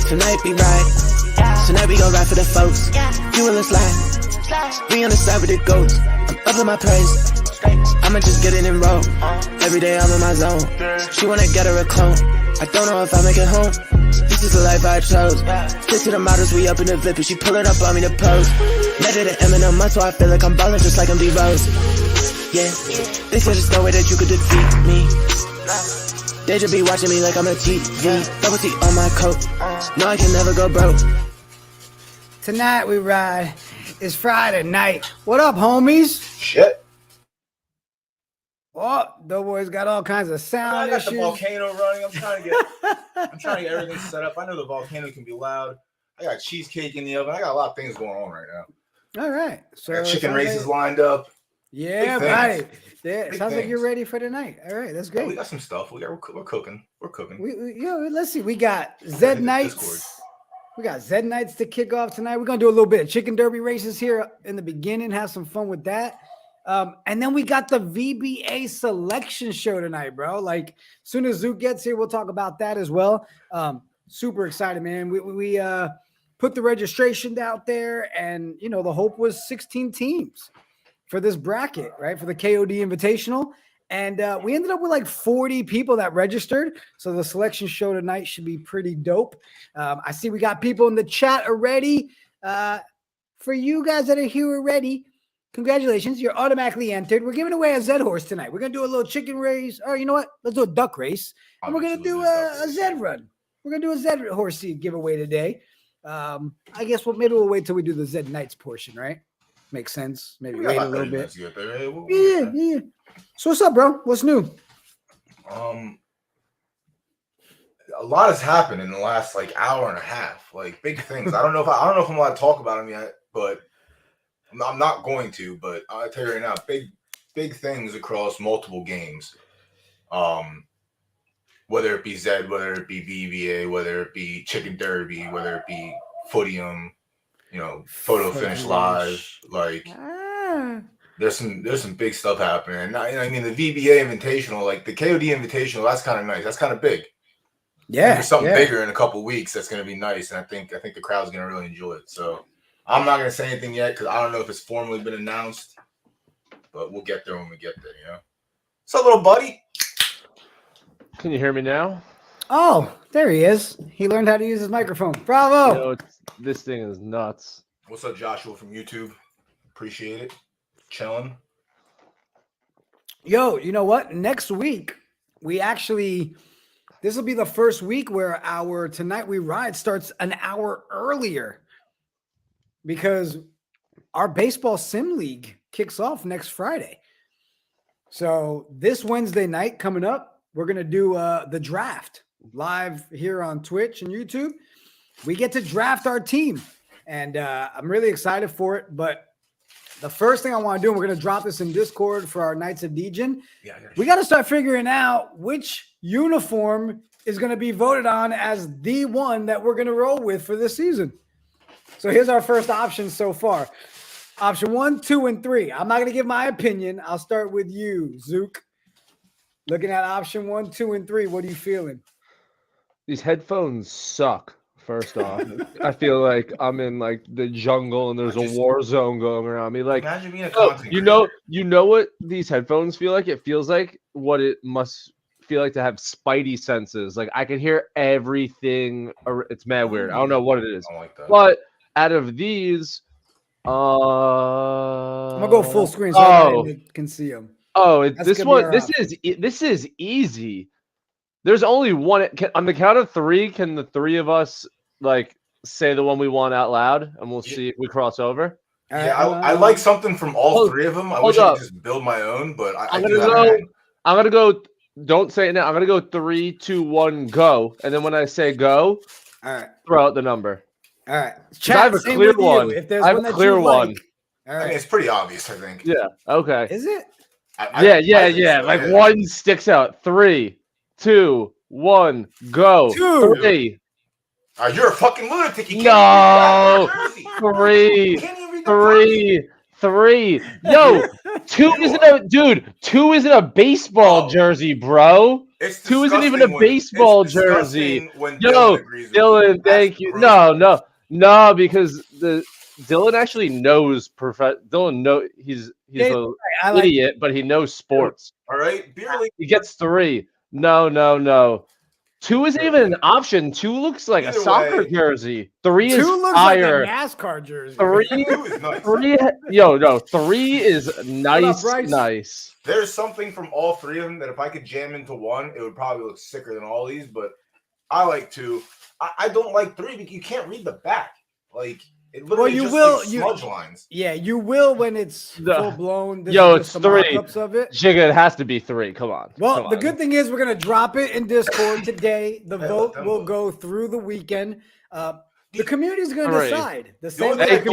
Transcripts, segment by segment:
Tonight we ride. Tonight we gon' ride for the folks. You in the slide. We on the side with the goats. I'm up in my praise. I'ma just get it and roll. Every day I'm in my zone. She wanna get her a clone. I don't know if I make it home. This is the life I chose. Stick to the models, we up in the VIP. She pull it up on me to pose. Met it at Eminem, so I feel like I'm ballin' just like I'm D-Rose. Yeah, they said there's no way that you could defeat me. They just be watching me like I'm a TV. Double T on my coat. No, I can never go broke. Tonight we ride. It's Friday night. What up, homies? Shit. Oh, Doughboy's got all kinds of sound I got issues. the volcano running. I'm trying to get everything set up. I know the volcano can be loud. I got cheesecake in the oven. I got a lot of things going on right now. All right. So I got chicken races lined up. Yeah, buddy. Yeah, sounds like you're ready for tonight. All right, that's great. Yeah, we got some stuff. We're cooking. We're cooking. Let's see. We got Zed Nights. We got Zed Nights to kick off tonight. We're gonna do a little bit of chicken derby races here in the beginning. Have some fun with that. And then we got the VBA selection show tonight, bro. Like, as soon as Zook gets here, we'll talk about that as well. Super excited, man. We put the registration out there, and, you know, the hope was 16 teams for this bracket, right, for the KOD Invitational. And we ended up with like 40 people that registered. So the selection show tonight should be pretty dope. I see we got people in the chat already. For you guys that are here already, congratulations, you're automatically entered. We're giving away a Zed horse tonight. We're going to do a little chicken race. Or you know what? Let's do a duck race. And we're going to do a Zed run. We're going to do a Zed horse seed giveaway today. I guess maybe we'll wait till we do the Zed Nights portion, right? Makes sense. Maybe wait a little bit. Yeah. So what's up, bro? What's new? A lot has happened in the last like hour and a half. Like big things. I don't know if I'm allowed to talk about them yet, but I'm not going to, but I'll tell you right now, big things across multiple games. Whether it be Zed, whether it be VBA, whether it be Chicken Derby, whether it be Footium, you know, Photo Finish Live, like there's some big stuff happening. And I mean the VBA Invitational, like the KOD Invitational, that's kind of nice. That's kind of big. Yeah, there's something bigger in a couple weeks that's going to be nice, and I think the crowd's going to really enjoy it. So I'm not going to say anything yet because I don't know if it's formally been announced, but we'll get there when we get there, you know? What's up, little buddy? Can you hear me now? Oh, there he is. He learned how to use his microphone. Bravo. You know, this thing is nuts. What's up, Joshua from YouTube? Appreciate it. Chilling. Yo, you know what? Next week, this will be the first week where our Tonight We Ride starts an hour earlier, because our baseball sim league kicks off next Friday. So this Wednesday night coming up, we're going to do the draft live here on Twitch and YouTube. We get to draft our team, and I'm really excited for it. But the first thing I want to do, and we're going to drop this in Discord for our Knights of Degen. We got to start figuring out which uniform is going to be voted on as the one that we're going to roll with for this season. So here's our first option so far. Option 1, 2, and 3. I'm not going to give my opinion. I'll start with you, Zook. Looking at option 1, 2, and 3, what are you feeling? These headphones suck. First off, I feel like I'm in like the jungle and there's a war zone going around me. Like, imagine being a content you know what these headphones feel like? It feels like what it must feel like to have spidey senses. Like I can hear everything. It's mad weird. I don't know what it is. I don't like that. But out of these, I'm gonna go full screen so everybody can see them. Oh, this one. This is easy. There's only one. On the count of 3, can the 3 of us like say the one we want out loud, and we'll see if we cross over? Yeah, I like something from all 3 of them. I wish I could just build my own, but I'm gonna go. Don't say it now. I'm gonna go 3, 2, 1, go, and then when I say go, all right, throw out the number. All right, Chat, I have a clear one. I have a clear one. All right. I mean, it's pretty obvious, I think. Yeah. Okay. Is it? Yeah. Like one sticks out. 3, 2, 1, go. 3. You're a fucking lunatic. You no. 3. Yo, 2 isn't a baseball jersey, bro. It's 2 isn't even a baseball jersey. When Yo, agrees with Dylan, That's thank you. gross. No, because Dylan actually knows Dylan he's Yeah, an I like idiot, but he knows sports. All right, beer league. He gets 3. No. 2 isn't even an option. 2 looks like a Either soccer way, jersey. 3 is 2 looks fire. like a NASCAR jersey. 3 2 is nice. 3 is nice. Bryce? Nice. There's something from all 3 of them that if I could jam into one, it would probably look sicker than all these. But I like 2. I don't like 3 because you can't read the back. Like it literally smudge lines. Yeah, you will when it's full blown. It's 3. Of it. Jigga, it has to be 3. Come on. Well, the good thing is we're gonna drop it in Discord today. The vote will go through the weekend. The community is gonna decide. The same way Thank you.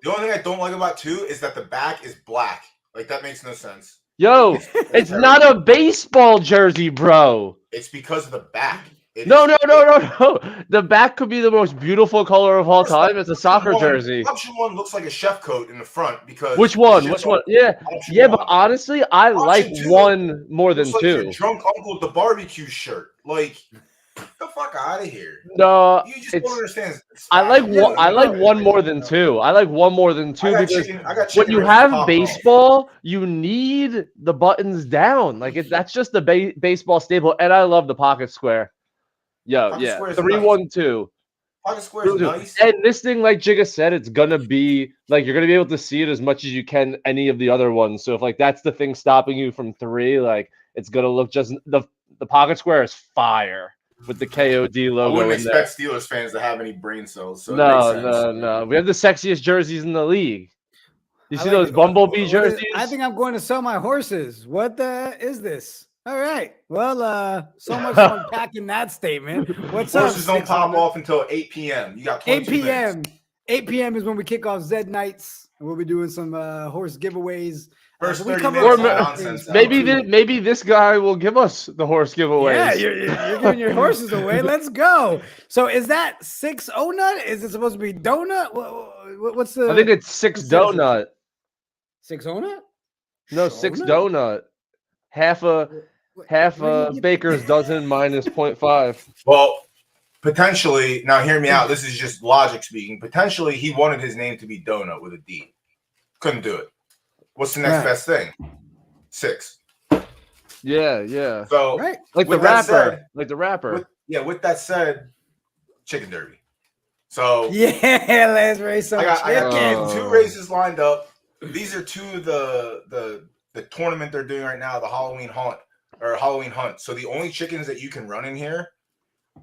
The only thing I don't like about 2 is that the back is black. Like that makes no sense. Yo, it's not a baseball jersey, bro. It's because of the back. No. The back could be the most beautiful color of all time. It's a soccer jersey. Option 1 looks like a chef coat in the front because which one? Yeah, but honestly, I like 1 more than 2. Like your drunk uncle with the barbecue shirt. Like, get the fuck out of here. No, you just don't understand. I like 1 more than 2. I like 1 more than 2 because when you have baseball, you need the buttons down. Like that's just the baseball staple, and I love the pocket square. Yo, yeah, 3-1-2. Pocket square is nice. And this thing, like Jigga said, it's gonna be like you're gonna be able to see it as much as you can any of the other ones. So if like that's the thing stopping you from 3, like it's gonna look just the pocket square is fire with the KOD logo. I wouldn't expect Steelers fans to have any brain cells. So no. We have the sexiest jerseys in the league. You see those Bumblebee jerseys? I think I'm going to sell my horses. What the is this? All right. Well, so much for unpacking that statement. What's up? Horses don't pop off until 8 p.m. You got 8 p.m. 8 p.m. is when we kick off Zed Nights, and we'll be doing some horse giveaways. First 30 minutes maybe this guy will give us the horse giveaways. Yeah, you're giving your horses away. Let's go. So is that 6 donut? Is it supposed to be donut? What's the? I think it's 6 donut. 6 donut? No, 6 donut. Half a baker's dozen minus 0.5. Well, potentially, now hear me out. This is just logic speaking. Potentially, he wanted his name to be Donut with a D. Couldn't do it. What's the next best thing? 6. Yeah. So, like the rapper. With that said, Chicken Derby. So let's race some. I got 2 races lined up. These are 2 of the tournament they're doing right now, the Halloween Hunt. So the only chickens that you can run in here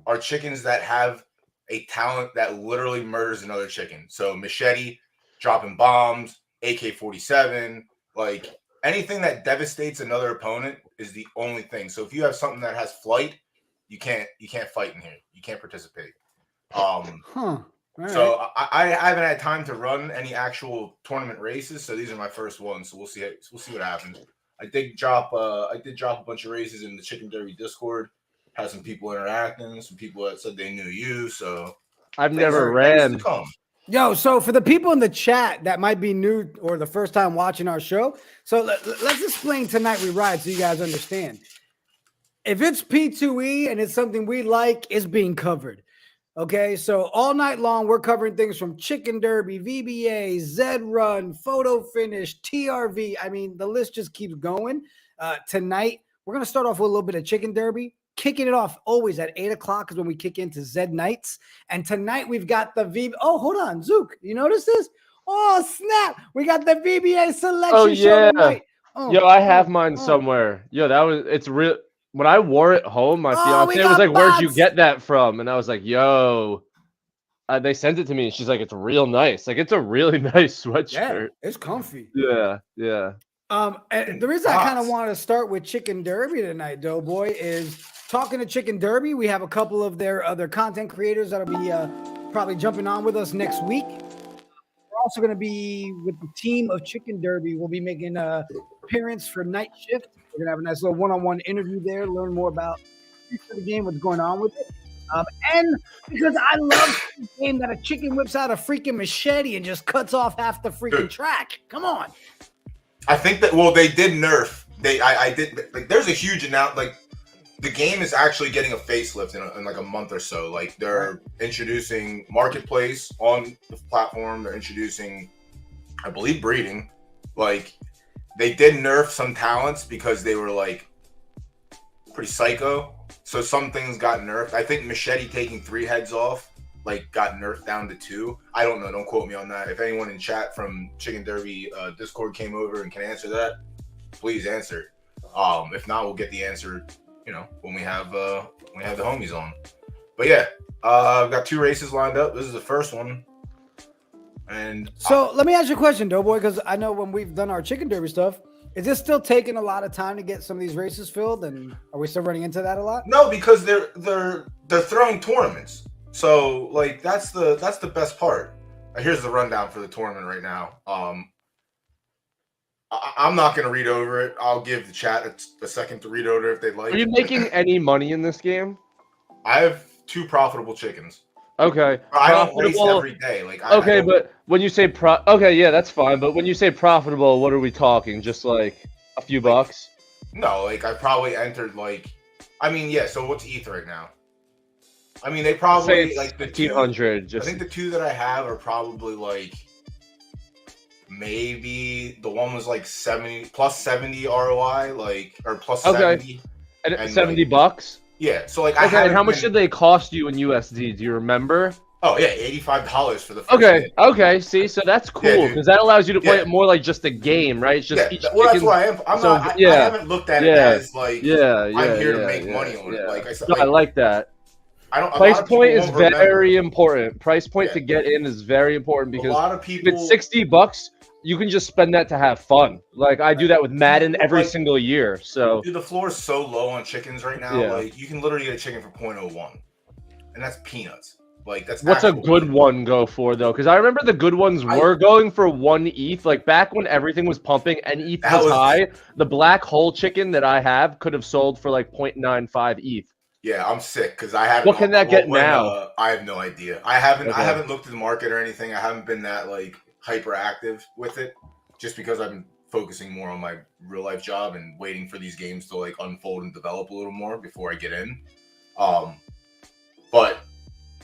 are chickens that have a talent that literally murders another chicken. So machete, dropping bombs, AK-47, like anything that devastates another opponent is the only thing. So if you have something that has flight, you can't fight in here. You can't participate. So I haven't had time to run any actual tournament races, so these are my first ones. So we'll see what happens. I did drop a bunch of races in the Chicken Derby Discord. Had some people interacting, some people that said they knew you. So I've never ran. Yo, so for the people in the chat that might be new or the first time watching our show, so let's explain Tonight We Ride so you guys understand. If it's P2E and it's something we like, it's being covered. Okay, so all night long, we're covering things from Chicken Derby, VBA, Zed Run, Photo Finish, TRV. I mean, the list just keeps going. Tonight, we're going to start off with a little bit of Chicken Derby. Kicking it off always at 8 o'clock is when we kick into Zed Nights. And tonight, we've got the VBA. Oh, hold on, Zook. You notice this? Oh, snap. We got the VBA selection show tonight. Yo, I have mine somewhere. Yo, it's real. When I wore it home, my fiance was like, "Where'd you get that from?" And I was like, "Yo," they sent it to me. And she's like, "It's real nice. Like, it's a really nice sweatshirt. Yeah, it's comfy." Yeah. And the reason I kind of want to start with Chicken Derby tonight, Doughboy, is talking to Chicken Derby. We have a couple of their other content creators that'll be probably jumping on with us next week. We're also going to be with the team of Chicken Derby. We'll be making an appearance for Night Shift. We're gonna have a nice little one-on-one interview there, learn more about the game, what's going on with it. And because I love the game that a chicken whips out a freaking machete and just cuts off half the freaking track. Come on. I think that they did nerf I did like. There's a huge announcement. Like the game is actually getting a facelift in like a month or so. Like they're introducing marketplace on the platform. They're introducing, I believe, breeding. Like they did nerf some talents because they were like pretty psycho. So some things got nerfed. I think Machete taking 3 heads off like got nerfed down to 2. I don't know. Don't quote me on that. If anyone in chat from Chicken Derby Discord came over and can answer that, please answer. If not, we'll get the answer, you know, when we have the homies on. But yeah, I've got 2 races lined up. This is the first one. And so let me ask you a question, Doughboy, because I know when we've done our Chicken Derby stuff, is this still taking a lot of time to get some of these races filled? And are we still running into that a lot? No, because they're throwing tournaments. So like that's the best part. Here's the rundown for the tournament right now. I'm not going to read over it. I'll give the chat a second to read over it if they'd like. Are you making any money in this game? I have 2 profitable chickens. Okay. I don't race every day. Like okay, but when you say okay, yeah, that's fine. But when you say profitable, what are we talking? Just like a few bucks? No, like I probably entered like, I mean, yeah. So what's ETH right now? I mean, they probably like the 1,500. I think the 2 that I have are probably like. Maybe the one was like 70 plus 70 ROI, like or plus 70. And 70 bucks? Yeah. So like and how much did they cost you in USD? Do you remember? Oh yeah, $85 for the first Okay, see, so that's cool because that allows you to play it more like just a game, right? It's just each well, that's why I haven't looked at it as like I'm here to make money on it. Like I said, I like that. Price point is very important. Price point to get in is very important because a lot of people, if it's $60, you can just spend that to have fun. Like I do that with Madden every single year. So dude, the floor is so low on chickens right now. Yeah. Like you can literally get a chicken for 0.01, and that's peanuts. Like that's what's a good one go for though? Because I remember the good ones were going for 1 ETH. Like back when everything was pumping and ETH was high, the black hole chicken that I have could have sold for like 0.95 ETH. Yeah, I'm sick because I haven't. What can that get now? I have no idea. I haven't looked at the market or anything. I haven't been that like hyperactive with it, just because I'm focusing more on my real life job and waiting for these games to like unfold and develop a little more before I get in. But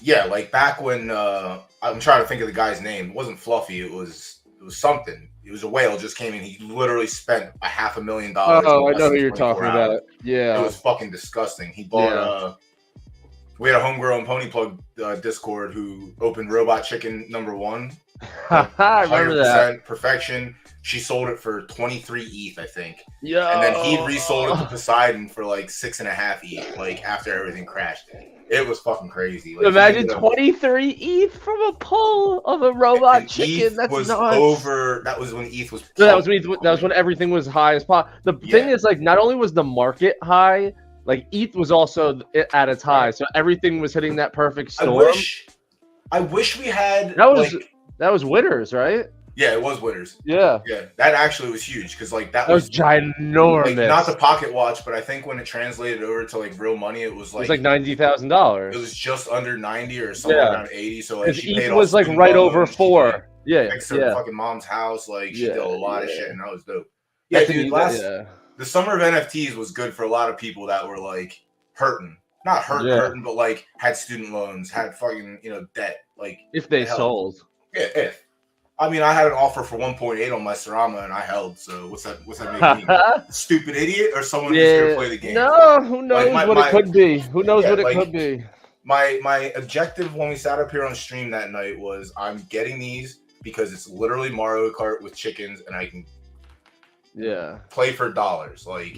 yeah, like back when I'm trying to think of the guy's name. It wasn't Fluffy. It was something. It was a whale just came in. He literally spent $500,000. Oh, I know who you're talking about. Yeah, it was fucking disgusting. He bought. We had a homegrown Pony Plug Discord who opened Robot Chicken #1. I remember that. Perfection. She sold it for 23 ETH, I think. Yeah. And then he resold it to Poseidon for like 6.5 ETH, like after everything crashed. It was fucking crazy. Like, imagine 23 ETH from a pull of a robot chicken. ETH That's was nuts. over. That was when ETH was. So that was when everything was high as possible. The thing is, like, not only was the market high, like ETH was also at its high, so everything was hitting that perfect storm. I wish we had. That was Winners, right? Yeah, it was Winners. Yeah, that actually was huge because like that was ginormous. Like, not the pocket watch, but I think when it translated over to like real money, it was like $90,000. It was just under 90 or something around 80. So like she ETH was like right over 4. Yeah, next to her fucking mom's house. Like she did a lot of shit, and that was dope. Yeah, dude. The summer of NFTs was good for a lot of people that were like hurting. Not hurting, but like had student loans, had fucking debt. Like if they sold. Yeah, if. I mean, I had an offer for 1.8 on my Sarama, and I held. So what's that make me? Stupid idiot or someone who's here to play the game? No, who knows what it could be? Who knows what it could be? My objective when we sat up here on stream that night was I'm getting these because it's literally Mario Kart with chickens, and I can play for dollars. Like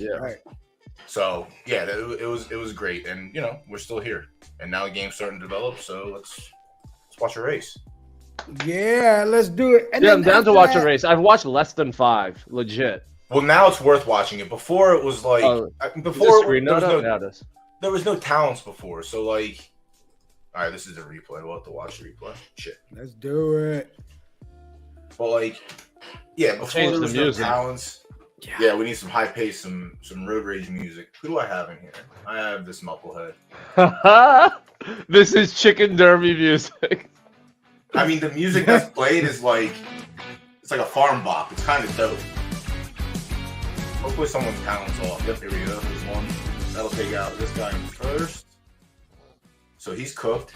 So yeah, it was great, and we're still here, and now the game's starting to develop. So let's watch a race. Yeah, let's do it. And I'm down to watch a race. I've watched less than 5, legit. Well, now it's worth watching it. Before it was like there was no talents before. So like, all right, this is a replay. We'll have to watch the replay. Shit, let's do it. But like, yeah, before there was no talents. Yeah, we need some high pace, some road rage music. Who do I have in here? I have this Mufflehead. This is Chicken Derby music. I mean, the music that's played is like, it's like a farm bop. It's kind of dope. Oh, split someone's talents off. Yep, here we go. There's one. That'll take out this guy first. So he's cooked.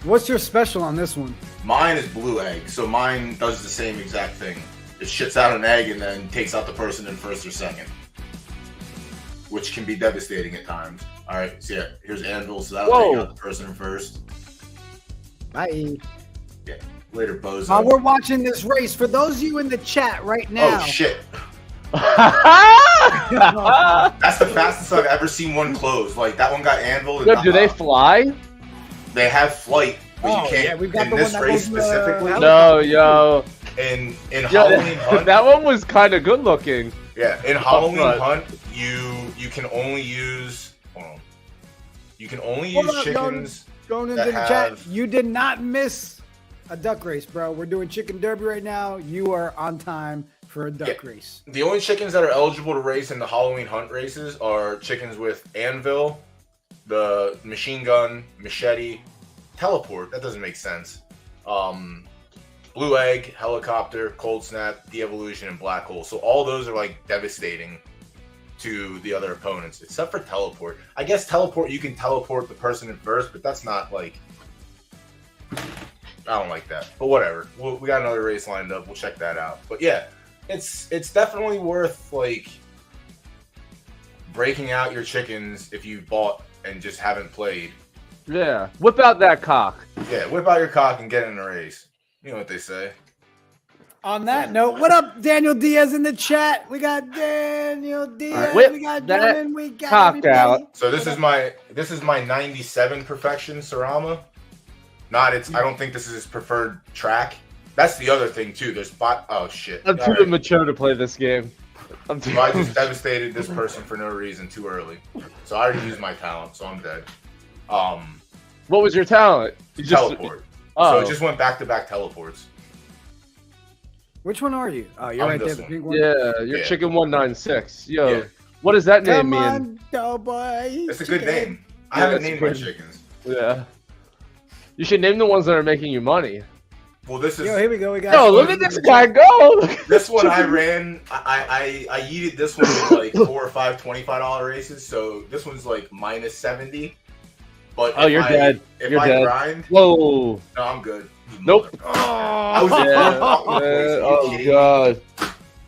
What's your special on this one? Mine is blue egg. So mine does the same exact thing. It shits out an egg and then takes out the person in first or second, which can be devastating at times. All right, so yeah, here's Anvil. So that'll take out the person in first. Bye. Yeah, later, bozo. While we're watching this race, for those of you in the chat right now. Oh, shit. That's the fastest I've ever seen one close. Like, that one got Anvil. Yo, do they fly? They have flight, but you can't. Yeah, we've got in the this one that race goes, specifically. No, yo. In Halloween Hunt. That one was kind of good looking. Yeah, in Halloween Hunt, you can only use. Hold on. You can only use chickens. Going into the chat, you did not miss a duck race, bro. We're doing chicken derby right now. You are on time for a duck race. The only chickens that are eligible to race in the Halloween Hunt races are chickens with Anvil, the machine gun, machete, teleport. That doesn't make sense. Blue egg, helicopter, cold snap, de-evolution, and black hole. So all those are like devastating to the other opponents, except for teleport. I guess teleport, you can teleport the person in first, but that's not like. I don't like that, but whatever. We got another race lined up. We'll check that out. But yeah, it's definitely worth like breaking out your chickens if you bought and just haven't played. Yeah, whip out that cock. Yeah, whip out your cock and get in a race. You know what they say. On that note, what up, Daniel Diaz in the chat? We got Daniel Diaz. Whip we got that Jordan. We got cock everybody. out. So this is my 97 perfection Sarama. I don't think this is his preferred track. That's the other thing too. There's oh shit. I'm too immature to play this game. I just devastated this person for no reason too early. So I already used my talent, so I'm dead. What was your talent? You just teleport. So it just went back-to-back teleports. Which one are you? Oh, you're right there, the pink one. Yeah, you're Chicken 196. Yo, what does that name mean? Come on, doughboy. It's a good name. I haven't named my chickens. Yeah. You should name the ones that are making you money. Well, this is. Yo, here we go. We got. Yo, look at this guy go. This one I ran. I yeeted this one with like 4 or 5 $25 races. So this one's like minus 70. But you're dead. If I grind. Whoa. No, I'm good. Nope. I was oh god.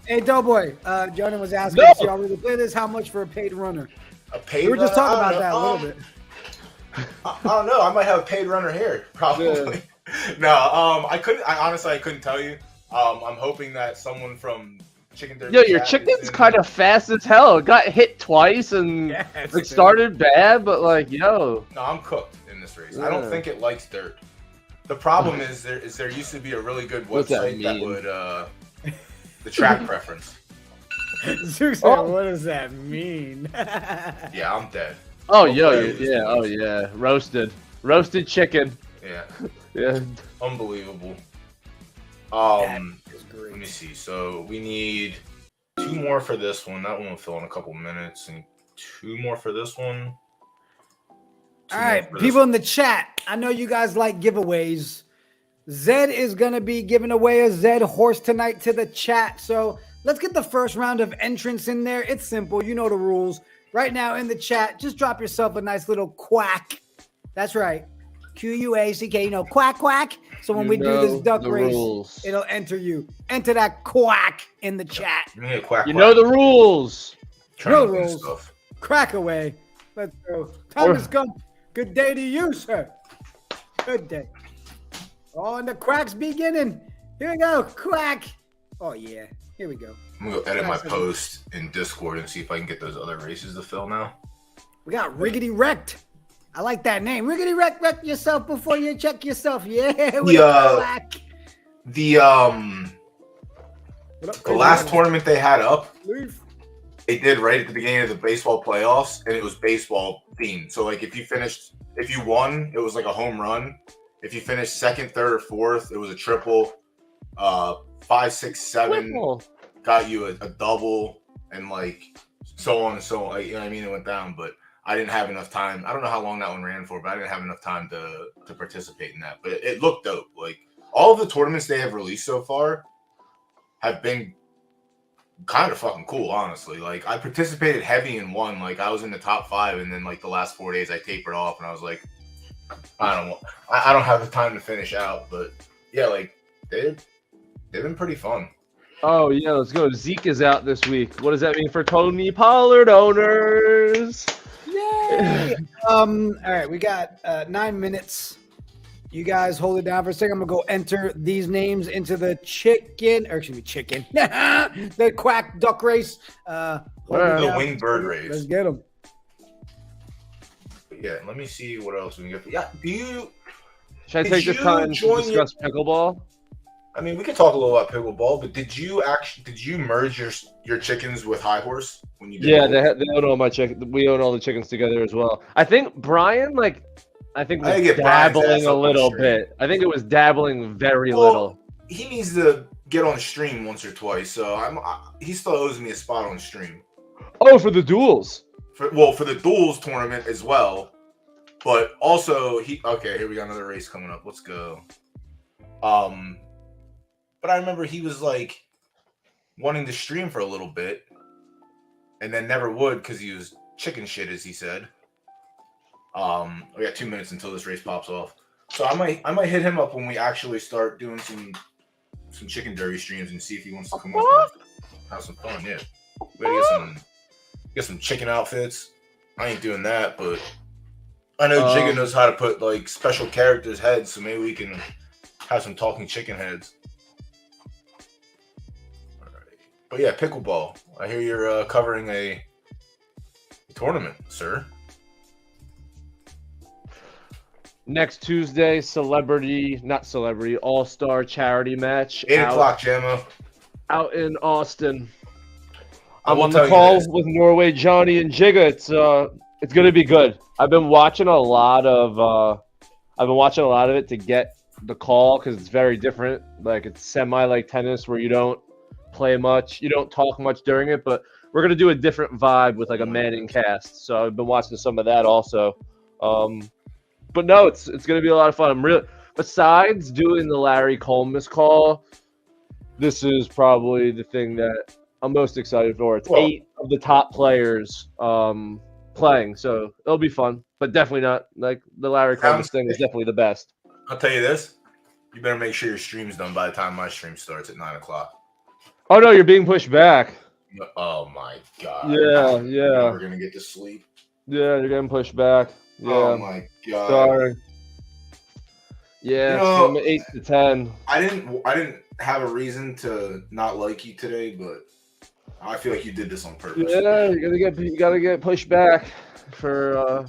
Hey, doughboy. Jordan was asking if you already play this. How much for a paid runner? A paid. We were just talking about know. that a little bit. I don't know. I might have a paid runner here, probably. No, I honestly couldn't tell you. I'm hoping that someone from Chicken Derby. Yo, your chicken's kind of fast as hell. It got hit twice and it started bad, but like, yo. No, I'm cooked in this race. I don't think it likes dirt. The problem is there used to be a really good website that would the track preference. Zook said, what does that mean? Yeah, I'm dead. Oh, yeah. Roasted chicken. Yeah. Yeah. Unbelievable. Let me see. So we need 2 more for this one. That one will fill in a couple minutes, and 2 more for this one. All right, people in the chat. I know you guys like giveaways. Zed is gonna be giving away a Zed horse tonight to the chat. So let's get the first round of entrance in there. It's simple. You know the rules. Right now in the chat, just drop yourself a nice little quack. That's right. Quack, you know, quack, quack. So when we do this duck race, it'll enter you. Enter that quack in the chat. You know the rules. No rules. Crack away. Let's go. Time has come. Good day to you, sir. Good day. Oh, and the quack's beginning. Here we go. Quack. Oh, yeah. Here we go. I'm going to edit my post in Discord and see if I can get those other races to fill now. We got Riggedy Wrecked. I like that name. Riggedy Wreck yourself before you check yourself. Yeah. The last tournament they had up, they did right at the beginning of the baseball playoffs, and it was baseball themed. So like if you won, it was like a home run. If you finished second, third, or fourth, it was a triple. 5, 6, 7 got you a double, and like so on and so on. Like, you know what I mean? It went down, but I didn't have enough time. I don't know how long that one ran for, but I didn't have enough time to participate in that. But it looked dope. Like all of the tournaments they have released so far have been kind of fucking cool, honestly. Like, I participated heavy in one. Like, I was in the top 5, and then like the last 4 days I tapered off, and I was like, I don't have the time to finish out. But yeah, like they've been pretty fun. Oh yeah, let's go. Zeke is out this week. What does that mean for Tony Pollard owners? Yay! All right, we got 9 minutes. You guys hold it down for a second. I'm gonna go enter these names into the the quack duck race. The winged bird race. Let's get them. Yeah, let me see what else we can get. Yeah, Should I take this time to discuss pickleball? I mean, we can talk a little about pickleball, but did you merge your chickens with High Horse when you did? Yeah, they own all my chicken. We own all the chickens together as well. I think Brian, was dabbling a little bit. I think it was dabbling very little. He needs to get on stream once or twice, so he still owes me a spot on stream. Oh, for the duels. For the duels tournament as well, but also okay, here we got another race coming up. Let's go. But I remember he was like wanting to stream for a little bit, and then never would because he was chicken shit, as he said. We got 2 minutes until this race pops off, so I might hit him up when we actually start doing some chicken derby streams and see if he wants to come up and have some fun. Yeah, we gotta get some chicken outfits. I ain't doing that, but I know Jigga knows how to put like special characters' heads, so maybe we can have some talking chicken heads. All right. But yeah, pickleball. I hear you're covering a tournament, sir. Next Tuesday, all-star charity match. 8 o'clock, Jammo. Out in Austin. I'm on the call with Norway, Johnny, and Jigga. It's gonna be good. I've been watching a lot of it to get the call because it's very different. Like it's semi like tennis where you don't play much, you don't talk much during it, but we're gonna do a different vibe with like a Manning cast. So I've been watching some of that also. But no, it's gonna be a lot of fun. Besides doing the Larry Colmus call, this is probably the thing that I'm most excited for. It's 8 of the top players playing, so it'll be fun. But definitely not like the Larry Colmus thing is definitely the best. I'll tell you this: you better make sure your stream's done by the time my stream starts at 9 o'clock. Oh no, you're being pushed back. Oh my god. Yeah. We're gonna get to sleep. Yeah, you're getting pushed back. Yeah. Oh my god. Sorry. Yeah, from 8 to 10. I didn't have a reason to not like you today, but I feel like you did this on purpose. Yeah, you gotta get pushed back for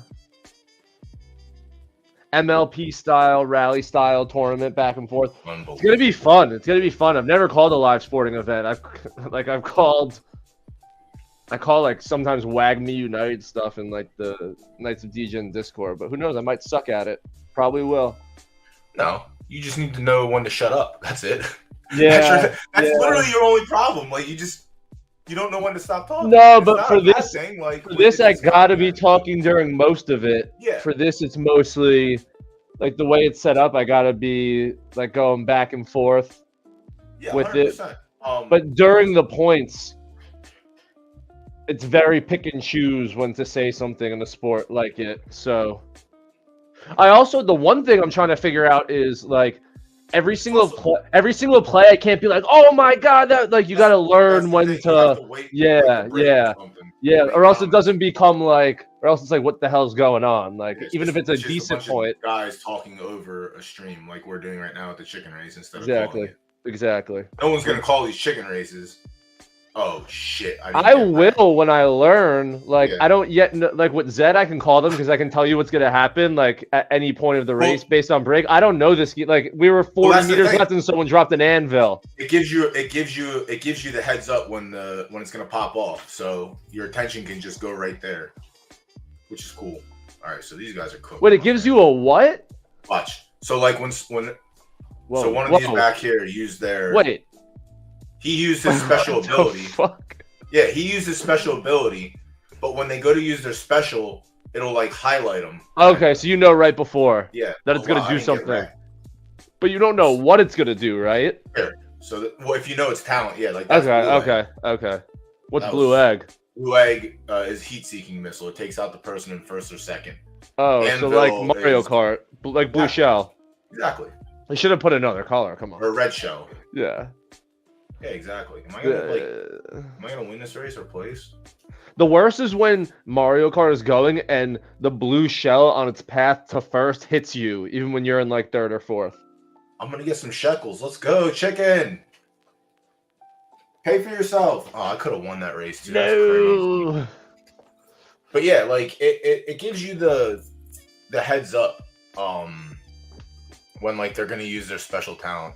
MLP style, rally style tournament back and forth. It's gonna be fun. I've never called a live sporting event. I call like sometimes Wag Me United stuff in like the Knights of DJ in Discord, but who knows? I might suck at it. Probably will. No, you just need to know when to shut up. That's it. Yeah, that's literally your only problem. Like you don't know when to stop talking. No, but for this, I gotta be talking during most of it. Yeah. For this, it's mostly like the way it's set up. I gotta be like going back and forth with 100%. It. But during the points, it's very pick and choose when to say something in the sport like it. So, the one thing I'm trying to figure out is like. Every single play, I can't be like, oh my god, that like you got to learn when to, yeah, or else it doesn't become like, or else it's like, what the hell's going on? Like, even if it's a decent point, guys talking over a stream like we're doing right now with the chicken race instead of exactly. No one's gonna call these chicken races. Oh shit! I will when I learn. Like I don't yet know, like with Zed, I can call them because I can tell you what's gonna happen. Like at any point of the race, based on break. I don't know this. Like we were 40 meters left, and someone dropped an anvil. It gives you the heads up when it's gonna pop off, so your attention can just go right there, which is cool. All right, so these guys are cooked. Wait, it gives you a what? Watch. So like so one of these back here used their He used his special ability. Fuck? Yeah, he used his special ability, but when they go to use their special, it'll like highlight them. Okay, so you know right before. Yeah. That it's gonna do something. But you don't know what it's gonna do, right? Here, So well, if you know it's talent, yeah, like that's Okay. What's That blue was- egg? Blue egg is heat-seeking missile. It takes out the person in first or second. Oh, so Anvil like Mario is- Kart, like blue Yeah. shell. Exactly. They should have put another color. Come on. Or red shell. Yeah. Yeah, exactly. Am I gonna win this race or place? The worst is when Mario Kart is going and the blue shell on its path to first hits you, even when you're in like third or fourth. I'm gonna get some shekels. Let's go, chicken. Pay for yourself. Oh, I could have won that race too. That's crazy. But yeah, like it gives you the heads up when like they're gonna use their special talent.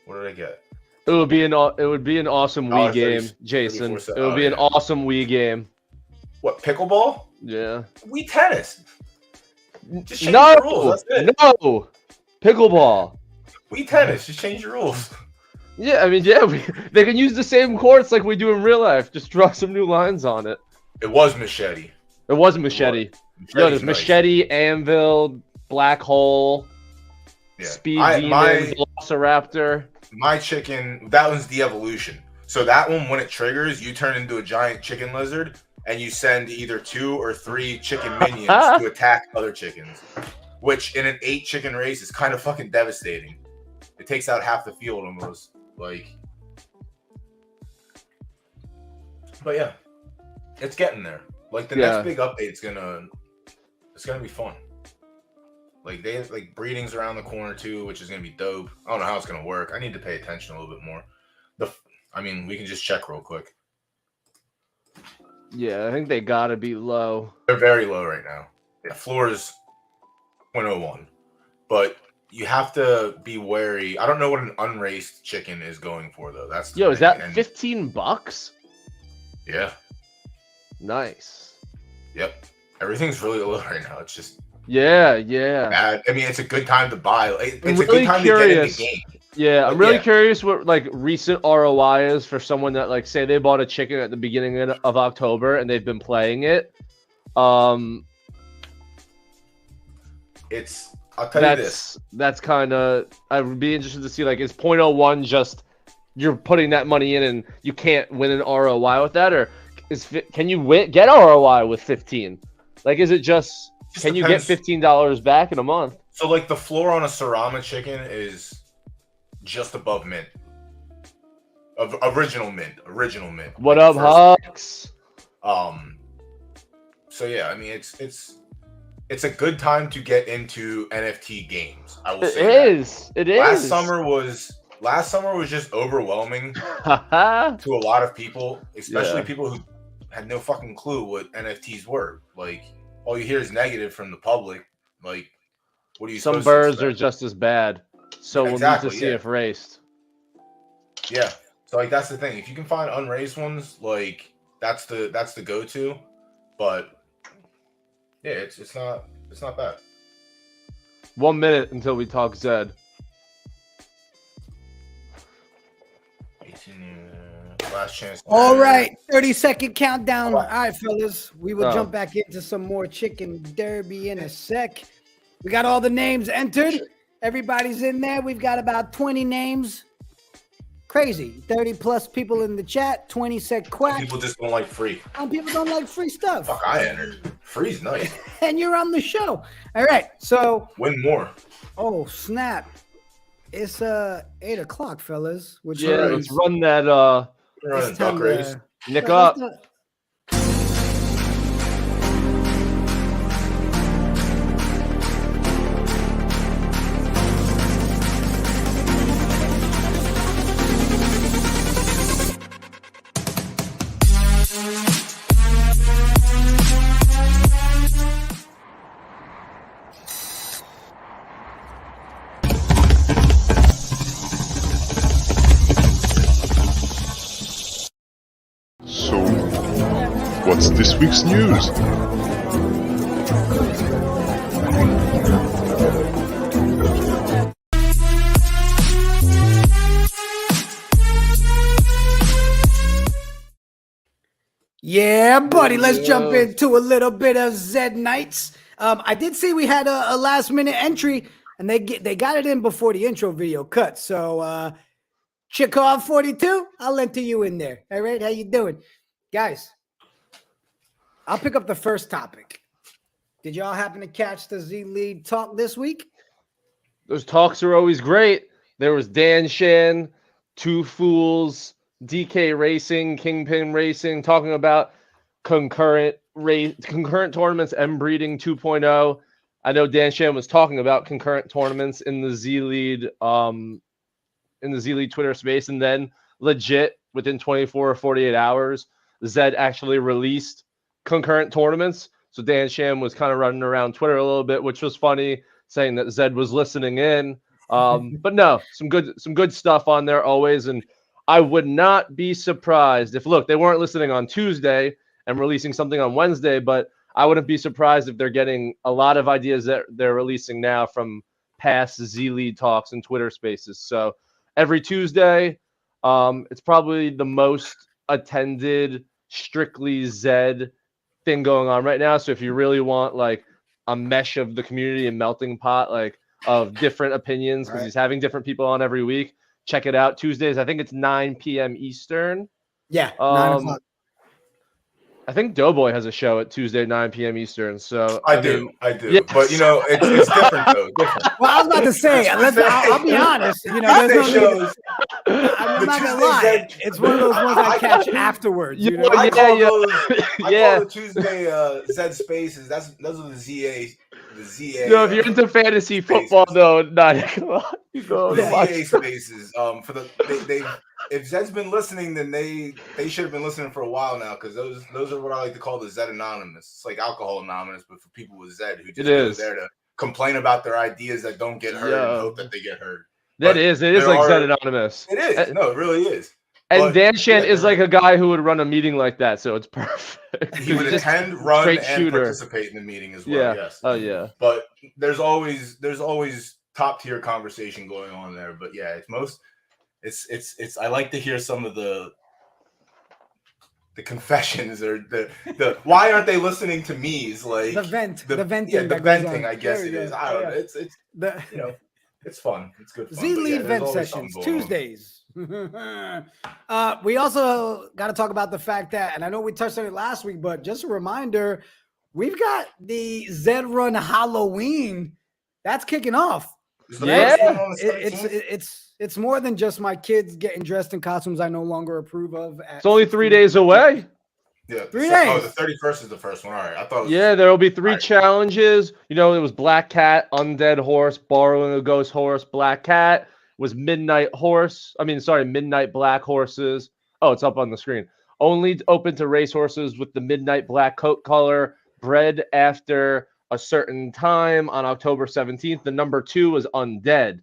What did I get? It would be an awesome Wii 30, game, Jason. 34, It would be an awesome Wii game. What, pickleball? Yeah. Wii tennis. Just change the rules. That's it. No. Pickleball. Wii tennis. Just change the rules. Yeah, I mean, they can use the same courts like we do in real life. Just draw some new lines on it. It was machete. It was machete. Yo, there's machete, anvil, black hole, speed demon, velociraptor. My chicken, that one's the evolution. So that one, when it triggers, you turn into a giant chicken lizard, and you send either 2 or 3 chicken minions to attack other chickens. Which, in an 8 chicken race, is kind of fucking devastating. It takes out half the field almost. Like, but yeah, it's getting there. Like the next big update's it's gonna be fun. Like they like breeding's around the corner too, which is gonna be dope. I don't know how it's gonna work. I need to pay attention a little bit more. I mean, we can just check real quick. Yeah, I think they gotta be low. They're very low right now. The floor is 0.01, but you have to be wary. I don't know what an unraced chicken is going for though. That's the is that $15? Yeah. Nice. Yep. Everything's really low right now. It's just yeah. bad. I mean, it's a good time to buy. It's I'm a good time to get in the game. Yeah, I'm really curious what like recent ROI is for someone that like say they bought a chicken at the beginning of October and they've been playing it. I'll tell you this. That's kind of, I would be interested to see, like, is 0.01 just you're putting that money in and you can't win an ROI with that? Or can you get ROI with 15? Like, is it just can you get $15 back in a month? So, like, the floor on a Sarama chicken is just above mint. Original mint. What like up, Hux? So, yeah, I mean, it's a good time to get into NFT games. I will say It is. Last summer was just overwhelming to a lot of people, especially people who had no fucking clue what NFTs were. Like, all you hear is negative from the public. Like, what are you? Some birds are just as bad, so we'll need to see if raced. Yeah. So like that's the thing. If you can find unraised ones, like that's the go-to. But yeah, it's not bad. 1 minute until we talk Zed. 18, last chance. All right, 30-second countdown. All All right, fellas, we will jump back into some more chicken derby in a sec. We got all the names entered. Everybody's in there. We've got about 20 names. Crazy. 30 plus people in the chat. 20-sec quack. People just don't like free. Some people don't like free stuff. Fuck, I entered. Free's nice. And you're on the show. All right, so. Win more. Oh, snap. It's 8 o'clock, fellas. Which let's run that Run duck race. Nick up. So, what's this week's news? Yeah, buddy. Let's jump into a little bit of Zed Nights. I did see we had a last minute entry, and they got it in before the intro video cut. So Chikov 42, I'll enter you in there. All right, how you doing? Guys, I'll pick up the first topic. Did y'all happen to catch the Z League talk this week? Those talks are always great. There was Dan Shan, Two Fools, DK Racing, Kingpin Racing, talking about concurrent tournaments, M Breeding 2.0. I know Dan Shan was talking about concurrent tournaments in the Z League Twitter space, and then legit within 24 or 48 hours, Zed actually released concurrent tournaments. So Dan Shan was kind of running around Twitter a little bit, which was funny, saying that Zed was listening in. But no, some good stuff on there always. And I would not be surprised if, look, they weren't listening on Tuesday and releasing something on Wednesday, but I wouldn't be surprised if they're getting a lot of ideas that they're releasing now from past Z League talks and Twitter spaces. So every Tuesday, it's probably the most attended strictly Zed thing going on right now. So if you really want like a mesh of the community and melting pot like of different opinions, because he's having different people on every week, check it out. Tuesdays, I think it's 9 p.m. Eastern. Yeah, 9 o'clock. I think Doughboy has a show at Tuesday, 9 p.m. Eastern. So I do. yes. But you know, it's different though. Different. Well, I was about to say, I'll be honest. You know, there's no shows. I'm not gonna lie. It's one of those ones I catch afterwards. You know, I call the Tuesday Zed Spaces. Those are the ZA. The ZA. You know, if you're into fantasy football, though, you go the ZA spaces. If Zed's been listening, then they should have been listening for a while now, because those are what I like to call the Zed Anonymous. It's like Alcohol Anonymous, but for people with Zed who just go there to complain about their ideas that don't get heard and hope that they get heard. It is like Zed Anonymous. It is. No, it really is. And Dan Shan is like a guy who would run a meeting like that, so it's perfect. He would attend, run, and participate in the meeting as well. Yeah. Yes. Oh yeah. But there's always top tier conversation going on there. But yeah, it's I like to hear some of the confessions or the why aren't they listening to me is like the venting. Yeah, the venting. I guess it is. I don't know. It's you know. It's fun. It's good fun. Z League vent sessions, Tuesdays. We also got to talk about the fact that, and I know we touched on it last week, but just a reminder, we've got the Zed Run Halloween. That's kicking off. It's more than just my kids getting dressed in costumes I no longer approve of. It's only 3 days away. Yeah, 3 days. Oh, the 31st is the first one. All right, I thought. There will be 3 challenges. You know, it was Black Cat, Undead Horse, Borrowing a Ghost Horse. Black Cat was Midnight Black Horses. Oh, it's up on the screen. Only open to race horses with the midnight black coat color, bred after a certain time on October 17th. The number 2 was Undead.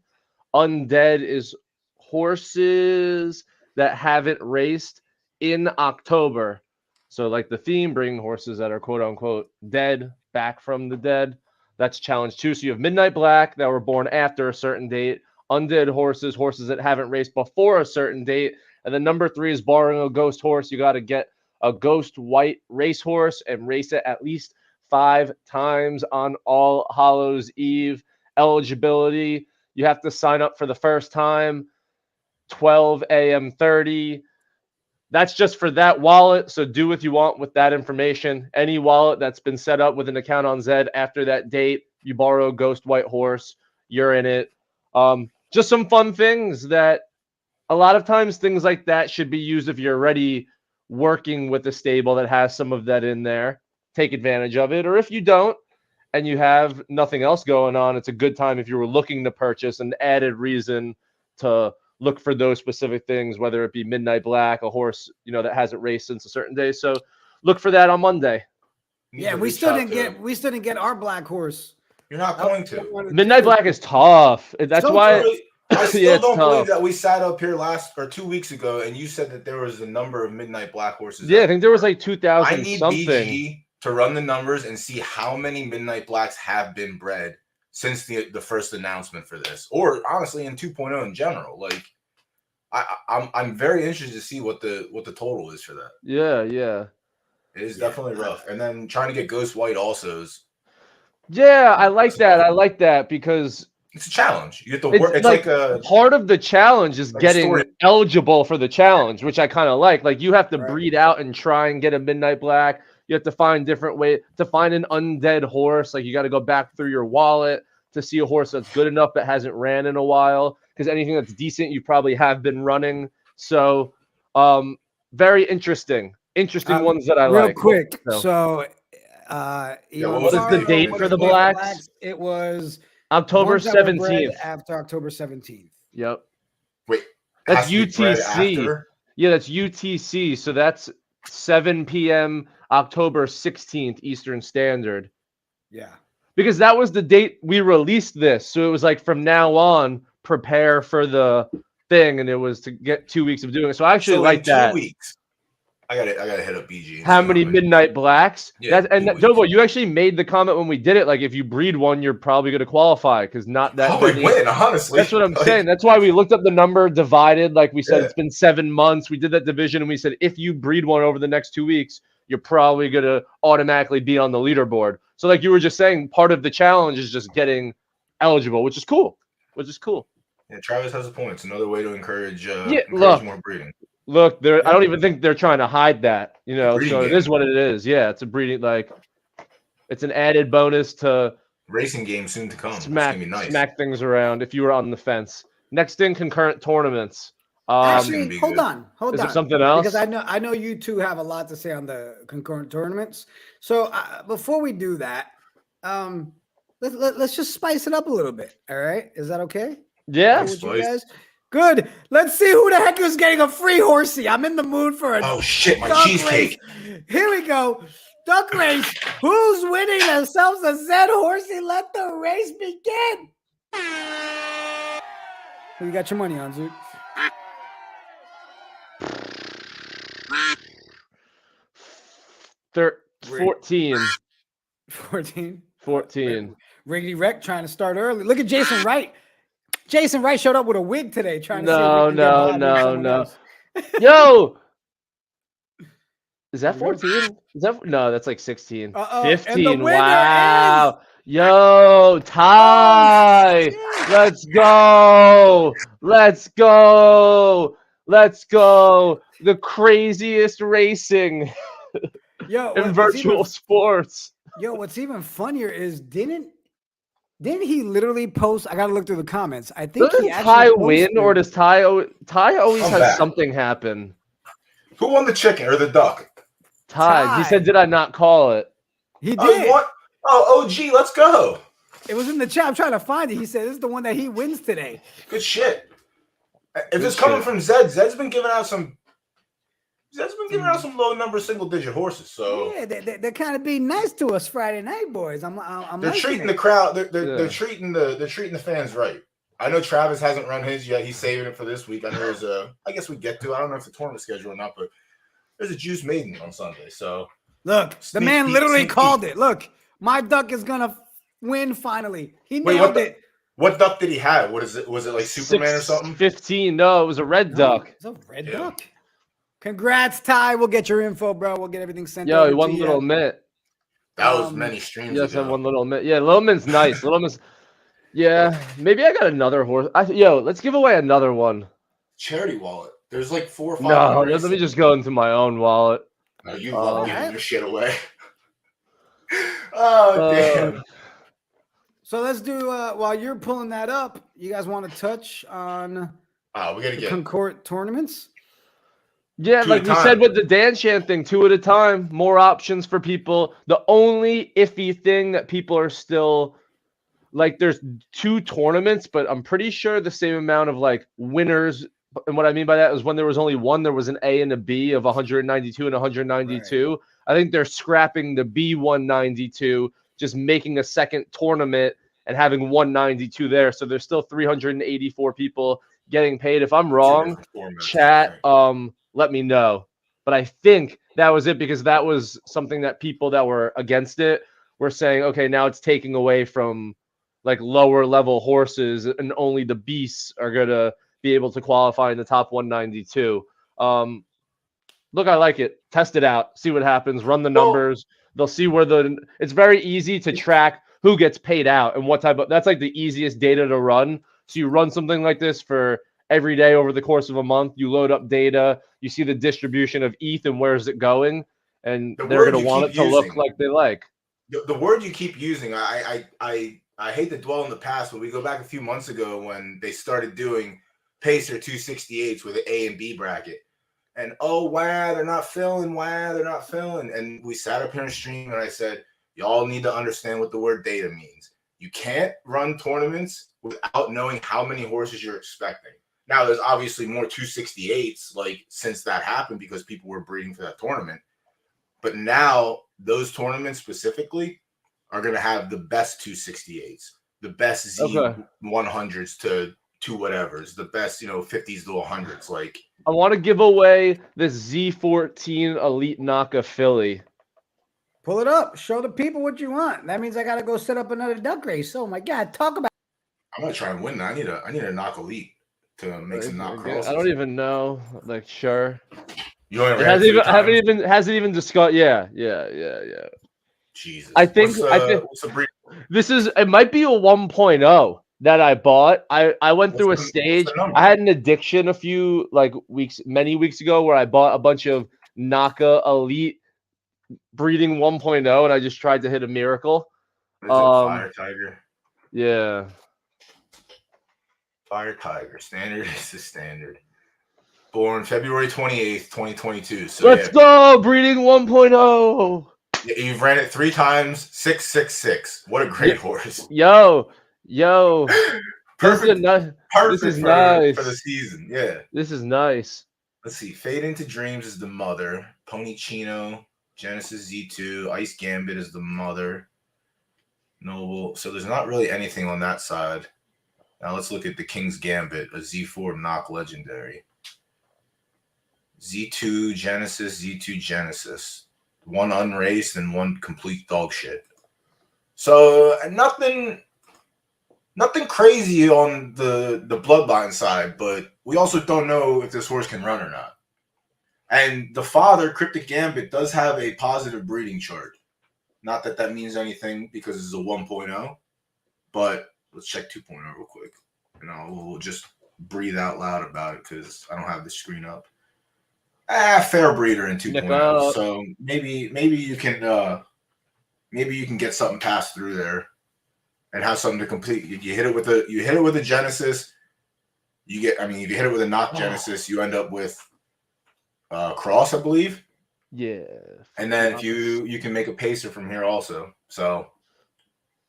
Undead is horses that haven't raced in October. So like the theme, bringing horses that are quote unquote dead back from the dead. That's challenge 2. So you have Midnight Black that were born after a certain date, Undead horses that haven't raced before a certain date. And then number 3 is Borrowing a Ghost Horse. You got to get a ghost white racehorse and race it at least 5 times on All Hallows Eve. Eligibility, you have to sign up for the first time, 12 a.m. 30. That's just for that wallet, so do what you want with that information. Any wallet that's been set up with an account on Zed after that date, you borrow a ghost white horse, you're in it. Just some fun things that a lot of times things like that should be used if you're already working with a stable that has some of that in there. Take advantage of it. Or if you don't and you have nothing else going on, it's a good time if you were looking to purchase an added reason to look for those specific things, whether it be Midnight Black, a horse, that hasn't raced since a certain day. So look for that on Monday. Yeah, we still didn't get our black horse. You're not going to. Midnight Black is tough. That's why I still don't believe that we sat up here 2 weeks ago and you said that there was a number of Midnight Black horses. Yeah, I think there was like 2,000 I need something. BG to run the numbers and see how many Midnight Blacks have been bred since the first announcement for this, or honestly in 2.0 in general. Like I'm very interested to see what the total is for that. Yeah. It is definitely rough. And then trying to get Ghost White also is. Yeah, I like that. I like that because It's a challenge. You have to It's work. It's like a part of the challenge is like getting story. eligible for the challenge, which I kind of like. Like you have to Right. breed out and try and get a midnight black. You have to find different ways to find an undead horse. Like you got to go back through your wallet to see a horse that's good enough that hasn't ran in a while. Because anything that's decent, you probably have been running. So, very interesting. Interesting ones that I real like. quick. So, So, what Elon was the Mario, date what for is the it, blacks? It was October ones that were bred 17th. after October 17th. Yep. Wait, That's has to be bred UTC. after? Yeah, that's UTC. So that's 7 p.m. October 16th Eastern Standard. Yeah. Because that was the date we released this. So it was like from now on, prepare for the thing, and it was to get 2 weeks of doing it. So I actually like that. 2 weeks. I gotta hit up BG. How many midnight blacks? Yeah, Dovo, you actually made the comment when we did it. Like, if you breed one, you're probably going to qualify because not that probably many. win, honestly. That's what I'm saying. That's why we looked up the number divided. Like we said, Yeah. it's been 7 months. We did that division, and we said if you breed one over the next 2 weeks, you're probably going to automatically be on the leaderboard. So, like you were just saying, part of the challenge is just getting eligible, which is cool. Yeah, Travis has a point. It's another way to encourage look. more breeding. Look, I don't even think they're trying to hide that, So Breeding it game. is what it is. Yeah, it's a breeding, it's an added bonus to Racing game soon to come. It's gonna be nice. smack things around if you were on the fence. Next in concurrent tournaments. Actually, hold good. on. Is there something else? Because I know you two have a lot to say on the concurrent tournaments. So before we do that, let's just spice it up a little bit. All right, is that okay? Yeah. With you guys? Good. Let's see who the heck is getting a free horsey. I'm in the mood for a Oh shit, my duck cheesecake. race. Here we go. Duck race. Who's winning themselves a Zed horsey? Let the race begin. Who you got your money on, Zoot? They're 14. 14. Riggedy Wreck trying to start early. Look at Jason Wright. Jason Wright showed up with a wig today trying to see if we can get Bob and someone else. Yo. Is that 14? No, that's like 16. 15. Wow. Yo, Ty. Let's go. The craziest racing in virtual sports. Yo, what's even funnier is didn't he literally post? I gotta look through the comments. I think Doesn't he actually Ty posted, win, or does Ty always I'm has back. something happen? Who won the chicken or the duck? Ty. He said, "Did I not call it?" He did. Oh, what? Oh, OG, let's go. It was in the chat. I'm trying to find it. He said this is the one that he wins today. Good shit. If it's coming from Zed, Zed's been giving out some low number single digit horses. So yeah, they're kind of being nice to us Friday night, boys. I'm they're treating the crowd. They're treating the fans right. I know Travis hasn't run his yet. He's saving it for this week. I know there's I guess we get to. I don't know if it's a tournament schedule or not, but there's a Juice Maiden on Sunday. So look, the man literally called it. Look, my duck is gonna win finally. He nailed it. What duck did he have? What is it? Was it like Superman or something? 15. No, it was a red duck. It's a red duck. Congrats, Ty. We'll get your info, bro. We'll get everything sent Yo, over to one you. little mitt. That was many streams Yes, ago. and one little mint. Yeah, Little Mint's nice. Little Mint's. Yeah, maybe I got another horse. Let's give away another one. Charity wallet. There's like 4 or 5. No, let me just go into my own wallet. No, you love giving your shit away. Oh damn. So let's do while you're pulling that up, you guys want to touch on we gotta get concurrent tournaments? Yeah, like we said with the Dan Shan thing, 2 at a time, more options for people. The only iffy thing that people are still like, there's 2 tournaments, but I'm pretty sure the same amount of like winners. And what I mean by that is when there was only one, there was an A and a B of 192 and 192. Right. I think they're scrapping the B192, just making a second tournament and having 192 there. So there's still 384 people getting paid. If I'm wrong, chat, let me know. But I think that was it, because that was something that people that were against it were saying, okay, now it's taking away from like lower level horses and only the beasts are going to be able to qualify in the top 192. Look, I like it. Test it out. See what happens. Run the numbers. They'll see where it's very easy to track who gets paid out and what type of. That's like the easiest data to run. So you run something like this for every day over the course of a month. You load up data. You see the distribution of ETH and where's it going, and they're going to want it to look like they like. The word you keep using, I hate to dwell in the past, but we go back a few months ago when they started doing Pacer 268s with an A and B bracket. And they're not filling, And we sat up here and stream and I said, y'all need to understand what the word data means. You can't run tournaments without knowing how many horses you're expecting. Now, there's obviously more 268s, like, since that happened because people were breeding for that tournament. But now those tournaments specifically are going to have the best 268s, the best Z100s to whatevers, the best, 50s to 100s. Like, I want to give away this Z14 Elite Naka filly. Pull it up. Show the people what you want. That means I got to go set up another duck race. Oh my God. Talk about. I'm going to try and win. I need a knock elite to make some knock crosses. I don't even know. Like, sure. You only hasn't even discussed. Yeah. Jesus. I think this is. It might be a 1.0 that I bought. I went through a stage. I had an addiction many weeks ago where I bought a bunch of Naka Elite breeding 1.0 and I just tried to hit a miracle. Fire Tiger. Yeah. Fire Tiger. Standard is the standard. Born February 28th, 2022. So let's go, breeding 1.0. You've ran it 3 times, 666. What a great horse. Yo. Perfect. This is nice for the season. Yeah. This is nice. Let's see. Fade into Dreams is the mother. Pony Chino, Genesis Z2, Ice Gambit is the mother. Noble. So there's not really anything on that side. Now let's look at the King's Gambit, a Z4 knock legendary. Z2 Genesis. 1 unraced and 1 complete dog shit. So nothing crazy on the bloodline side, but we also don't know if this horse can run or not. And the father, Cryptic Gambit, does have a positive breeding chart. Not that that means anything because it's a 1.0, but let's check 2.0 real quick. We'll just breathe out loud about it because I don't have the screen up. Fair breeder in 2.0. So maybe you can get something passed through there and have something to complete. You hit it with a Genesis. If you hit it with a knock Genesis, you end up with cross, I believe. Yeah. And then if you can make a pacer from here also. So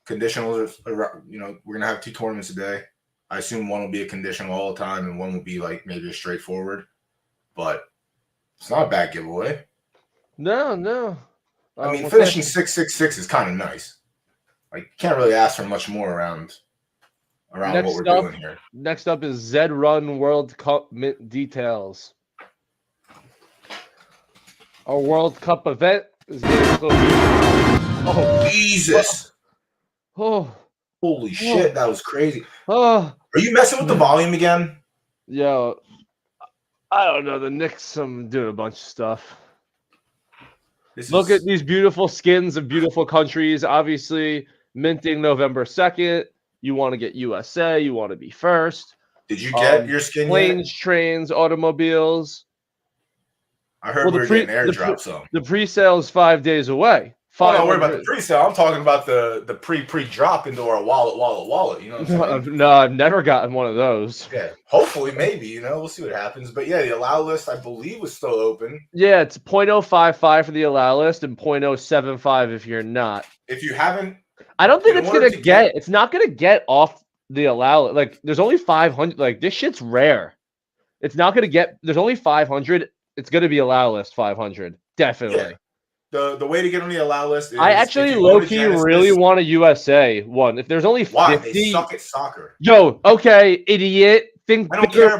conditionals are, we're gonna have 2 tournaments a day. I assume one will be a conditional all the time and one will be like maybe a straightforward. But it's not a bad giveaway. No. Finishing 666 is kind of nice. Like, you can't really ask for much more around what we're doing here. Next up is Zed Run World Cup details. Our World Cup event is getting close. Oh, Jesus. Oh. Holy shit, that was crazy. Oh. Are you messing with the volume again? Yo. I don't know. The Knicks doing a bunch of stuff. Look at these beautiful skins of beautiful countries. Obviously, minting November 2nd. You want to get USA. You want to be first. Did you get your skin planes, yet? Trains, automobiles. I heard we were getting airdrop some. The pre-sale is 5 days away. Don't worry about the pre-sale. I'm talking about the pre-drop into our wallet. You know what I'm saying? No, I've never gotten one of those. Yeah, hopefully, maybe. We'll see what happens. But yeah, the allow list, I believe, was still open. Yeah, it's 0.055 for the allow list and 0.075 if you're not. If you haven't, I don't think it's gonna get. It's not gonna get off the allow. Like, there's only 500. Like, this shit's rare. It's not gonna get. There's only 500. It's gonna be allow list 500. Definitely. Yeah. The way to get on the allow list is... I actually low-key really want a USA one. If there's only 50... Why? They suck at soccer. Yo, okay, idiot. Think bigger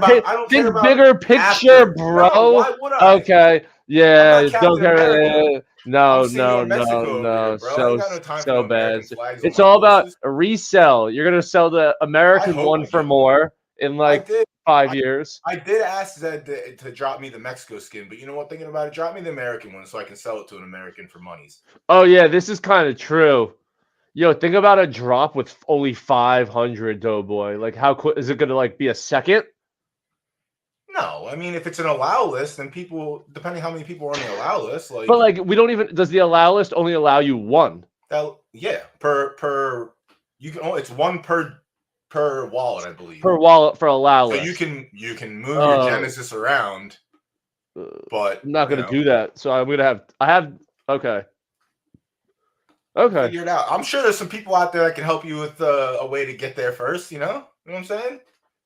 picture, bro. No, why would I? Okay, yeah, don't care. No. Here, So bad. It's all about a resell. You're going to sell the American one for more in like 5 years. I did ask Zed to drop me the Mexico skin, but you know what? Thinking about it, drop me the American one so I can sell it to an American for monies. Oh yeah, this is kind of true. Yo, think about a drop with only 500, Doughboy. Like, how quick is it going to like be a second? No, I mean, if it's an allow list, then people, depending how many people are on the allow list, like. But like, we don't even. Does the allow list only allow you one? Yeah, per you can. It's one per wallet, I believe. Per wallet for allow So list. you can move your Genesis around, but I'm not gonna do that. So I'm gonna have. Okay. Okay. Figure it out. I'm sure there's some people out there that can help you with a way to get there first. You know what I'm saying?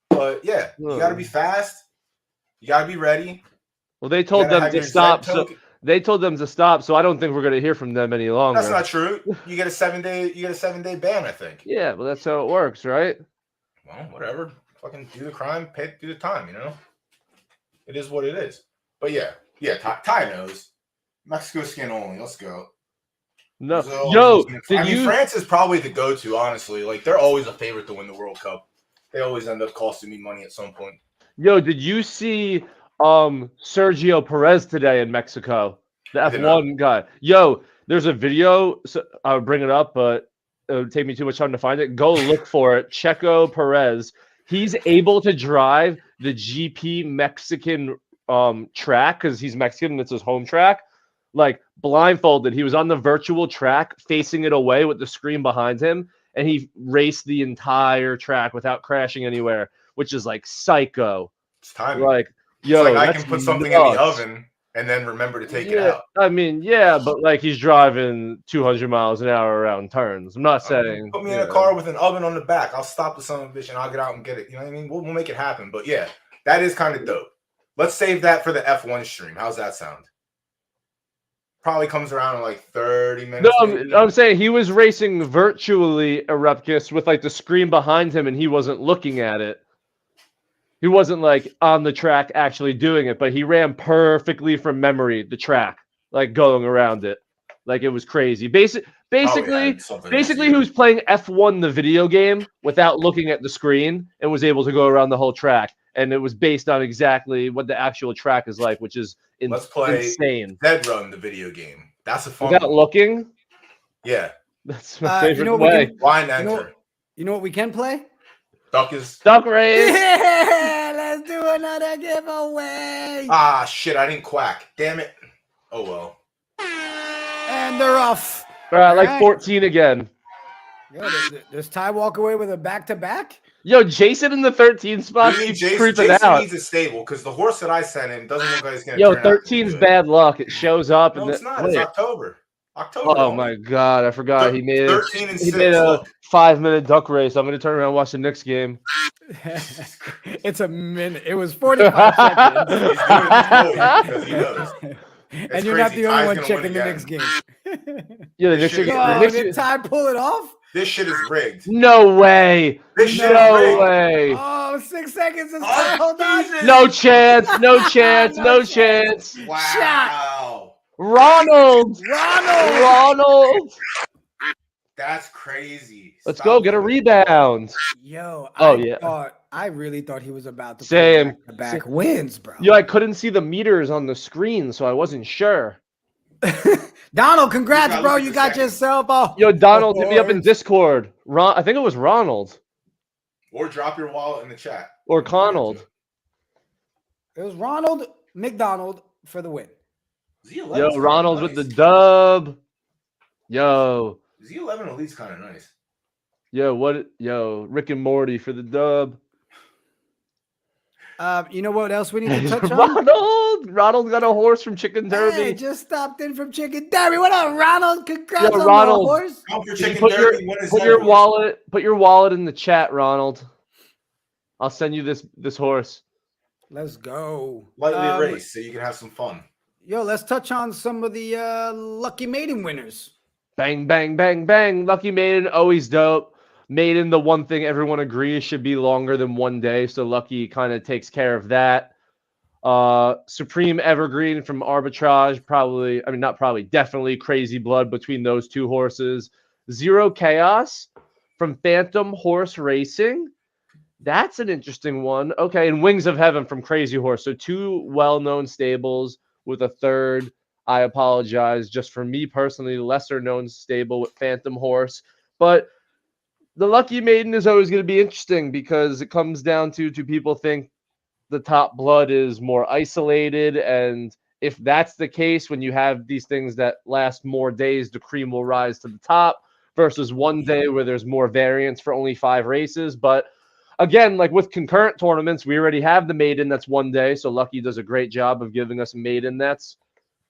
But yeah, you got to be fast. You got to be ready. Well, they told them to stop. So they told them to stop. So I don't think we're gonna hear from them any longer. That's not true. You get a 7-day ban, I think. Yeah, well, that's how it works, right? Well, whatever. Fucking do the crime, do the time. You know, it is what it is. But yeah, Ty knows. Mexico skin only. Let's go. No, yo, France is probably the go-to. Honestly, like they're always a favorite to win the World Cup. They always end up costing me money at some point. Yo, did you see Sergio Perez today in Mexico? The F1 guy. Yo, there's a video. So I'll bring it up, but it would take me too much time to find it. Go look for it. Checo Perez. He's able to drive the GP Mexican track because he's Mexican and it's his home track. Like blindfolded, he was on the virtual track facing it away with the screen behind him, and he raced the entire track without crashing anywhere, which is like psycho. It's time. Like, yo, it's like I can put something in the oven and then remember to take it out. I mean, yeah, but like he's driving 200 miles an hour around turns. I'm not saying put me in a car with an oven on the back. I'll stop the son of a bitch and I'll get out and get it. You know what I mean? We'll make it happen. But yeah, that is kind of dope. Let's save that for the F1 stream. How's that sound? Probably comes around in like 30 minutes. No, I'm saying he was racing virtually Erupcus with like the screen behind him and he wasn't looking at it. He wasn't like on the track actually doing it, but he ran perfectly from memory the track, like going around it. Like it was crazy. Basically, he was playing F1 the video game without looking at the screen and was able to go around the whole track. And it was based on exactly what the actual track is like, which is Let's play insane. Dead Run, the video game. That's a fun without looking? Yeah. That's my favorite way. Blind enter. You know what we can play? Duck race. Yeah, let's do another giveaway. Ah, shit, I didn't quack. Damn it. Oh, well. And they're off. All right, like 14 again. Yo, does Ty walk away with a back-to-back? Yo, Jason in the 13 spot keeps creeping Jason out. needs a stable because the horse that I sent in doesn't look like it's going to Yo, 13's bad luck. It shows up. No, and it's not. It's October. Oh, my God. I forgot. He made 13 and 6. He made a 5-minute duck race. I'm going to turn around and watch the Knicks game. It's a minute. It was 45 seconds. He knows. And you're not the only one checking the Knicks game. Yeah, the Knicks are did Ty pull it off? This shit is rigged. No way. No way. Oh, 6 seconds. Hold on. No chance. No chance. No chance. Wow. Ronald. That's crazy. Let's go get a rebound. Yo, yeah. I really thought he was about to Same back wins, bro. Yo, I couldn't see the meters on the screen, so I wasn't sure. Donald, congrats, bro. You got yourself a Yo, Donald, hit me up in Discord. I think it was Ronald. Or drop your wallet in the chat. Or Conald. It was Ronald McDonald for the win. Yo, Ronald with the dub. Yo. Z11 Elite's kind of nice. Yo, Rick and Morty for the dub. You know what else we need to touch on? Ronald got a horse from Chicken Derby. Hey, just stopped in from Chicken Derby. What up, Ronald? Congrats on Ronald, the horse. Put your wallet in the chat, Ronald. I'll send you this horse. Let's go. Lightly race so you can have some fun. Yo, let's touch on some of the Lucky Maiden winners. Bang, bang, bang, bang. Lucky Maiden, always dope. Maiden, the one thing everyone agrees should be longer than 1 day, so Lucky kind of takes care of that. Supreme Evergreen from Arbitrage, definitely Crazy Blood between those two horses. Zero Chaos from Phantom Horse Racing. That's an interesting one. Okay, and Wings of Heaven from Crazy Horse. So two well-known stables with a third. I apologize. Just for me personally, lesser-known stable with Phantom Horse. But the Lucky Maiden is always going to be interesting because it comes down to people think the top blood is more isolated, and if that's the case, when you have these things that last more days, the cream will rise to the top versus one day where there's more variance for only 5 races. But again, like with concurrent tournaments, we already have the maiden that's one day, so Lucky does a great job of giving us a maiden that's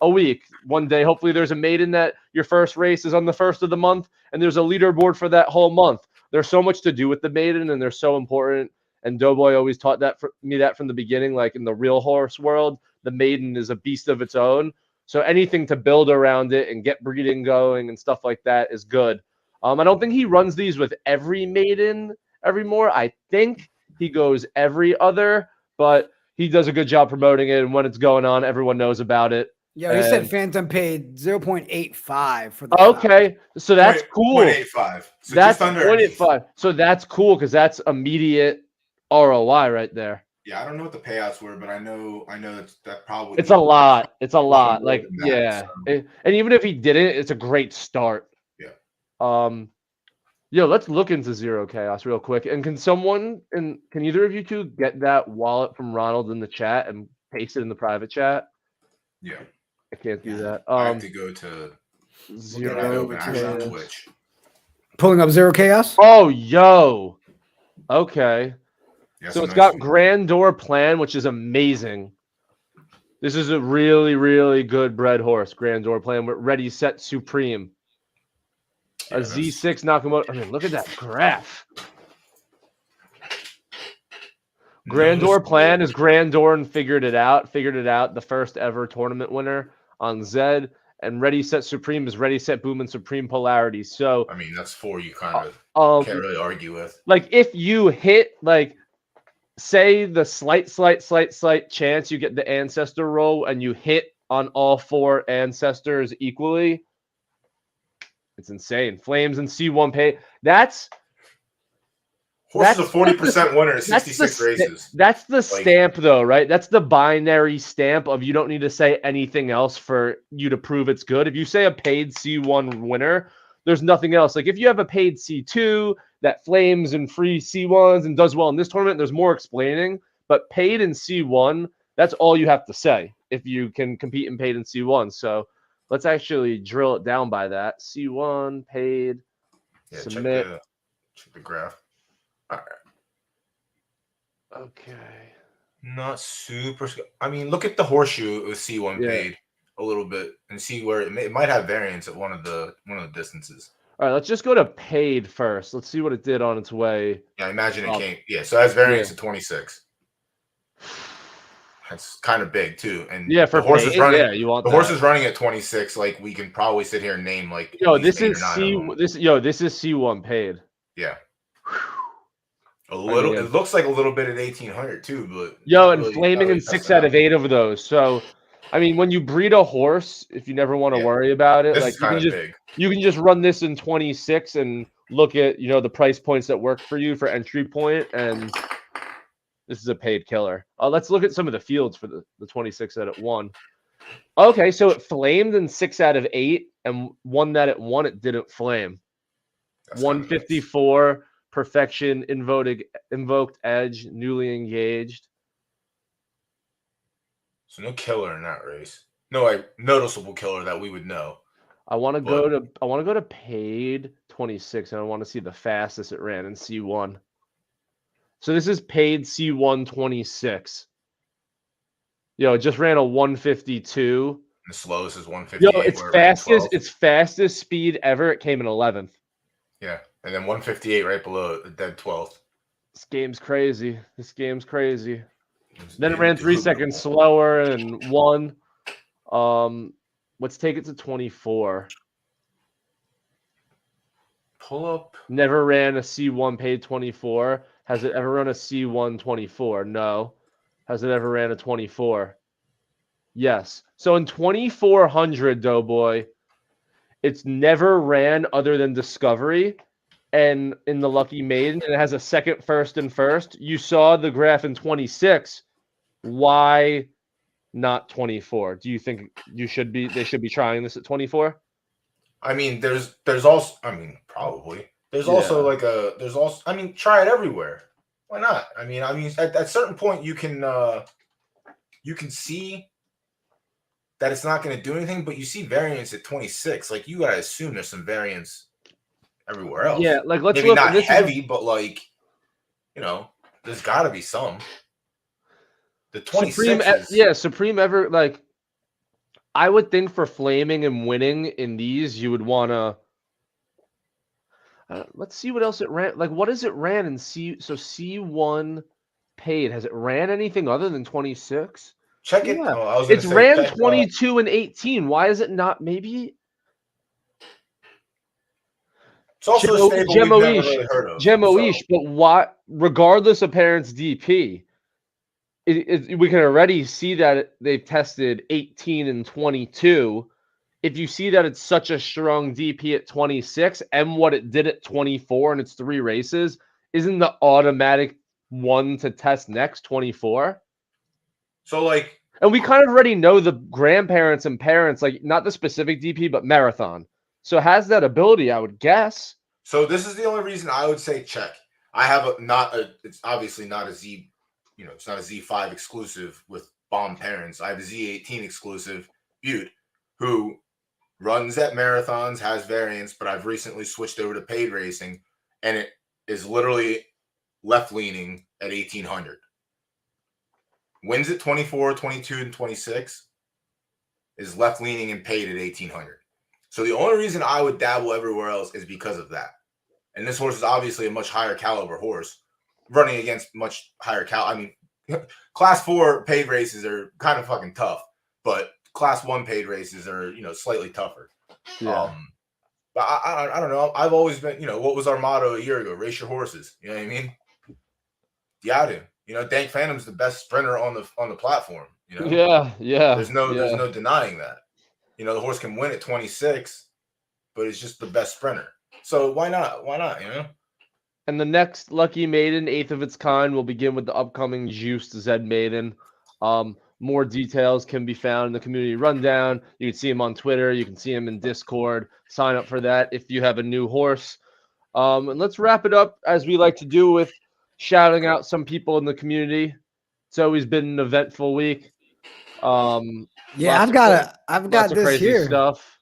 a week. One day, hopefully there's a maiden that your first race is on the 1st of the month, and there's a leaderboard for that whole month. There's so much to do with the maiden, and they're so important. And Doughboy always taught me that from the beginning. Like in the real horse world, the maiden is a beast of its own. So anything to build around it and get breeding going and stuff like that is good. I don't think he runs these with every maiden every more. I think he goes every other, but he does a good job promoting it. And when it's going on, everyone knows about it. Yeah, he said Phantom paid 0.85 for the okay, so that's cool. 0.85. So that's just under 0.85. So that's cool because that's immediate ROI right there. Yeah, I don't know what the payouts were, but I know that probably it's a lot. It's a lot. Like that, yeah, so. And even if he didn't, it's a great start. Yeah. Yo, let's look into Zero Chaos real quick. And can either of you two get that wallet from Ronald in the chat and paste it in the private chat? Yeah. I can't do that. I have to go to Zero Chaos. Twitch. Pulling up Zero Chaos? Oh, yo. Okay. Yeah, so it's got Grandeur Plan, which is amazing. This is a really, really good bred horse, Grandeur Plan, with Ready, Set, Supreme. Yeah, a Z6 Nakamoto. I mean, look at that graph. Grandeur Plan is Grandeur and figured it out. The first ever tournament winner on Zed. And Ready, Set, Supreme is Ready, Set, Boom, and Supreme Polarity. So, I mean, that's 4 you kind of can't really argue with. Like, if you hit, like, say the slight chance you get the ancestor roll and you hit on all 4 ancestors equally, it's insane. Flames and C1 pay. Horse is a 40% winner in 66 races. That's the stamp, though, right? That's the binary stamp of you don't need to say anything else for you to prove it's good. If you say a paid C1 winner, there's nothing else. Like if you have a paid C2 that flames and free C1s and does well in this tournament, there's more explaining. But paid in C1, that's all you have to say if you can compete in paid in C1. So let's actually drill it down by that. C1, paid, submit. Check the graph. All right. Okay. Not super. I mean, look at the horseshoe with C1 paid a little bit and see where it might have variance at one of the distances. All right, let's just go to paid first. Let's see what it did on its way. Yeah, I imagine it came. Yeah, so it has variance at 26. That's kind of big too. And yeah, for the horse paid, is running. Yeah, you want the horse is running at 26. Like we can probably sit here and name like. This is C1 paid. Yeah. A little. It looks like a little bit at 1800 too, but and really, flaming in 6 out of 8 of those. So, I mean, when you breed a horse, if you never want to worry about it, like you can just run this in 26 and look at the price points that work for you for entry point, and this is a paid killer. Let's look at some of the fields for the 26 that it won. Okay, so it flamed in 6 out of 8, and one that it won, it didn't flame. That's 154. Perfection, invoked edge, newly engaged. So no killer in that race. No noticeable killer that we would know. I want to go to paid 26, and I want to see the fastest it ran in C1. So this is paid C1 26. It just ran a 152. The slowest is 158. Its fastest speed ever. It came in 11th. Yeah. And then 158 right below the dead 12th. This game's crazy. Then it ran 3 seconds slower and won. Let's take it to 24. Pull up. Never ran a C1 paid 24. Has it ever run a C1 24? No. Has it ever ran a 24? Yes. So in 2400, Doughboy, it's never ran other than Discovery. And in the Lucky Maiden, and it has a second, first, and first. You saw the graph in 26. Why not 24? Do you think they should be trying this at 24? I mean, there's also, probably. There's also I mean, try it everywhere. Why not? I mean, at a certain point you can see that it's not going to do anything, but you see variance at 26. Like, you got to assume there's some variance everywhere else. Yeah, like let's maybe look. not heavy, but like, there's got to be some. The 26 Supreme ever, like, I would think for flaming and winning in these, you would want to. Let's see what else it ran. Like, what has it ran in C? So C1 paid. Has it ran anything other than 26? Check it. Yeah. Oh, I was it's say, ran check, 22 and 18. Why is it not? Maybe. It's also a stable we've never really heard of. Gemoish, but what? Regardless of parents' DP, we can already see that they've tested 18 and 22. If you see that it's such a strong DP at 26 and what it did at 24 and it's 3 races, isn't the automatic one to test next 24? So, like, and we kind of already know the grandparents and parents, like, not the specific DP, but marathon. So it has that ability, I would guess. So this is the only reason I would say check. I have it's obviously not a Z, it's not a Z5 exclusive with bomb parents. I have a Z18 exclusive Butte who runs at marathons, has variants, but I've recently switched over to paid racing, and it is literally left leaning at 1800. Wins at 24, 22, and 26 is left leaning and paid at 1800. So the only reason I would dabble everywhere else is because of that. And this horse is obviously a much higher caliber horse, running against much higher I mean, class 4 paid races are kind of fucking tough, but class 1 paid races are, slightly tougher. Yeah. But I don't know. I've always been, what was our motto a year ago? Race your horses. You know what I mean? Diadu. Dank Phantom's the best sprinter on the platform. Yeah. There's no denying that. The horse can win at 26, but it's just the best sprinter. So why not? And the next Lucky Maiden, 8th of its kind, will begin with the upcoming Juiced Zed Maiden. More details can be found in the community rundown. You can see him on Twitter. You can see him in Discord. Sign up for that if you have a new horse. And let's wrap it up as we like to do with shouting out some people in the community. It's always been an eventful week. Yeah, I've got this here. Stuff.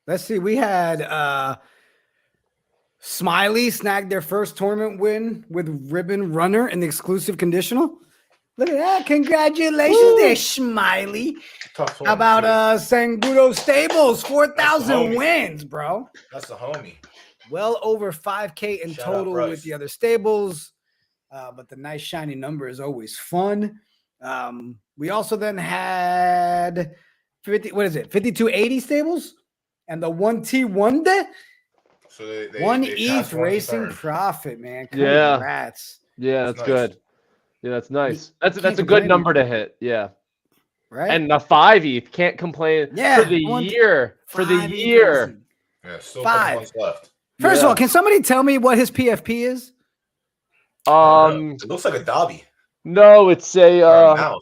Let's see. We had Smiley snagged their first tournament win with Ribbon Runner in the exclusive conditional. Look at that. Congratulations there, Smiley. How about Sangudo Stables? 4,000 wins, bro. That's a homie. Well over 5K in total with the other stables. But the nice shiny number is always fun. We also then had 5280 stables and the 1T1 day. So they 1 ETH Racing Profit, man. Congrats. Yeah, that's good. Yeah, that's nice. That's a good number to hit. Yeah. Right. And the 5 ETH, can't complain. Yeah. For the year. For the year. Yeah, still 5 months left. First of all, can somebody tell me what his PFP is? It looks like a Dobby. No, it's a mouse.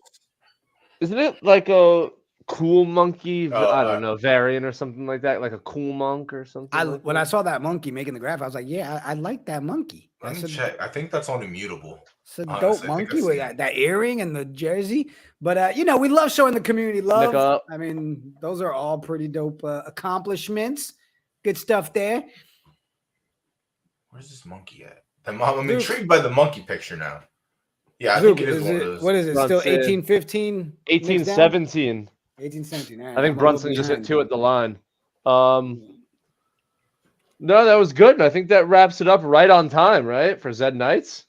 Isn't it like a cool monkey? I don't know, variant or something like that, like a cool monk or something. When I saw that monkey making the graph, I was like, yeah, I like that monkey. Let me check. I think that's on Immutable. It's a dope monkey with that earring and the jersey. But we love showing the community love. I mean, those are all pretty dope accomplishments. Good stuff there. Where's this monkey at? I'm intrigued by the monkey picture now. Yeah, I think it is one of those. What is it? Still 1815? 1817. 1817. Right, I think Brunson just hit 2 at the line. No, that was good. And I think that wraps it up right on time, right? For Zed Knights.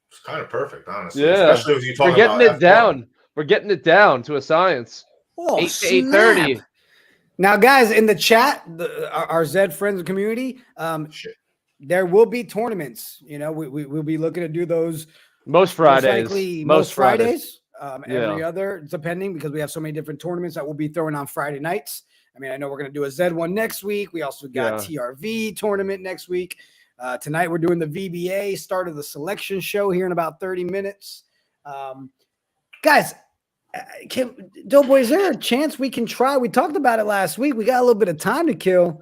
It's kind of perfect, honestly. Yeah. Especially if you talk We're getting about it down. We're getting it down to a science. 8 to 8:30. Now, guys, in the chat, our Zed friends and community, there will be tournaments. We'll be looking to do those most Fridays. Most Fridays. Every other, depending, because we have so many different tournaments that we'll be throwing on Friday nights. I mean, I know we're going to do a Z one next week. We also got TRV tournament next week. Tonight we're doing the VBA, start of the selection show here in about 30 minutes. Guys, Doughboy, is there a chance we can try? We talked about it last week. We got a little bit of time to kill.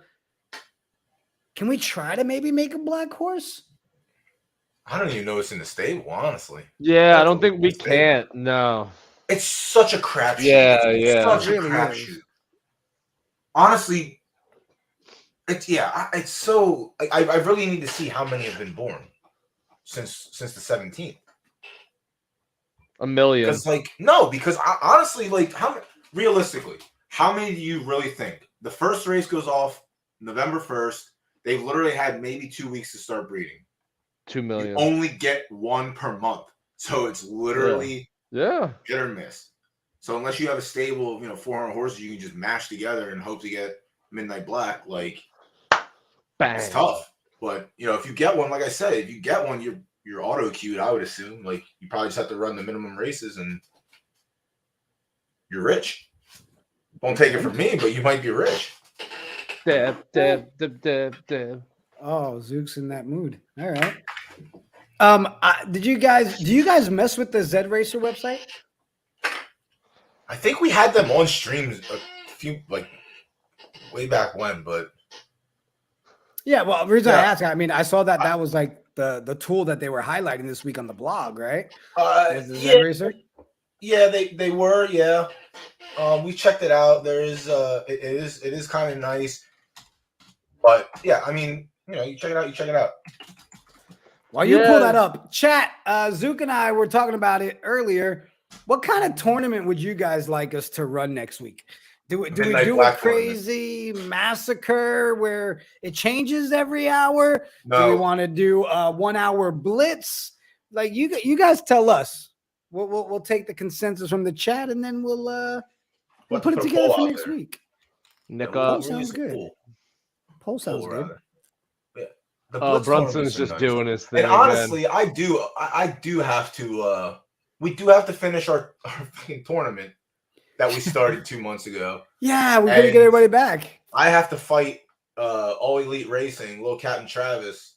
Can we try to maybe make a black horse? I don't even know it's in the stable, honestly. Yeah, I don't think we can't. No. It's such a crapshoot. Yeah, It's such It really a crapshoot. Honestly, it's so. I really need to see how many have been born since the 17th. 1 million. Because honestly, realistically, how many do you really think? The first race goes off November 1st. They've literally had maybe 2 weeks to start breeding. 2 million. You only get one per month, so it's literally hit or miss. So unless you have a stable of 400 horses, you can just mash together and hope to get Midnight Black. Like, bang. It's tough. But if you get one, like I said, if you get one, you're auto queued. I would assume. Like, you probably just have to run the minimum races, and you're rich. Don't take it from me, but you might be rich. Dab. Oh, Zook's in that mood. All right. Do you guys mess with the Z Racer website? I think we had them on streams a few, way back when, but Yeah, well, the reason I ask, I mean, I saw that was like the tool that they were highlighting this week on the blog, right? Was the Z Racer? Yeah, they were, yeah. We checked it out. There is it is kind of nice. But yeah, I mean, you check it out, While you pull that up, chat, Zook and I were talking about it earlier. What kind of tournament would you guys like us to run next week? Do we do a crazy massacre where it changes every hour? No. Do we want to do a 1 hour blitz? Like you guys tell us. We'll take the consensus from the chat and then we'll put it together for next week. Nick Poll sounds good. Poll sounds good. Yeah. Brunson's just doing his thing. And honestly, I do have to. We do have to finish our tournament that we started 2 months ago. Yeah, we're gonna get everybody back. I have to fight All Elite Racing, Lil Captain Travis,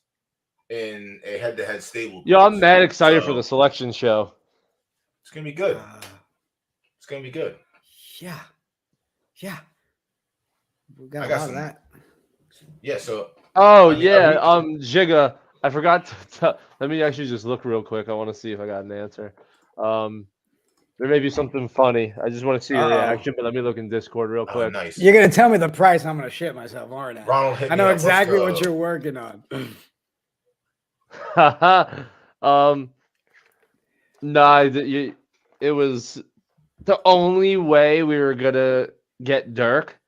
in a head-to-head stable. Yo, I'm mad excited for the selection show. It's gonna be good. It's gonna be good. Yeah. We got a lot of that. Yeah. So. Jigga. I forgot to let me actually just look real quick. I want to see if I got an answer. There may be something funny. I just want to see your reaction, but let me look in Discord real quick. Nice. You're gonna tell me the price. I'm gonna shit myself, aren't I? Ronald, I know exactly what you're working on. It was the only way we were gonna get Dirk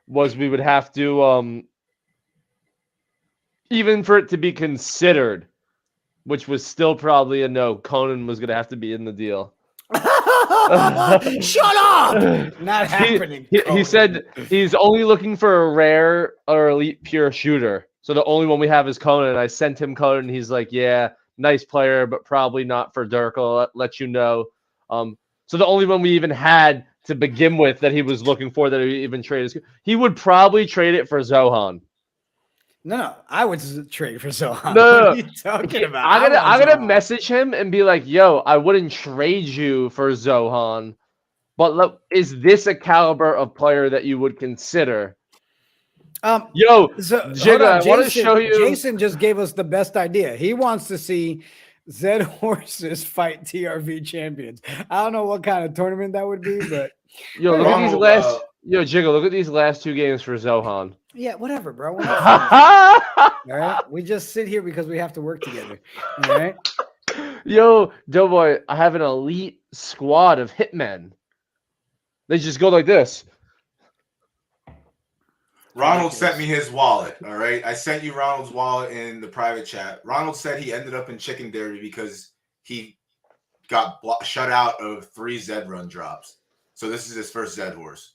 was we would have to even for it to be considered, which was still probably a no. Conan was gonna have to be in the deal. Shut up! Not happening. He said he's only looking for a rare or elite pure shooter. So the only one we have is Conan. I sent him Conan. He's like, yeah, nice player, but probably not for Dirk. I'll let you know. So the only one we even had to begin with that he was looking for that he even traded, he would probably trade it for Zohan. No, I would trade for Zohan. No. What are you talking about? I'm gonna message him and be like, yo, I wouldn't trade you for Zohan, but is this a caliber of player that you would consider? Jigga, I want to show you. Jason just gave us the best idea. He wants to see Zed horses fight TRV champions. I don't know what kind of tournament that would be, but look at these last. Jigga, look at these last 2 games for Zohan. Yeah, whatever, bro. All right, we just sit here because we have to work together. All right. Yo, Doughboy, I have an elite squad of hitmen. They just go like this. Ronald sent me his wallet. All right, I sent you Ronald's wallet in the private chat. Ronald said he ended up in Chicken Dairy because he got shut out of 3 Zed run drops. So this is his first Zed horse.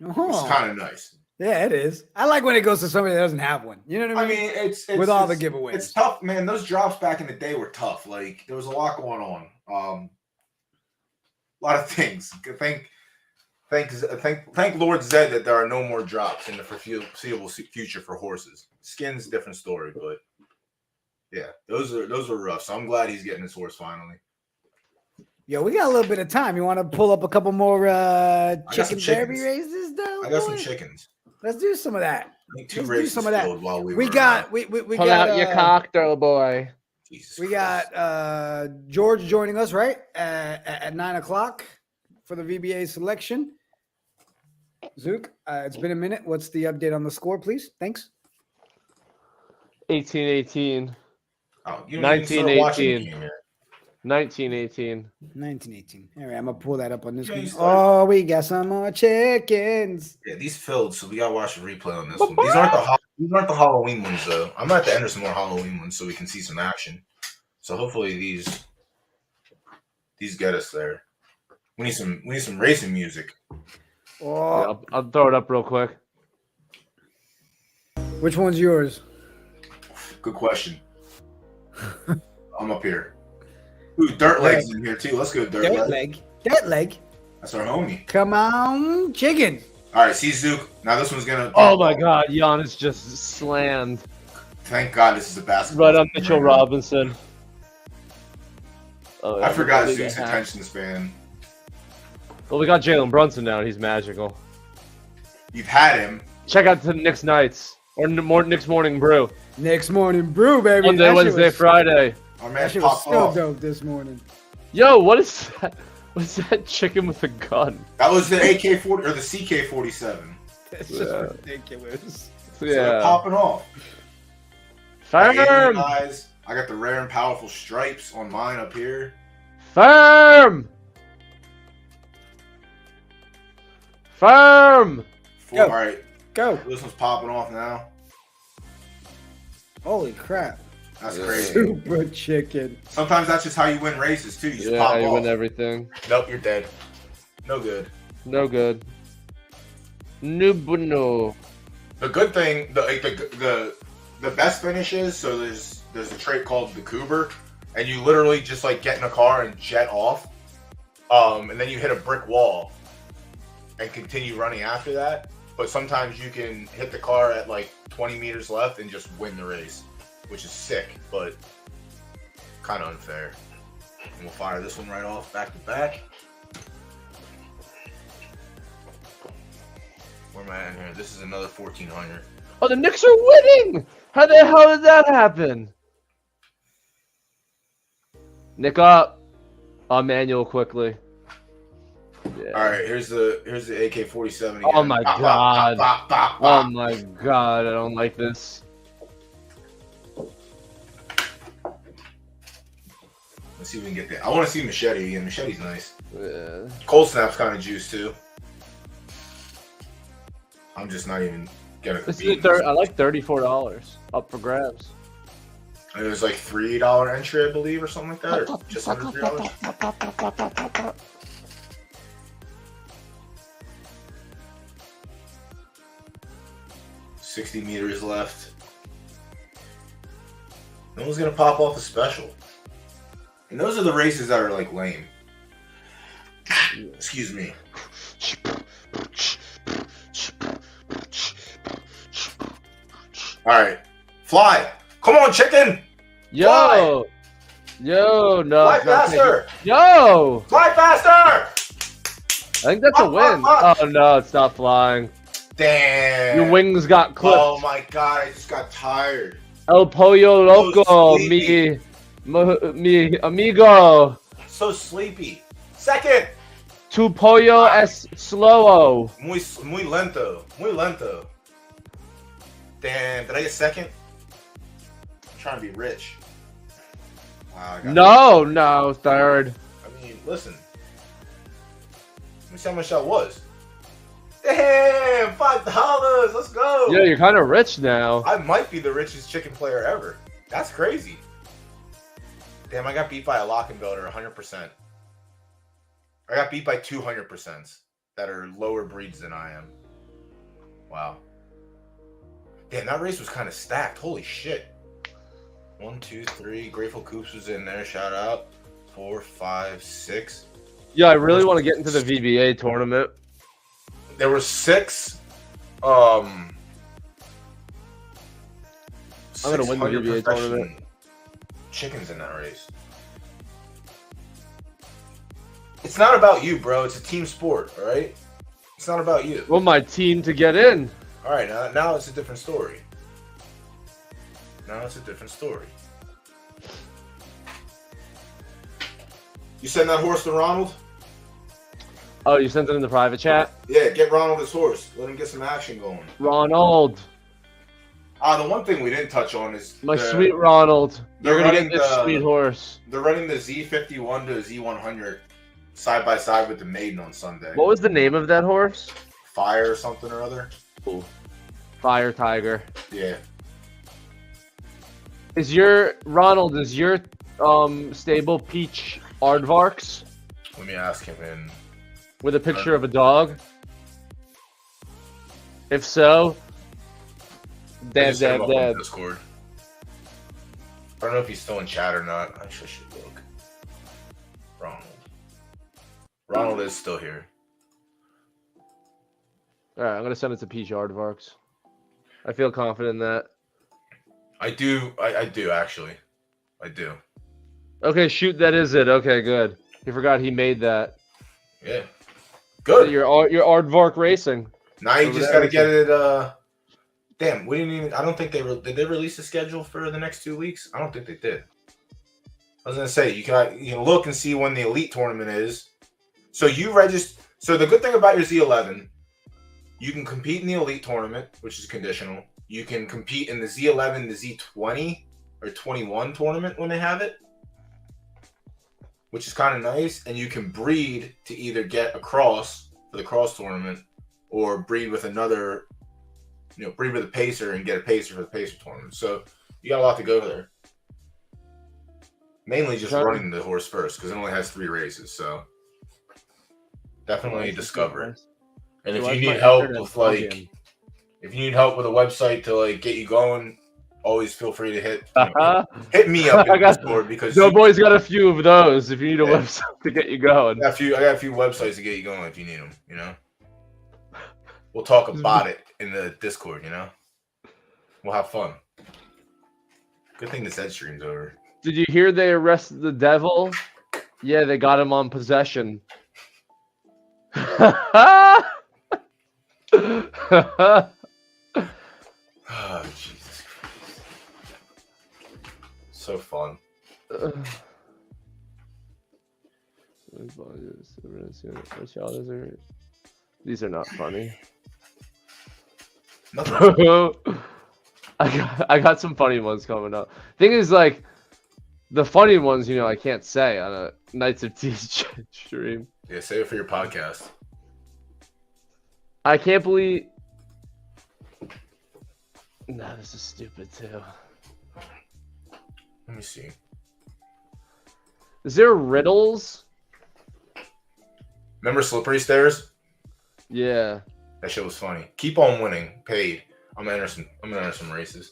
It's kind of nice. Yeah, it is. I like when it goes to somebody that doesn't have one. You know what I mean? I mean, it's with all the giveaways. It's tough, man. Those drops back in the day were tough. Like, there was a lot going on. A lot of things. Thank Lord Zed that there are no more drops in the foreseeable future for horses. Skins, different story, but yeah, those are rough. So I'm glad he's getting his horse finally. Yo, we got a little bit of time. You want to pull up a couple more chicken derby races, though? I got some chickens. Let's do some of that. Two let's do races some of that. filled while we We were, got we Pull got out your cocktail, boy. Jesus we Christ. got George joining us right at 9 o'clock for the VBA selection. Zook, it's been a minute. What's the update on the score, please? Thanks. 18-18. Oh, you don't even start watching the game yet. 19-18. 1918. All right, I'm gonna pull that up on this Yeah, one. you started- Oh, we got some more chickens. Yeah, these filled, so we gotta watch the replay on this one. These aren't the Halloween ones though. I'm gonna have to enter some more Halloween ones so we can see some action. So hopefully these get us there. We need some racing music. Oh, Yeah, I'll throw it up real quick. which one's yours? Good question. I'm up here. Ooh, Dirt Leg's in here too. Let's go, Dirt Leg. Dirt leg. That's our homie. Come on, chicken. All right, see Zook. Now this one's gonna. Oh my God, Giannis just slammed Thank God this is a basketball. right on Mitchell Robinson. Oh, I forgot Zook's Zook's attention span. Well, we got Jalen Brunson now, and he's magical. You've had him. Check out the Knicks Nights or Knicks Morning Brew. Next morning brew, baby. Monday, That shit Wednesday, was- Friday. Our That man shit was popped so off. dope this morning. Yo, what is that? What's that chicken with a gun? That was the AK-40 or the CK-47. That's just ridiculous. So they're Yeah. popping off. Firm! Guys, I got the rare and powerful stripes on mine up here. Firm! Firm! Go. All right, Go. this one's popping off now. Holy crap. That's Yeah. crazy. Super chicken. Sometimes that's just how you win races too. You just Yeah, pop you off. win everything. Nope, you're dead. No good. No good. No bueno. The good thing, the best finishes. So there's a trait called the Cooper, and you literally just like get in a car and jet off, and then you hit a brick wall, and continue running after that. But sometimes you can hit the car at like 20 meters left and just win the race, which is sick, but kind of unfair. And we'll fire this one right off, back to back. Where am I at here? This is another 1400. Oh, the Knicks are winning! How the hell did that happen? Nick up. Manual quickly. Yeah. All right, here's the AK-47 again. Oh my Bop, God. bop, bop, bop, Oh bop. my God, I don't like this. Let's see if we can get that. I want to see Machete again. Machete's nice. Yeah. Cold Snap's kind of juice too. I'm just not even gonna This compete. is I like $34 up for grabs. It was like $3 entry, I believe, or something like that, or just under $3. 60 meters left. No one's gonna pop off a special. And those are the races that are like lame. Excuse me. Alright. Fly! Come on, chicken! Yo! Yo, no. Fly it's not taking- faster! Yo! Fly faster! I think that's a win. Oh no, it's not flying. Damn. Your wings got clipped. Oh my god, I just got tired. El Pollo Loco, So sleepy. mi amigo. So sleepy. Second! Tu pollo es slow. Muy lento. Muy lento. Damn, did I get second? I'm trying to be rich. Wow, I got No, third. I mean, listen. Let me see how much that was. Damn, $5. Let's go. Yeah, you're kind of rich now. I might be the richest chicken player ever. That's crazy. Damn, I got beat by a lock and builder 100%. I got beat by 200% that are lower breeds than I am. Wow. Damn, that race was kind of stacked. Holy shit. 1, 2, 3. Grateful Coops was in there. Shout out. 4, 5, 6. Yeah, I really want to get into the VBA tournament. There were 6. I'm gonna win the 600 VBA professional tournament. Chickens in that race. It's not about you, bro. It's a team sport, all right? It's not about you. Well, my team to get in. All right, now it's a different story. Now it's a different story. You send that horse to Ronald? Oh, you sent it in the private chat? Yeah, get Ronald his horse. Let him get some action going. Ronald. The one thing we didn't touch on is My sweet Ronald. You're going to get this the sweet horse. They're running the Z51 to Z100 side by side with the Maiden on Sunday. What was the name of that horse? Fire or something or other. Ooh. Fire Tiger. Yeah. Is your stable Peach Aardvarks Let me ask him in. with a picture of a dog? If so, I just hit him up on dad. Discord. I don't know if he's still in chat or not. I should look. Ronald is still here. All right, I'm gonna send it to Peach Aardvarks. I feel confident in that. I do actually. I do. Okay, shoot, that is it. Okay, good. He forgot he made that. Yeah. Good. Your Aardvark Racing. Now you Over just there, got to get it. Damn, we didn't even. I don't think did they release the schedule for the next 2 weeks? I don't think they did. I was gonna say you can look and see when the Elite tournament is. So you register. So the good thing about your Z11, you can compete in the Elite tournament, which is conditional. You can compete in the Z11, the Z20 or 21 tournament when they have it, which is kind of nice. And you can breed to either get a cross for the cross tournament or breed with another, breed with a pacer and get a pacer for the pacer tournament. So you got a lot to go there. Mainly just running the horse first because it only has 3 races. So definitely discover it. And if you need help with if you need help with a website to get you going, always feel free to hit me up in Discord because Doughboy's got a few of those. If you need a website to get you going, I got a few websites to get you going if you need them. We'll talk about it in the Discord. We'll have fun. Good thing the Zed stream's over. Did you hear they arrested the devil? Yeah, they got him on possession. Oh, Jesus Christ. So fun. These are not funny. Nothing. I got some funny ones coming up. Thing is, the funny ones, I can't say on a Knights of Tees stream. Yeah, save it for your podcast. I can't believe. No, this is stupid too. Let me see. Is there riddles? Remember Slippery Stairs? Yeah. That shit was funny. Keep on winning. Paid. I'm gonna enter some races.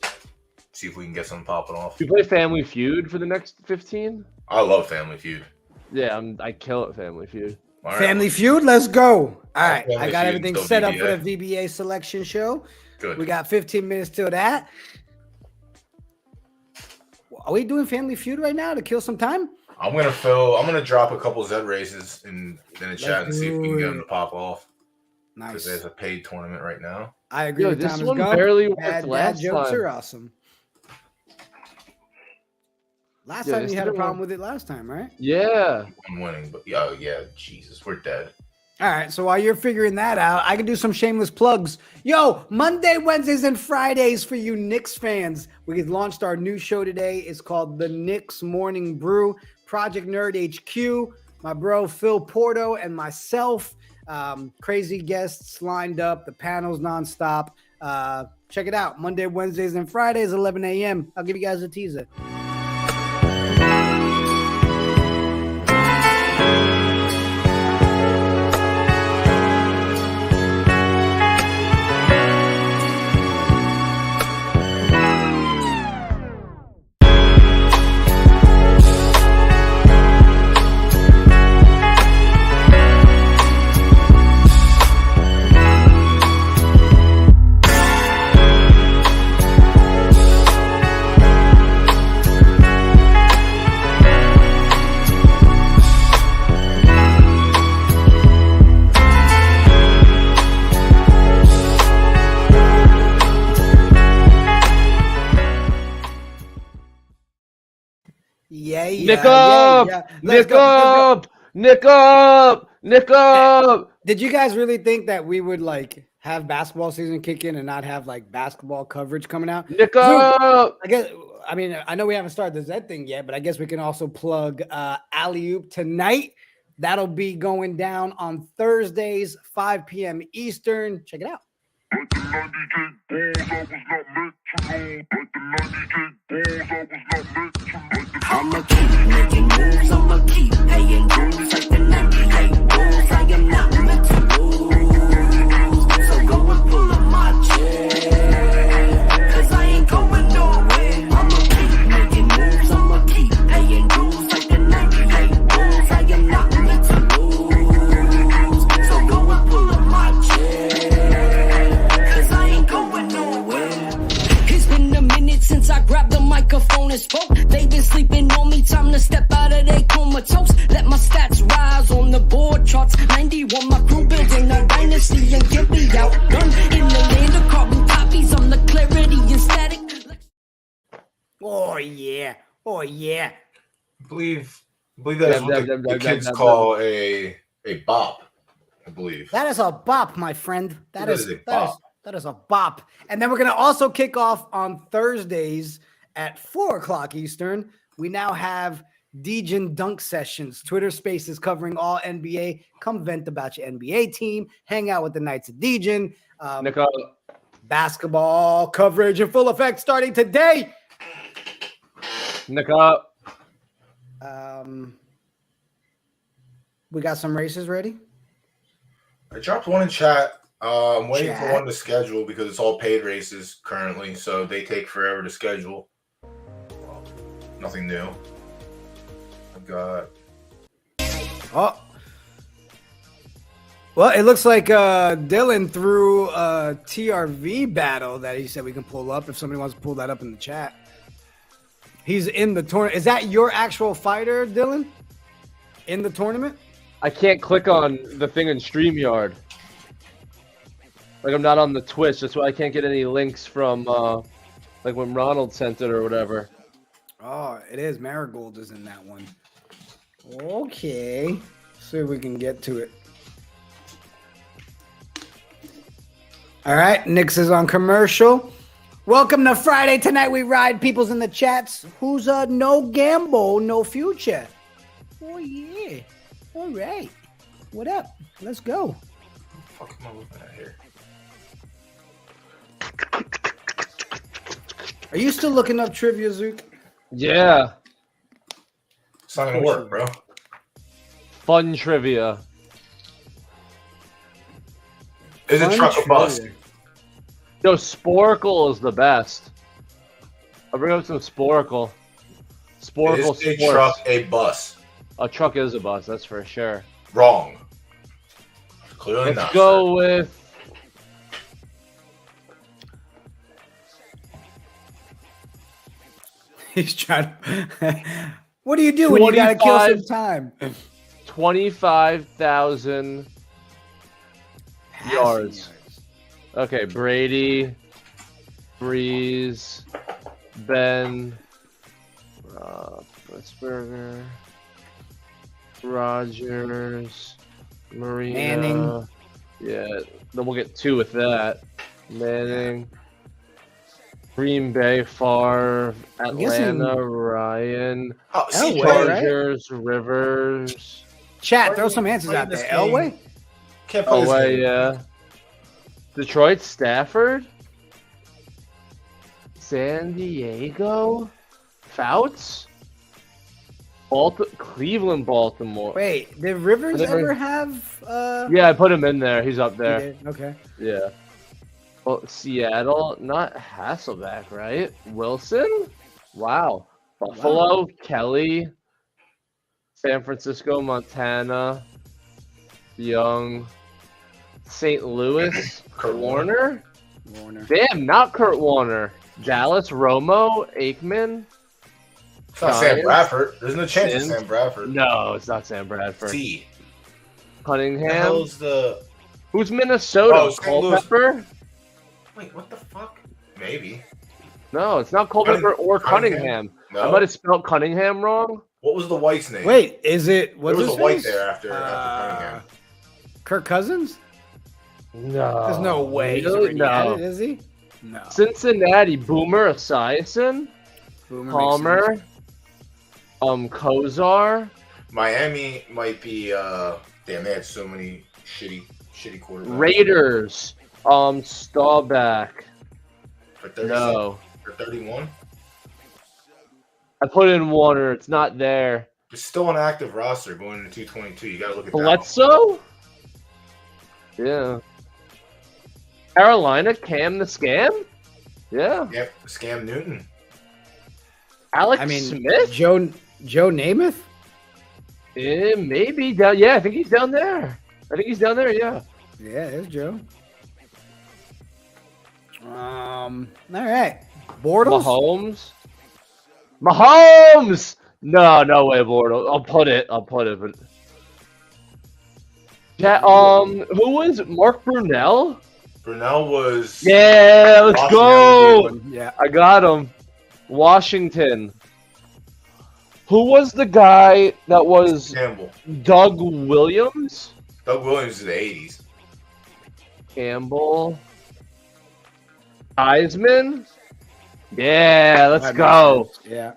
See if we can get something popping off. You play Family Feud for the next 15? I love Family Feud. Yeah, I kill it. Family Feud. All right. Family Feud, let's go. All right, Family I got Feud everything until set up VBA. for the VBA selection show. Good. We got 15 minutes till that. Are we doing Family Feud right now to kill some time? I'm gonna drop a couple Zed races in the chat and see if we can get them to pop off. Nice. Because there's a paid tournament right now. I agree Yo, with this Thomas one Gump. barely worked Bad last jokes time. are awesome. Last Yeah, time this you had a didn't problem work. with it last time, right? Yeah. I'm winning, but yeah, Jesus, we're dead. All right, so while you're figuring that out, I can do some shameless plugs. Yo, Monday, Wednesdays, and Fridays for you Knicks fans. We launched our new show today. It's called The Knicks Morning Brew. Project Nerd HQ, my bro Phil Porto, and myself. Crazy guests lined up. The panels nonstop. Check it out. Monday, Wednesdays, and Fridays, 11 a.m. I'll give you guys a teaser. Yeah. Nick up! Nick up! Nick up! Nick up! Did you guys really think that we would like have basketball season kick in and not have like basketball coverage coming out? Nick up! I mean, I know we haven't started the Zed thing yet, but I guess we can also plug Alley Oop tonight. That'll be going down on Thursdays, 5 p.m. Eastern. Check it out. I'ma keep making moves, I'ma keep paying dues like the 98 Bulls. I am not meant to lose, so go and pull up my chair, cause I ain't going nowhere. I'ma keep making moves, I'ma keep paying dues like the 98 Bulls. I am not meant to lose, so go and pull up my chair, cause I ain't going nowhere. It's been a minute since I grabbed the microphone and spoke. They been sleeping on me, time to step out of their comatose. Let my stats rise on the board charts. 91, my crew building a dynasty and get me outdone. In the land of carbon copies, I'm the clarity and static. Oh yeah. I believe that is what the kids call a bop. I believe That is a bop, my friend. That is a bop. That is a bop. And then we're going to also kick off on Thursdays at 4 o'clock Eastern. We now have Degen Dunk Sessions, Twitter Spaces covering all NBA. Come vent about your NBA team. Hang out with the Knights of Degen. Nick up. Basketball coverage in full effect starting today. Nick up. We got some races ready. I dropped one in chat. I'm waiting for one to schedule because it's all paid races currently, so they take forever to schedule. Nothing new. I got. Oh. Well, it looks like Dylan threw a TRV battle that he said we can pull up if somebody wants to pull that up in the chat. He's in the tournament. Is that your actual fighter, Dylan? In the tournament? I can't click on the thing in StreamYard. Like, I'm not on the Twitch. That's why I can't get any links from, like, when Ronald sent it or whatever. Oh, it is. Marigold is in that one. Okay. See if we can get to it. All right. Nix is on commercial. Welcome to Friday. Tonight we ride. People's in the chats. Who's no gamble, no future? Oh, yeah. All right. What up? Let's go. What the fuck am I looking at here? Are you still looking up trivia, Zook? Yeah. It's not gonna work, bro. Fun trivia. Is it truck or bust? Yo, Sporkle is the best. I'll bring up some Sporkle. Sporkle Is a Sports. truck a bus? A truck is a bus, that's for sure. Wrong. Clearly Let's not. go with... He's trying to... What do you do when you gotta kill some time? 25,000 yards. Okay, Brady, Breeze, Ben, Roethlisberger, Rogers, Marina. Manning. Yeah, then we'll get 2 with that. Manning, Green Bay, Favre, Atlanta, Ryan, Chargers, Rivers. Chat, throw some answers out there. Elway? Can't play this game. Yeah. Detroit, Stafford, San Diego, Fouts, Cleveland, Baltimore. Wait, did Rivers ever have? Yeah, I put him in there. He's up there. Okay. Yeah. Well, Seattle, not Hasselbeck, right? Wilson? Wow. Buffalo, Kelly, San Francisco, Montana, Young, St. Louis, Kurt Warner? Damn, not Kurt Warner. Dallas, Romo, Aikman. It's not Sam Bradford. There's no chance it's Sims. Sam Bradford. No, it's not Sam Bradford. T. Cunningham. The Who's Minnesota? Oh, St. Louis. Culpepper? Wait, what the fuck? Maybe. No, it's not Culpepper or Cunningham. No? I might have spelled Cunningham wrong. What was the White's name? Wait, is it? What's there was his a White face? there after Cunningham. Kirk Cousins? No. There's no way he's Really? already at No. it, is he? No. Cincinnati, Boomer Esiason, Boomer makes Palmer, sense. Kozar. Miami might be. Damn, they had so many shitty quarterbacks. Raiders, Staubach. For 36, No. For 31. I put in Warner. It's not there. It's still an active roster going into 222. You got to look at that. Bledsoe? Yeah. Carolina, Cam the Scam? Yeah. Yep, Scam Newton. Alex I mean, Smith? Joe Namath? Maybe down. Yeah, I think he's down there. Yeah. Yeah, there's Joe. All right. Bortles? Mahomes? No way, Bortles. I'll put it, but yeah. Who was Mark Brunell? Brunell was. Yeah, let's Washington go. Yeah. I got him. Washington. Who was the guy that was Campbell. Doug Williams? Doug Williams in the 80s. Campbell. Heisman? Yeah, let's go. Yeah.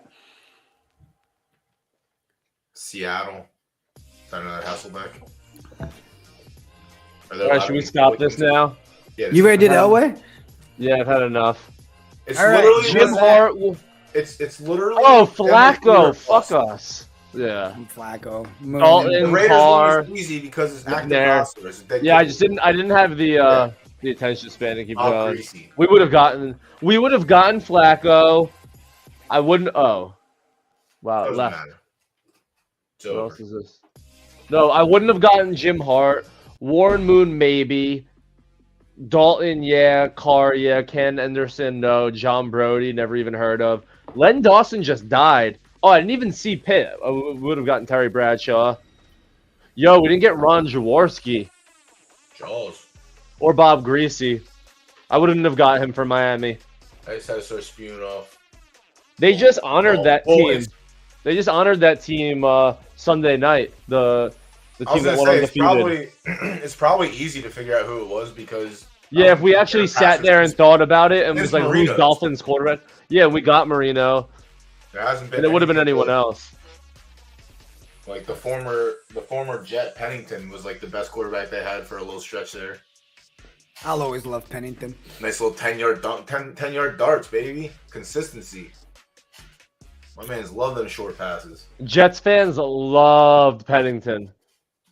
Seattle. Found another Hasselbeck. All right, should we stop this now? Yeah, You ready to Elway? Yeah, I've had enough. It's All right, literally Jim Hart. It's literally. Oh, Denver Flacco. Cleveland Fuck plus. us. Yeah. Flacco. Dalton. The Raiders Carr. one was easy because it's active There. roster. It's a dead Yeah, I kid. just didn't. I didn't have the attention span to keep All going. greasy. We would have gotten Flacco. I wouldn't. Oh, wow, Doesn't left. matter. It's What over. else is this? No, I wouldn't have gotten Jim Hart. Warren Moon, maybe. Dalton, yeah. Carr, yeah. Ken Anderson, no. John Brody, never even heard of. Len Dawson just died. Oh, I didn't even see Pitt. We would have gotten Terry Bradshaw. Yo, we didn't get Ron Jaworski Jaws. or Bob Greasy. I wouldn't have got him for Miami. I just had to start spewing off. They just honored that team. boys. They just honored that team Sunday night. The I team was that gonna won say undefeated. it's probably easy to figure out who it was because Yeah, if we actually sat there and thought about it and It's was like, Marino. who's Dolphins quarterback? Yeah, we got Marino, there hasn't been and it would have been anything anyone good. else. Like the former Jet Pennington was like the best quarterback they had for a little stretch there. I'll always love Pennington. Nice little 10-yard darts, baby. Consistency. My man's love them short passes. Jets fans loved Pennington.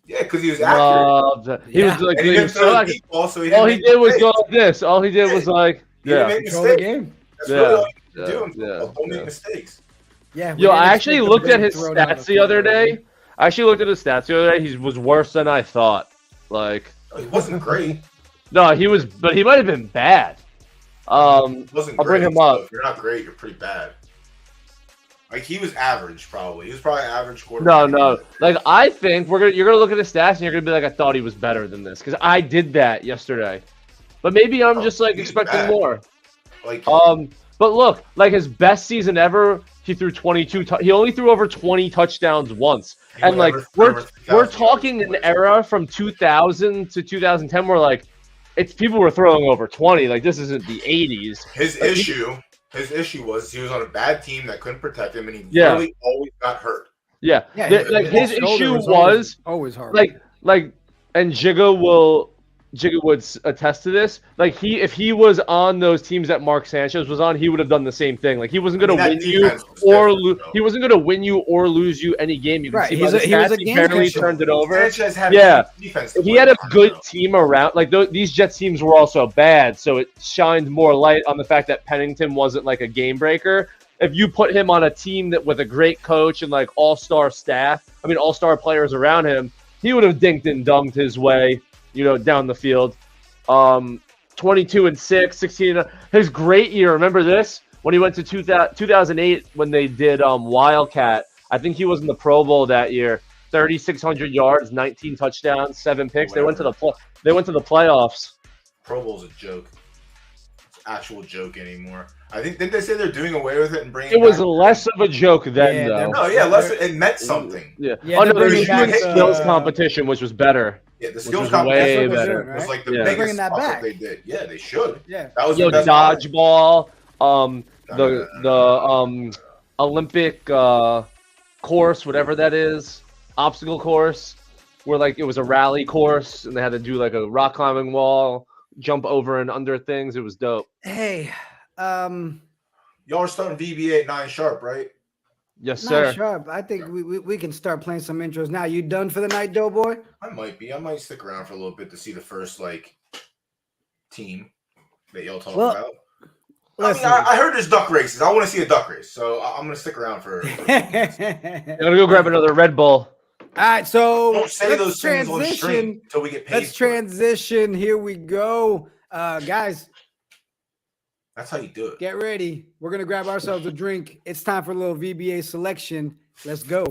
Yeah, because he was accurate. Loved it. He Yeah. was like, And he he didn't was so throw the accurate. deep ball, so he All didn't he make did was mistakes. go like this. All he did was like, He didn't yeah. make Control the mistakes. game. That's Yeah. really all you can Yeah. do. in Yeah. football. Don't Yeah. make mistakes. Yeah. we Yo, didn't I actually expect looked the at big his throw down stats the other field. day. I actually looked at his stats the other day. He was worse than I thought. Like, He wasn't great. no, he was, but he might have been bad. He wasn't I'll great. bring him So up. if you're not great, you're pretty bad. Like he was average, probably. He was probably average No, quarterback. no. Like I think you're gonna look at his stats and you're gonna be like, I thought he was better than this because I did that yesterday. But maybe I'm just like he's expecting bad. more. Like But look, like his best season ever, he threw 22. He only threw over 20 touchdowns once. He And went like over 3,000 we're talking an yards. era from 2000 to 2010 where like it's people were throwing over 20. Like this isn't the 80s. his issue was he was on a bad team that couldn't protect him, and he Yeah. literally always got hurt. Yeah, Yeah, like his shoulder issue was was always hard. like, and Jigga would attest to this. Like if he was on those teams that Mark Sanchez was on, he would have done the same thing. Like he wasn't going to that win you defense was or different, though. he wasn't going to win you or lose you any game. You can Right, see he by was the a stats, he game barely manager. turned it over. Sanchez had Yeah. a defense. He had a good team around. Like these Jets teams were also bad, so it shined more light on the fact that Pennington wasn't like a game breaker. If you put him on a team that with a great coach and like all-star players around him, he would have dinked and dunked his way, down the field. 22-6, 16. His great year. Remember this when he went to 2008 when they did Wildcat. I think he was in the Pro Bowl that year. 3,600 yards, 19 touchdowns, 7 picks. They went to the playoffs. Pro Bowl's a joke. It's actual joke anymore. Didn't they say they're doing away with it and bringing It was back- less of a joke then, Yeah, though. No, yeah, less. It meant something. Yeah. Yeah, Oh, they're no, they're bringing doing back skills the- competition, which was better. Yeah, the Which skills was competition way better. Right? was like the Yeah. They're biggest bringing that fuck up back. they did. Yeah, they should. Yeah. That was Yo, the best part. dodgeball, No. the Olympic course, whatever that is, obstacle course, where like it was a rally course and they had to do like a rock climbing wall, jump over and under things. It was dope. Hey, Y'all are starting VBA at 9 sharp, right? Yes, not sir. sharp. I think we can start playing some intros now. You done for the night, Doughboy? I might be. I might stick around for a little bit to see the first team that y'all talk Well, about. Listen. I heard there's duck races. I want to see a duck race, so I'm gonna stick around for. All I'm gonna go grab another Red Bull. right, so Don't say let's those things on stream until we get paid. Let's for it. transition. Here we go, guys. That's how you do it. Get ready. We're gonna grab ourselves a drink. It's time for a little VBA selection. Let's go.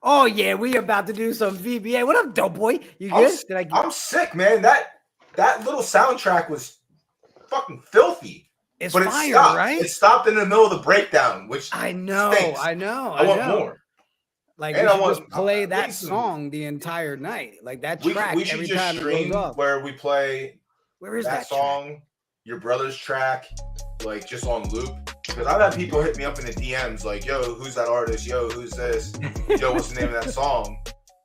Oh yeah, we about to do some VBA. What up, Doughboy? You good? I'm sick, man. That little soundtrack was fucking filthy. It's But fire, it stopped. right? It stopped in the middle of the breakdown, which I know, stinks. I know. I want know. more. Like And we I should want- just play I that need some- song the entire night. Like that We track should every just time it stream goes off. where we play Where is that that track? song, your brother's track, like just on loop. Because I've had people hit me up in the DMs like, "Yo, who's that artist? Yo, who's this? Yo, what's the name of that song?"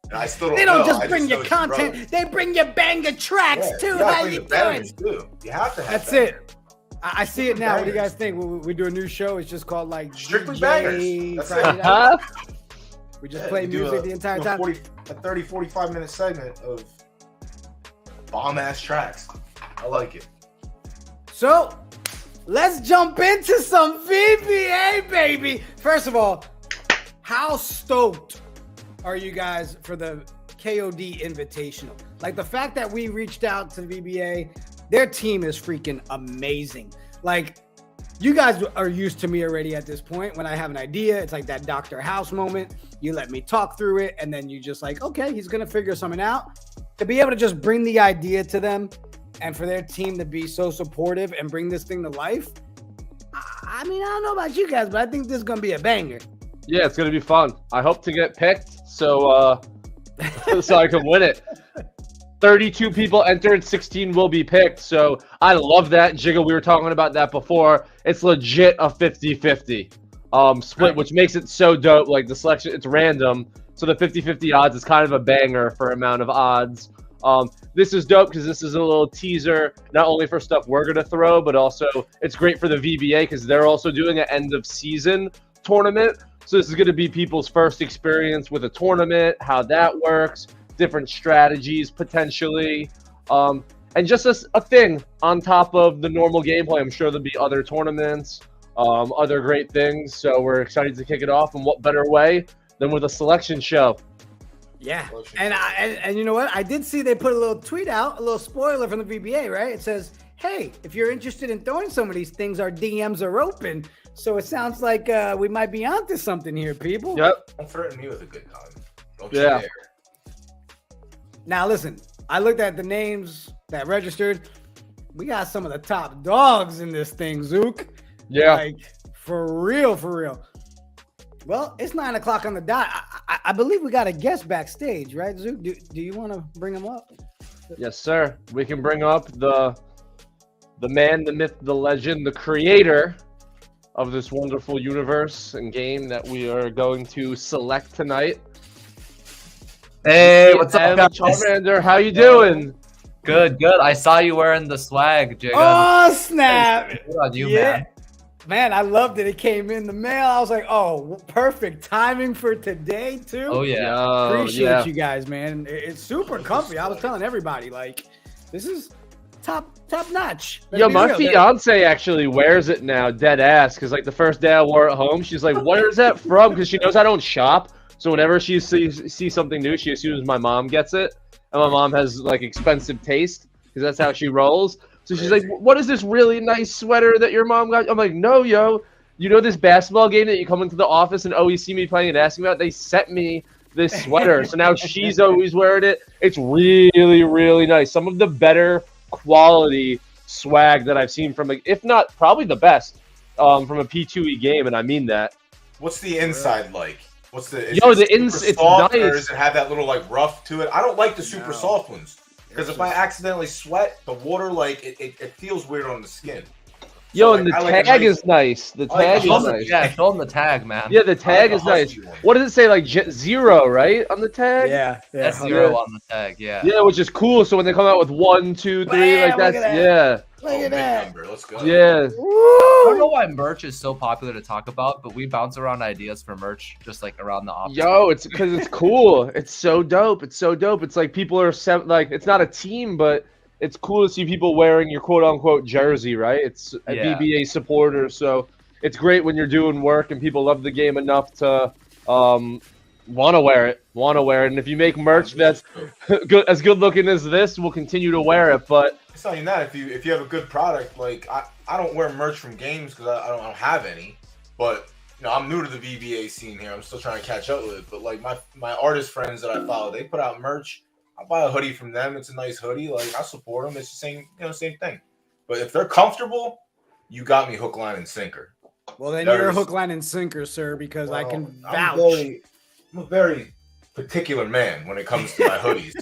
And I still don't They know. don't just I bring know you it's your brother. content. They bring you banger tracks Yeah, too. you gotta How bring you the doing? bangers, too. You have to have That's that. it. I see it now. What do you Bangers. guys think? We do a new show. It's just called like Strictly DJ bangers. That's Friday it. Night. We just Yeah, play we do music the entire time. 30, 45 minute segment of bomb ass tracks. I like it. So let's jump into some VBA, baby. First of all, how stoked are you guys for the KOD Invitational? Like the fact that we reached out to the VBA, their team is freaking amazing. Like you guys are used to me already at this point. When I have an idea, it's like that Dr. House moment. You let me talk through it, and then you just like, okay, he's gonna figure something out. To be able to just bring the idea to them and for their team to be so supportive and bring this thing to life. I mean, I don't know about you guys, but I think this is gonna be a banger. Yeah, it's gonna be fun. I hope to get picked so so I can win it. 32 people entered, 16 will be picked. So I love that. Jigga, we were talking about that before. It's legit a 50-50 split, which makes it so dope. Like the selection, it's random. So the 50-50 odds is kind of a banger for amount of odds. This is dope because this is a little teaser, not only for stuff we're gonna throw, but also it's great for the VBA because they're also doing an end of season tournament. So this is gonna be people's first experience with a tournament, how that works, different strategies potentially, and just a thing on top of the normal gameplay. I'm sure there'll be other tournaments, other great things. So we're excited to kick it off. And what better way than with a selection show? Yeah, and you know what? I did see they put a little tweet out, a little spoiler from the VBA, right? It says, "Hey, if you're interested in throwing some of these things, our DMs are open." So it sounds like we might be onto something here, people. Yep. Don't threaten me with a good time. Don't you Yeah. dare. Now listen, I looked at the names that registered. We got some of the top dogs in this thing, Zook. Yeah. Like for real, for real. Well, it's 9 o'clock on the dot. I believe we got a guest backstage, right, Zook? Do you want to bring him up? Yes, sir. We can bring up the man, the myth, the legend, the creator of this wonderful universe and game that we are going to select tonight. Hey, what's up, guys? Charmander, how you doing? Good. I saw you wearing the swag, Jigga. Oh snap! Good on you, man. Man, I loved it. It came in the mail. I was like, oh, perfect timing for today too. Oh yeah. Appreciate you guys, man. It's super comfy. I was telling everybody, like, this is top notch. Yo, my fiance actually wears it now, dead ass. Because like the first day I wore it home, she's like, "Where is that from?" Because she knows I don't shop. So whenever she sees something new, she assumes my mom gets it, and my mom has like expensive taste because that's how she rolls. So she's like, "What is this really nice sweater that your mom got?" I'm like, "No, yo, you know this basketball game that you come into the office and always see me playing and asking about? They sent me this sweater, so now she's always wearing it. It's really, really nice. Some of the better quality swag that I've seen from, if not probably the best, from a P2E game, and I mean that." What's the inside like? What's the it's soft, nice. or does it have that little like rough to it? I don't like the super soft ones because if I accidentally sweat, the water like it feels weird on the skin. Yo, So, and the like tag is nice. The tag is nice. Yeah, show them the tag, man. Yeah, the tag is nice. What does it say? Like 0, right, on the tag? Yeah. That's 0 on the tag. Yeah. Yeah, which is cool. So when they come out with 1, 2, 3, Bam, like look that's at that. yeah. Look at that. Number. Let's go. Yeah. I don't know why merch is so popular to talk about, but we bounce around ideas for merch just like around the office. Yo, it's because it's cool. It's so dope. It's so dope. It's like people are like, it's not a team, but it's cool to see people wearing your quote unquote jersey, right? It's a VBA supporter, so it's great when you're doing work and people love the game enough to want to wear it. And if you make merch that's good looking as this, we'll continue to wear it. But it's not even that. If you have a good product, like I don't wear merch from games because I don't have any. But you know, I'm new to the VBA scene here. I'm still trying to catch up with it. But like my artist friends that I follow, they put out merch. I buy a hoodie from them. It's a nice hoodie. Like I support them. It's the same thing. But if they're comfortable, you got me hook, line, and sinker. Well, then you're a hook, line, and sinker, sir, because I can vouch. I'm a very particular man when it comes to my hoodies.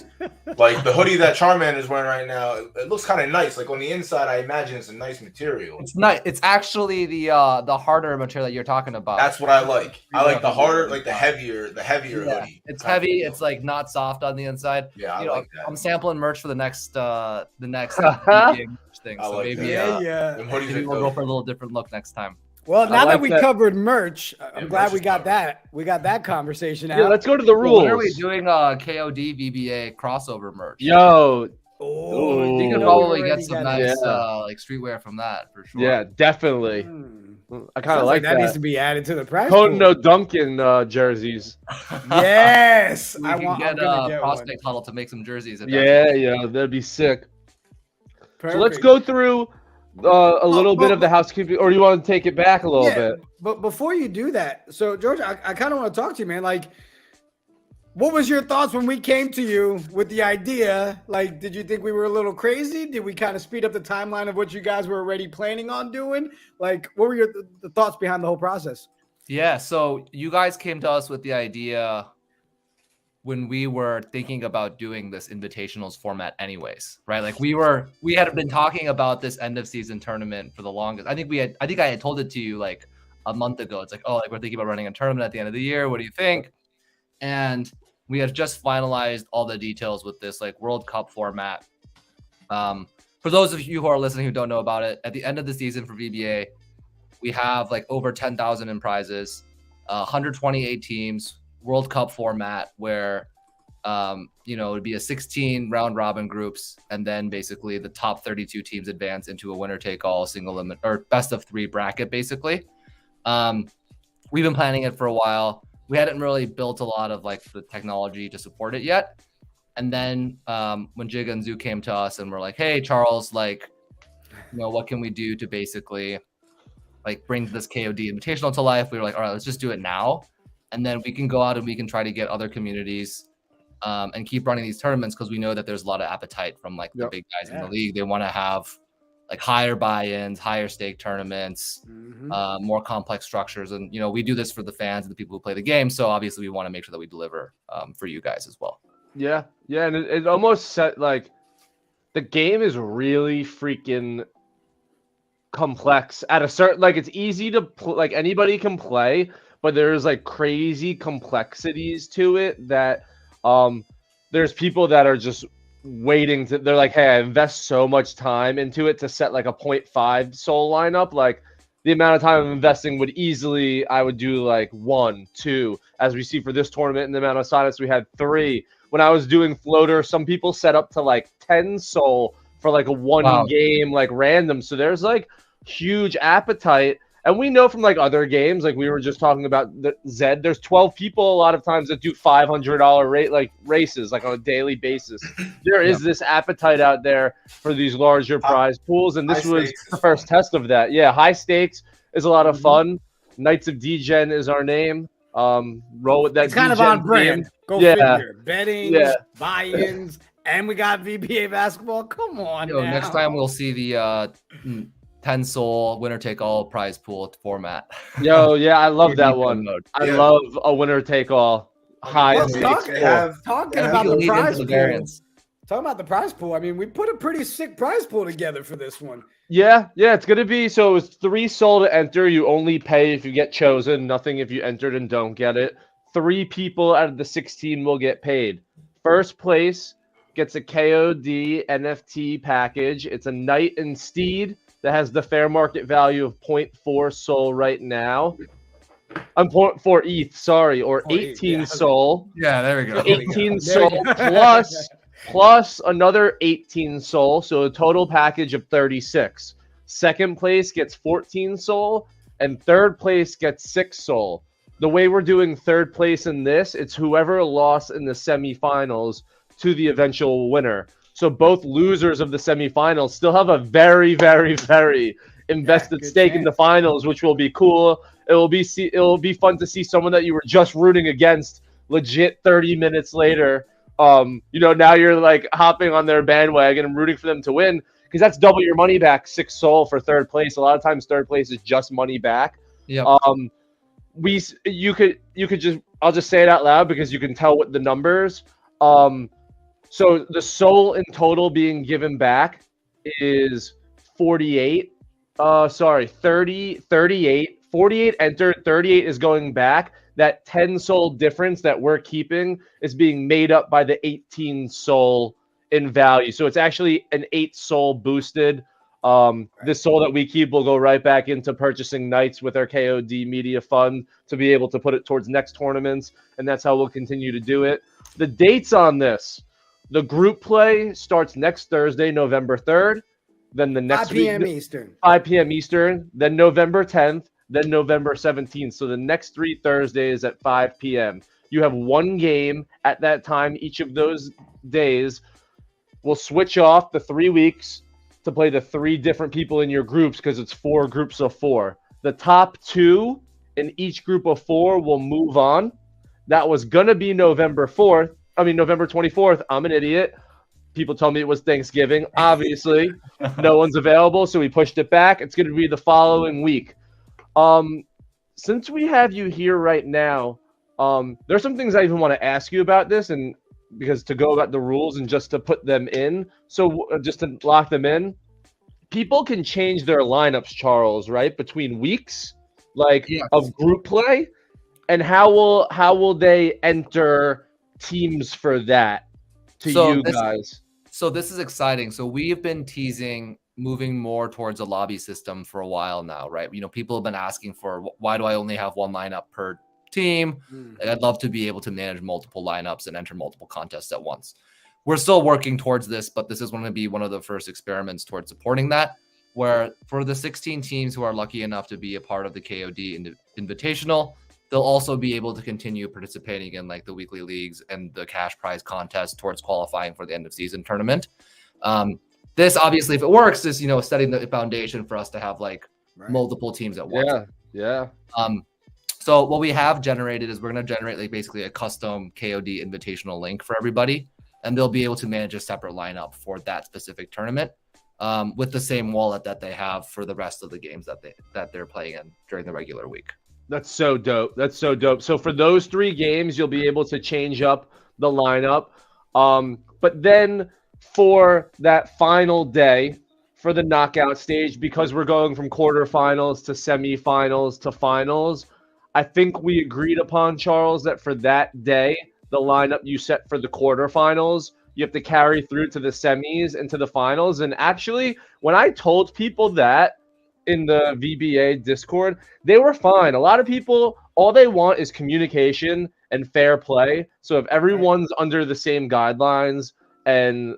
Like the hoodie that Charman is wearing right now, it looks kind of nice. Like on the inside, I imagine it's a nice material. It's nice. It's actually the harder material that you're talking about. That's what I like. I like the harder, like the heavier hoodie. It's heavy. It's like not soft on the inside. Yeah, I like that. I'm sampling merch for the next thing. I So like maybe that. maybe we'll go for a little different look next time. Well, now that we that. covered merch, I'm glad we got that. We got that conversation out. yeah, let's go to the rules. When are we doing KOD VBA crossover merch? Yo, Oh, You can probably get some nice like streetwear from that for sure. yeah, definitely. I kind of like that. Needs to be added to the price. No Duncan jerseys. Yes, We I'm can get get Prospect Huddle to make some jerseys. Yeah, that'd be sick. one. So let's Perfect. go through a little bit of the housekeeping, or do you want to take it back a little bit? But before you do that, so George, I kind of want to talk to you, man. Like, what was your thoughts when we came to you with the idea? Like, did you think we were a little crazy? Did we kind of speed up the timeline of what you guys were already planning on doing? Like, what were the thoughts behind the whole process? Yeah, so you guys came to us with the idea when we were thinking about doing this invitationals format anyways, right? Like we had been talking about this end of season tournament for the longest. I think I had told it to you like a month ago. It's like, oh, like we're thinking about running a tournament at the end of the year. What do you think? And we have just finalized all the details with this like World Cup format. For those of you who are listening who don't know about it, at the end of the season for VBA, we have like over 10,000 in prizes, 128 teams, World Cup format where, it would be a 16 round robin groups. And then basically the top 32 teams advance into a winner take all single limit or best of 3 bracket, basically. We've been planning it for a while. We hadn't really built a lot of like the technology to support it yet. And then when Jig and Zoo came to us and we're like, hey, Charles, like, what can we do to basically like bring this KOD invitational to life? We were like, all right, let's just do it now. And then we can go out and we can try to get other communities and keep running these tournaments because we know that there's a lot of appetite from like the big guys in the league. They want to have like higher buy-ins, higher stake tournaments, more complex structures. And, we do this for the fans and the people who play the game. So obviously we want to make sure that we deliver for you guys as well. Yeah. Yeah. And it almost set like the game is really freaking complex at a certain, like it's easy to like anybody can play, but there's like crazy complexities to it that there's people that are just waiting to. They're like, hey, I invest so much time into it to set like a 0.5 soul lineup. Like the amount of time I'm investing would easily, I would do like 1, 2, as we see for this tournament. And the amount of silence we had 3. When I was doing floater, some people set up to like 10 soul for like a one game, like random. So there's like huge appetite. And we know from like other games, like we were just talking about the Zed, there's 12 people a lot of times that do $500 rate like races like on a daily basis. There is this appetite out there for these larger prize pools, and this was the first test of that. Yeah, high stakes is a lot of fun. Knights of Degen is our name. Roll with that. It's kind of on brand. Go figure. Betting, buy-ins, and we got VBA basketball. Come on. Yo, next time we'll see the 10 soul winner take all prize pool format. Yo, yeah, I love that one. I love a winner take all high. Talking about the prize pool. Talking about the prize pool. I mean, we put a pretty sick prize pool together for this one. Yeah, it's gonna be so. It's 3 soul to enter. You only pay if you get chosen. Nothing if you entered and don't get it. 3 people out of the 16 will get paid. First place gets a KOD NFT package. It's a Knight and Steed that has the fair market value of 0.4 soul right now. I'm 0.4 ETH, sorry, or 18 soul. Yeah, there we go. 18 soul plus another 18 soul, so a total package of 36. Second place gets 14 soul, and third place gets 6 soul. The way we're doing third place in this, it's whoever lost in the semifinals to the eventual winner. So both losers of the semifinals still have a very, very, very invested stake in the finals, which will be cool. It will be fun to see someone that you were just rooting against legit 30 minutes later. Now you're like hopping on their bandwagon and rooting for them to win, because that's double your money back. 6 soul for third place. A lot of times third place is just money back. Yeah. You could just, I'll just say it out loud because you can tell what the numbers. So the soul in total being given back is 38. 38. 48 entered, 38 is going back. That 10 soul difference that we're keeping is being made up by the 18 soul in value. So it's actually an 8 soul boosted. This soul that we keep will go right back into purchasing Knights with our KOD media fund to be able to put it towards next tournaments. And that's how we'll continue to do it. The dates on this. The group play starts next Thursday, November 3rd. Then the next 5 p.m. Eastern. 5 p.m. Eastern. Then November 10th. Then November 17th. So the next 3 Thursdays at 5 p.m. You have one game at that time. Each of those days will switch off the 3 weeks to play the 3 different people in your groups, because it's 4 groups of 4. The top 2 in each group of 4 will move on. That was going to be November 24th. I'm an idiot. People told me it was Thanksgiving. Obviously, no one's available, so we pushed it back. It's going to be the following week. Since we have you here right now, there's some things I even want to ask you about this, and because to go about the rules and just to put them in. So just to lock them in, people can change their lineups, Charles, right? Between weeks, of group play. And how will they enter teams for that guys? So this is exciting. So we've been teasing moving more towards a lobby system for a while now, right? People have been asking for, why do I only have one lineup per team? I'd love to be able to manage multiple lineups and enter multiple contests at once. We're still working towards this, but this is going to be one of the first experiments towards supporting that, where for the 16 teams who are lucky enough to be a part of the KOD Invitational, they'll also be able to continue participating in like the weekly leagues and the cash prize contest towards qualifying for the end of season tournament. This obviously, if it works, is setting the foundation for us to have multiple teams at once. Yeah. So what we have generated is we're going to generate basically a custom KOD Invitational link for everybody, and they'll be able to manage a separate lineup for that specific tournament with the same wallet that they have for the rest of the games that they're playing in during the regular week. That's so dope. So for those 3 games, you'll be able to change up the lineup. But then for that final day, for the knockout stage, because we're going from quarterfinals to semifinals to finals, I think we agreed upon, Charles, that for that day, the lineup you set for the quarterfinals, you have to carry through to the semis and to the finals. And actually, when I told people that in the VBA Discord, they were fine. A lot of people, all they want is communication and fair play. So if everyone's under the same guidelines and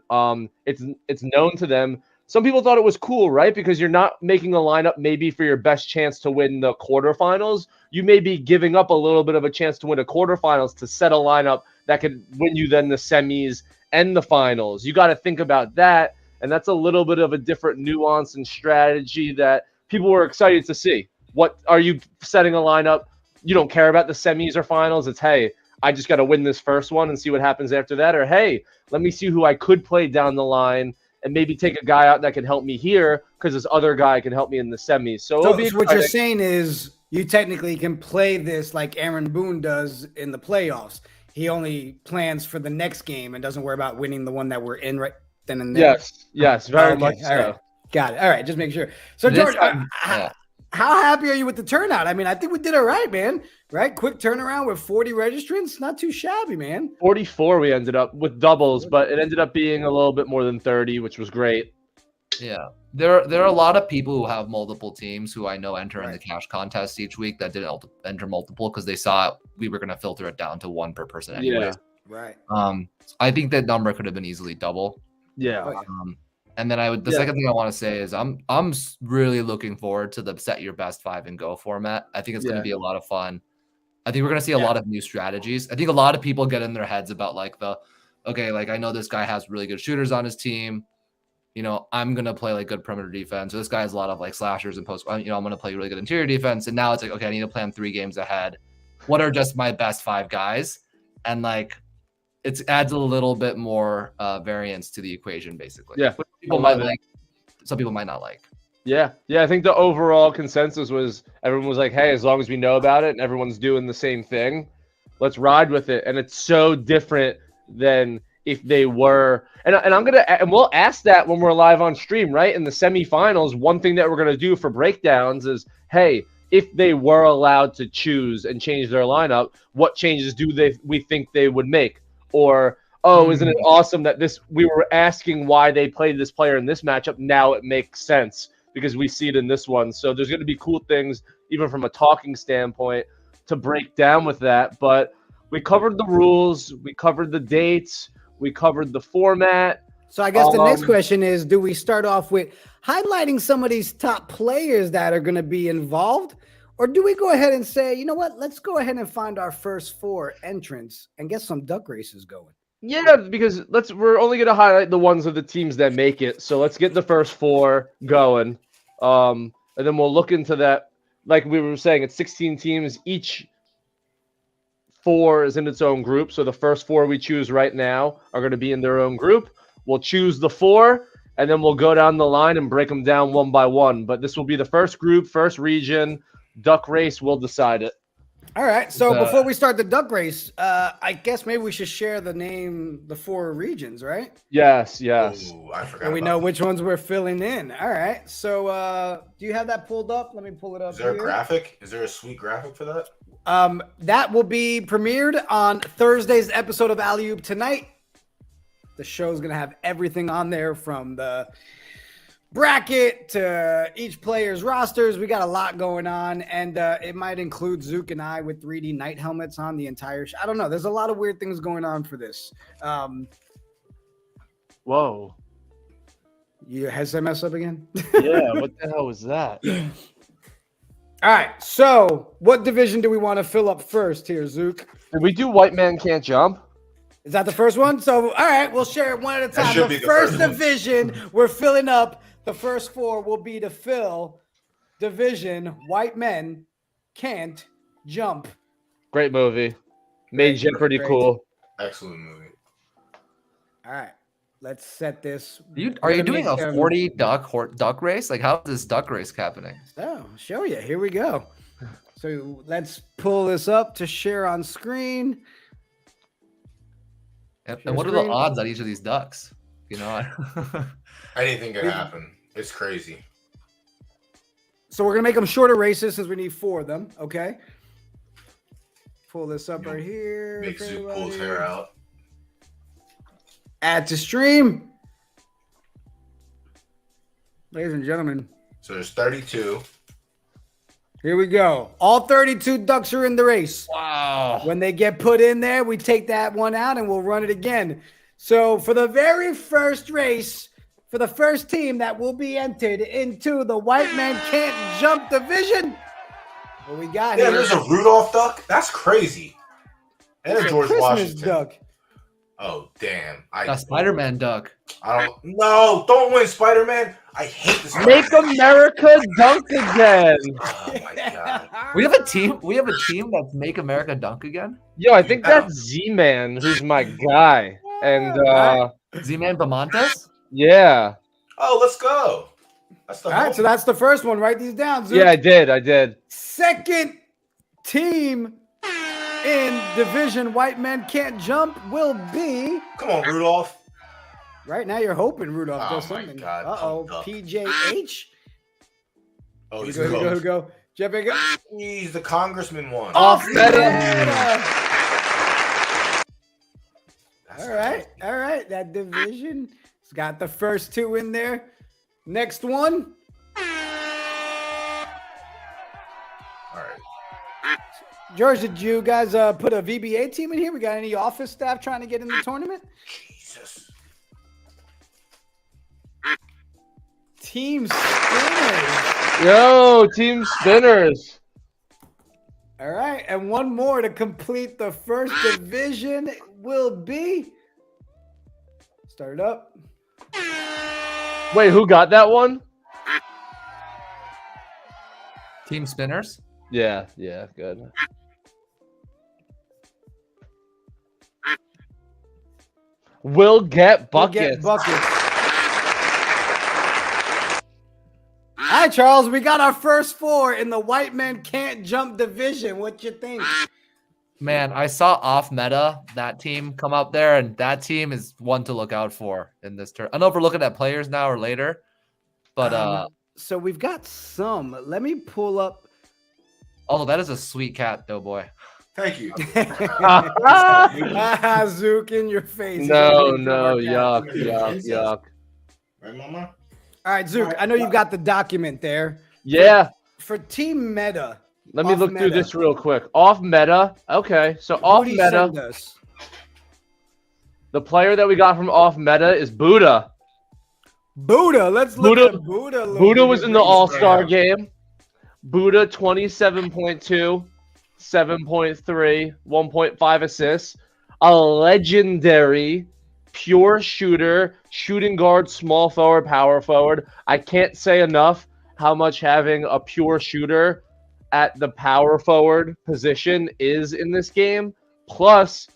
it's known to them, some people thought it was cool, right? Because you're not making a lineup maybe for your best chance to win the quarterfinals. You may be giving up a little bit of a chance to win a quarterfinals to set a lineup that could win you then the semis and the finals. You got to think about that. And that's a little bit of a different nuance and strategy that people were excited to see. What are you setting a lineup? You don't care about the semis or finals. It's, hey, I just got to win this first one and see what happens after that. Or, hey, let me see who I could play down the line and maybe take a guy out that can help me here because this other guy can help me in the semis. So what you're saying is you technically can play this like Aaron Boone does in the playoffs. He only plans for the next game and doesn't worry about winning the one that we're in right then and there. Yes, very much so. All right. Got it. All right, just make sure. So, George, how happy are you with the turnout? I mean, I think we did all right, man. Right? Quick turnaround with 40 registrants. Not too shabby, man. 44 we ended up with doubles, but it ended up being a little bit more than 30, which was great. Yeah. There are a lot of people who have multiple teams who I know enter in the cash contest each week that didn't enter multiple because they saw we were going to filter it down to one per person anyways. Right. I think that number could have been easily double. Yeah. And then the second thing I want to say is I'm really looking forward to the set your best 5 and go format. I think it's going to be a lot of fun. I think we're going to see a lot of new strategies. I think a lot of people get in their heads about like I know this guy has really good shooters on his team. You know, I'm going to play like good perimeter defense. Or this guy has a lot of like slashers and post, I'm going to play really good interior defense. And now it's like, okay, I need to plan 3 games ahead. What are just my best 5 guys? And like, it adds a little bit more variance to the equation, basically. Yeah. Which people might like, some people might not like. Yeah. I think the overall consensus was everyone was like, hey, as long as we know about it and everyone's doing the same thing, let's ride with it. And it's so different than if they were. And we'll ask that when we're live on stream, right? In the semifinals, one thing that we're going to do for breakdowns is, hey, if they were allowed to choose and change their lineup, what changes we think they would make? Or, isn't it awesome that we were asking why they played this player in this matchup? Now it makes sense because we see it in this one. So there's going to be cool things, even from a talking standpoint, to break down with that. But we covered the rules, we covered the dates, we covered the format. So I guess the next question is, do we start off with highlighting some of these top players that are going to be involved? Or do we go ahead and say, you know what, let's go ahead and find our first 4 entrants and get some duck races going? Yeah, because we're only going to highlight the ones of the teams that make it. So let's get the first 4 going. And then we'll look into that. Like we were saying, it's 16 teams. Each 4 is in its own group. So the first 4 we choose right now are going to be in their own group. We'll choose the 4, and then we'll go down the line and break them down one by one. But this will be the first group, first region. Duck race will decide it. All right. So before we start the duck race, I guess maybe we should share the 4 regions, right? Yes. Ooh, I forgot. And we know which ones we're filling in. All right. So do you have that pulled up? Let me pull it up. Is there a graphic? Is there a sweet graphic for that? That will be premiered on Thursday's episode of Alley Oop Tonight. The show's going to have everything on there from the bracket to each player's rosters. We got a lot going on, and it might include Zook and I with 3D night helmets on the entire show. I don't know. There's a lot of weird things going on for this. Whoa. You has that mess up again? Yeah, what the hell was that? All right, so what division do we want to fill up first here, Zook? Did we do White Man Can't Jump? Is that the first one? So, all right, we'll share it one at a time. The first division we're filling up. The first 4 will be to fill division White Men Can't Jump. Great movie. Made Jeopardy cool. Excellent movie. All right, let's set this. Are you doing a 40 duck race? Like, how is this duck race happening? So, I'll show you. Here we go. So let's pull this up to share on screen. And what are the odds on each of these ducks? You know, anything can happen. It's crazy. So we're gonna make them shorter races since we need 4 of them. Okay. Pull this up right here. Make Zook pull his hair out. Add to stream. Ladies and gentlemen, So there's 32. here we go. All 32 ducks are in the race. Wow. When they get put in there, we take that one out and we'll run it again. So for the very first race, for the first team that will be entered into the White Man Can't Jump division, what we got Yeah, here? there's a Rudolph duck. That's crazy. And a George Christmas Washington duck. Oh damn! A Spider-Man duck. I don't. No, don't win, Spider-Man. I hate this. Make America dunk again. Oh my god. We have a team. We have a team that's Make America Dunk again. Yo, I think Yeah. that's Z-Man, who's my guy. And Z-Man Bamontes. yeah. Oh, let's go. That's the All right, so that's the first one. Write these down, Zook. Yeah, I did. Second team in division White Men Can't Jump will be. Come on, Rudolph. Right now, you're hoping Rudolph Oh does my something. God, Uh-oh, duck. PJH. Oh, he's Here we close. go. Jeff, here we go. He's the congressman one. Off meta. That's All right. That division has got the first two in there. Next one. All right. George, did you guys put a VBA team in here? We got any office staff trying to get in the tournament? Jesus. Team Spinners. Yo, Team Spinners. All right, and one more to complete the first division will be. Start it up. Wait, who got that one? Team Spinners. Yeah, good. We'll get We'll buckets. get buckets. All right, Charles, we got our first four in the White Men Can't Jump division. What you think? Man, I saw off meta that team come up there, and that team is one to look out for in this turn. I don't know if we're looking at players now or later, but So we've got some. Let me pull up. oh, that is a sweet cat, Doughboy. Thank you. Zook in your face. No, yuck. Right, Mama? All right, Zook, I know you've got the document there. Yeah. For Team Meta. Let me Off look through meta. this real quick. Off meta. Okay, so off Who'd he meta. send us? The player that we got from off meta is Buddha. Buddha. Let's look Buddha- at Buddha. Buddha was in the All-Star Yeah. game. Buddha 27.2, 7.3, 1.5 assists. A legendary pure shooter, shooting guard, small forward, power forward. I can't say enough how much having a pure shooter at the power forward position is in this game. Plus,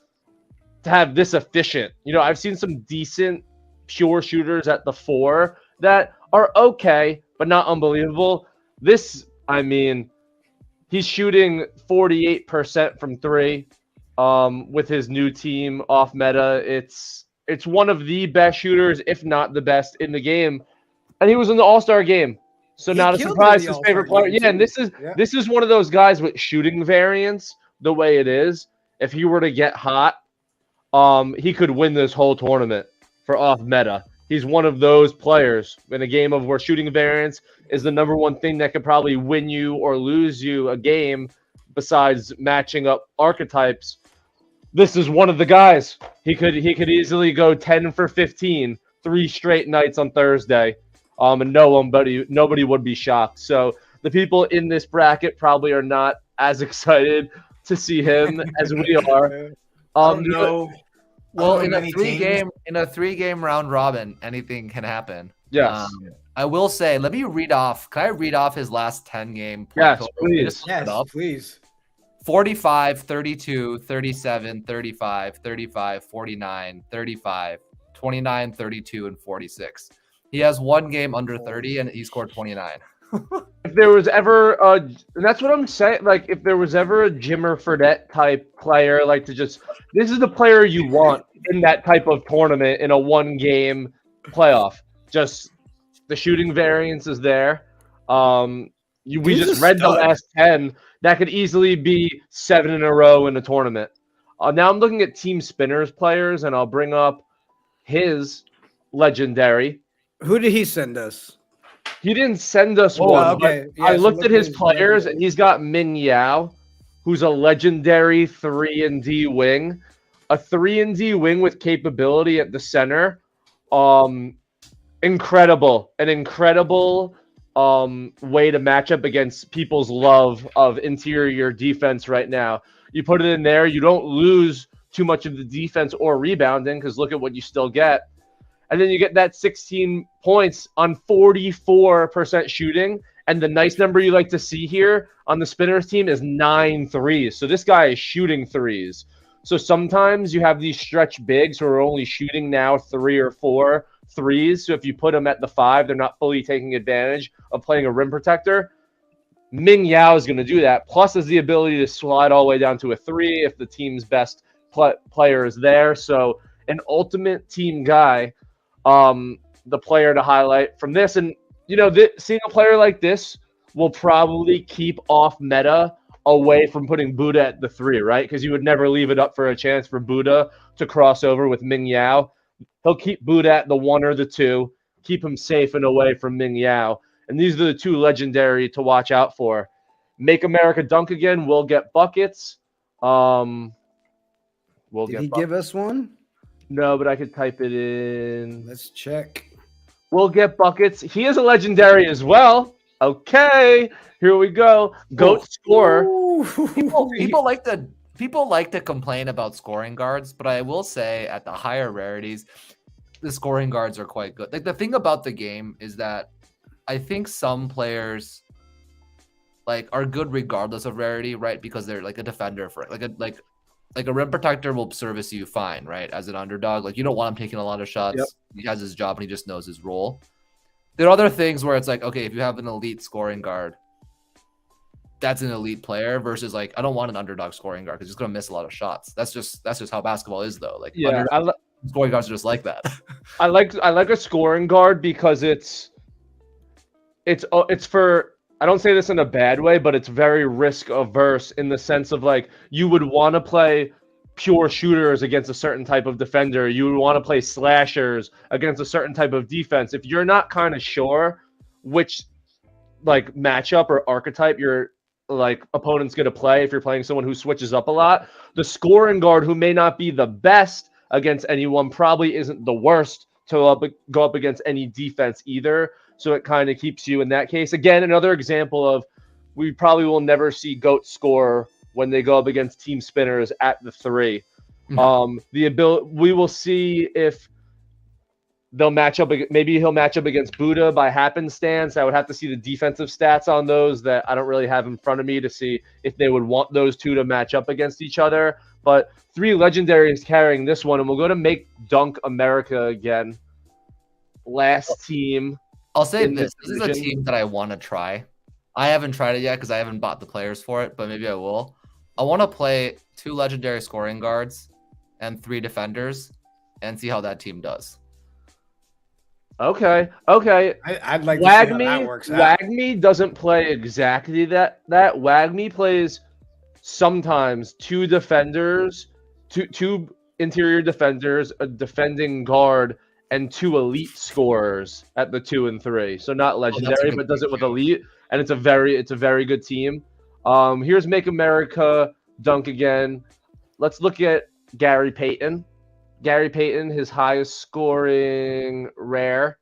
to have this efficient. You know, I've seen some decent pure shooters at the 4 that are okay, but not unbelievable. This, I mean, he's shooting 48% from 3 with his new team off meta. It's one of the best shooters, if not the best in the game. And he was in the All-Star game. So He not a killed surprise in the his favorite All-Star player. game, Yeah, and too. this is one of those guys with shooting variance the way it is. If he were to get hot, he could win this whole tournament for off meta. He's one of those players in a game of where shooting variance is the number one thing that could probably win you or lose you a game besides matching up archetypes. This is one of the guys. He could easily go 10 for 15, 3 straight nights on Thursday. And nobody would be shocked. So the people in this bracket probably are not as excited to see him as we are. No. Well, I don't in know a many three-game round robin, anything can happen. Yes. I will say, let me read off. Can I read off his last 10 game? Yes, total? please. Just look it Yes, up. please. 45, 32, 37, 35, 35, 49, 35, 29, 32, and 46. He has one game under 30, and he scored 29. If there was ever and that's what I'm saying, like if there was ever a Jimmer Fredette type player, like this is the player you want in that type of tournament in a 1-game playoff. Just the shooting variance is there. We He's just a read the stud. last 10. That could easily be 7 in a row in a tournament. Now I'm looking at Team Spinners players, and I'll bring up his legendary. Who did he send us? He didn't send us Oh, one. okay. But I Yeah, so looked look at his at his players, legendary. and he's got Ming Yao, who's a legendary 3-and-D wing, a 3-and-D wing with capability at the center. Incredible, an incredible way to match up against people's love of interior defense right now. You put it in there, you don't lose too much of the defense or rebounding because look at what you still get. And then you get that 16 points on 44% shooting. And the nice number you like to see here on the Spinners team is 9 threes. So this guy is shooting threes. So sometimes you have these stretch bigs who are only shooting now 3 or 4 threes. So if you put them at the 5, they're not fully taking advantage of playing a rim protector. Ming Yao is going to do that. Plus has the ability to slide all the way down to a 3 if the team's best player is there. So an ultimate team guy, the player to highlight from this. And, you know, seeing a player like this will probably keep off meta away from putting Buddha at the 3, right? Because you would never leave it up for a chance for Buddha to cross over with Ming Yao. He'll keep Buddha at the 1 or the 2, keep him safe and away from Ming Yao. And these are the 2 legendary to watch out for. Make America Dunk Again will get buckets. Did he give us one? No, but I could type it in. Let's check. We'll get buckets. He is a legendary as well. Okay, here we go. Goat scorer. People like to complain about scoring guards, but I will say at the higher rarities, the scoring guards are quite good. Like the thing about the game is that I think some players like are good regardless of rarity, right? Because they're like a defender for like a rim protector will service you fine, right? As an underdog, like you don't want him taking a lot of shots. Yep. He has his job and he just knows his role. There are other things where it's like, okay, if you have an elite scoring guard, that's an elite player versus like I don't want an underdog scoring guard because he's gonna miss a lot of shots. That's just how basketball is though. Like scoring guards are just like that. I like a scoring guard because it's for, I don't say this in a bad way, but it's very risk averse in the sense of like you would want to play pure shooters against a certain type of defender. You would want to play slashers against a certain type of defense. If you're not kind of sure which like matchup or archetype your like opponent's going to play, if you're playing someone who switches up a lot, the scoring guard who may not be the best against anyone probably isn't the worst to go up against any defense either. So it kind of keeps you in that case. Again, another example of we probably will never see GOAT score when they go up against team spinners at the 3. We will see if they'll match up. Maybe he'll match up against Buddha by happenstance. I would have to see the defensive stats on those that I don't really have in front of me to see if they would want those 2 to match up against each other. But 3 legendaries carrying this one, and we'll go to Make Dunk America again. Last team. I'll say this is a team that I want to try. I haven't tried it yet because I haven't bought the players for it, but maybe I will. I want to play 2 legendary scoring guards and 3 defenders and see how that team does. Okay. I'd like to see how that works out. WAGMI doesn't play exactly that. WAGMI plays sometimes 2 defenders, two interior defenders, a defending guard, and 2 elite scorers at the 2 and 3. So not legendary, but does it with elite, and it's a very good team. Here's Make America Dunk Again. Let's look at Gary Payton. Gary Payton, his highest scoring rare,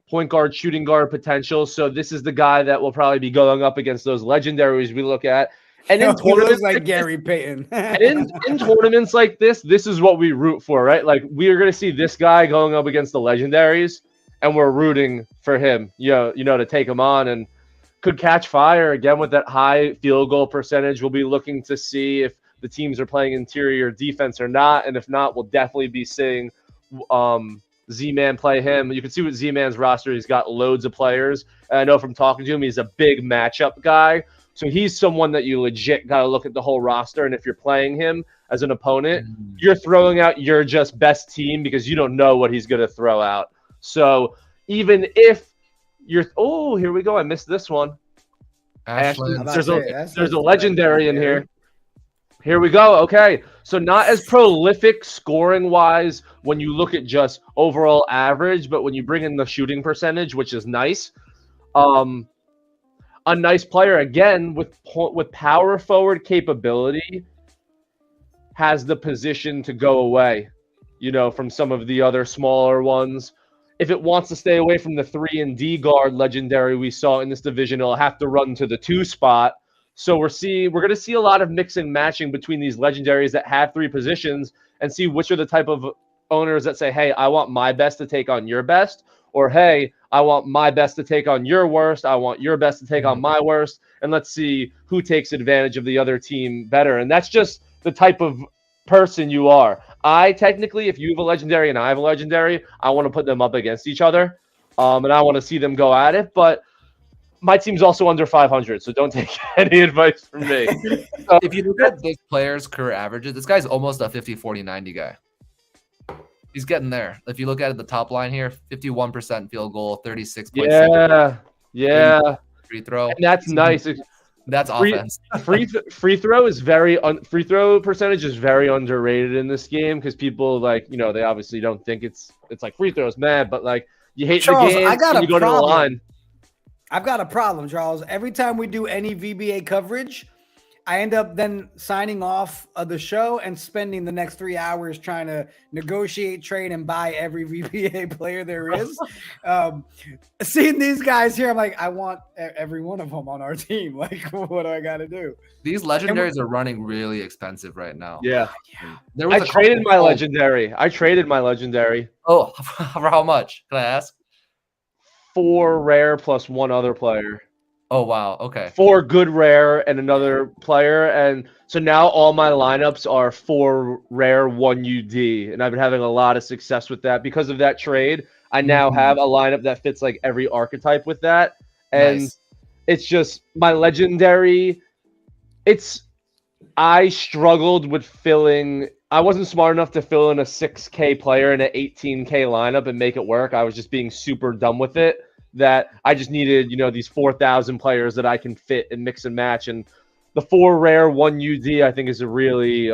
point guard, shooting guard potential. So this is the guy that will probably be going up against those legendaries we look at. And in tournaments like Gary Payton. And in tournaments like this is what we root for, right? Like we are going to see this guy going up against the legendaries, and we're rooting for him, you know, to take him on, and could catch fire again with that high field goal percentage. We'll be looking to see if the teams are playing interior defense or not, and if not, we'll definitely be seeing Z-Man play him. You can see with Z-Man's roster, he's got loads of players, and I know from talking to him, he's a big matchup guy. So he's someone that you legit got to look at the whole roster. And if you're playing him as an opponent, you're throwing out your just best team because you don't know what he's going to throw out. So even if you're – oh, here we go. I missed this one. Ashland. There's a legendary in here. Here we go. Okay. So not as prolific scoring wise when you look at just overall average, but when you bring in the shooting percentage, which is nice. A nice player again with power forward capability has the position to go away, from some of the other smaller ones. If it wants to stay away from the 3 and D guard legendary we saw in this division, it'll have to run to the 2 spot. So we're going to see a lot of mix and matching between these legendaries that have 3 positions and see which are the type of owners that say, hey, I want my best to take on your best, or hey, I want my best to take on your worst. I want your best to take on my worst. And let's see who takes advantage of the other team better. And that's just the type of person you are. Technically, if you have a legendary and I have a legendary, I want to put them up against each other. And I want to see them go at it. But my team's also under 500, so don't take any advice from me. If you look at this player's career averages, this guy's almost a 50-40-90 guy. He's getting there. If you look at the top line here, 51% field goal, 36.6. Yeah. Free throw. And that's nice. That's offense. Free throw is free throw percentage is very underrated in this game because people they obviously don't think it's like free throws, man, but like you hate Charles, the game and you go to the line. I've got a problem, Charles. Every time we do any VBA coverage, I end up then signing off of the show and spending the next 3 hours trying to negotiate, trade, and buy every VBA player there is. Seeing these guys here, I'm like, I want every one of them on our team. Like, what do I got to do? These legendaries are running really expensive right now. Yeah. I traded my legendary. Oh, for how much? Can I ask? 4 rare plus 1 other player. Oh, wow. Okay. 4 good rare and another player. And so now all my lineups are 4 rare, 1 UD. And I've been having a lot of success with that. Because of that trade, I now have a lineup that fits like every archetype with that. And It's just my legendary. I struggled with filling. I wasn't smart enough to fill in a 6K player in an 18K lineup and make it work. I was just being super dumb with it. That I just needed, these 4,000 players that I can fit and mix and match. And the 4 rare, 1 UD, I think is a really,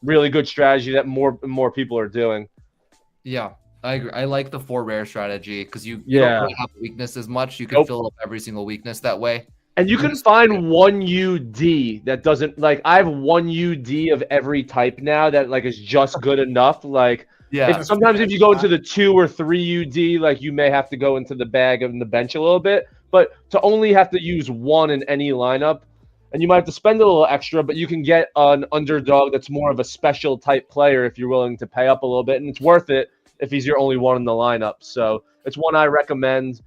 really good strategy that more people are doing. Yeah, I agree. I like the 4 rare strategy because you don't really have weakness as much. You can fill up every single weakness that way. And you can find 1 UD that doesn't I have 1 UD of every type now that is just good enough. Sometimes if you go into the 2 or 3 UD, you may have to go into the bag and the bench a little bit. But to only have to use 1 in any lineup, and you might have to spend a little extra, but you can get an underdog that's more of a special type player if you're willing to pay up a little bit, and it's worth it if he's your only one in the lineup. So it's one I recommend.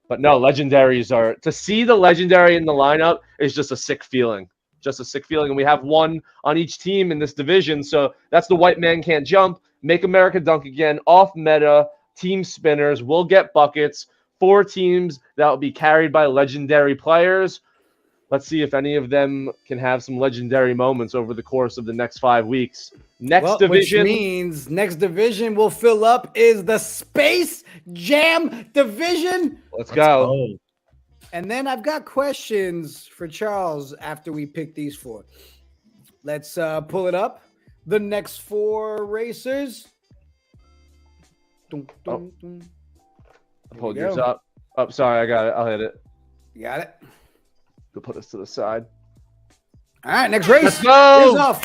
But no, legendaries to see the legendary in the lineup is just a sick feeling. And we have 1 on each team in this division. So that's the white man can't jump. Make America dunk again. Off meta. Team spinners. We'll get buckets. 4 teams that will be carried by legendary players. Let's see if any of them can have some legendary moments over the course of the next 5 weeks. Next division. Which means next division we'll fill up is the Space Jam division. Let's go. And then I've got questions for Charles after we pick these 4. Let's pull it up. The next 4 racers. Hold yours up. Oh, sorry, I got it. I'll hit it. You got it? Go put us to the side. All right, next race. Let's go. Is off.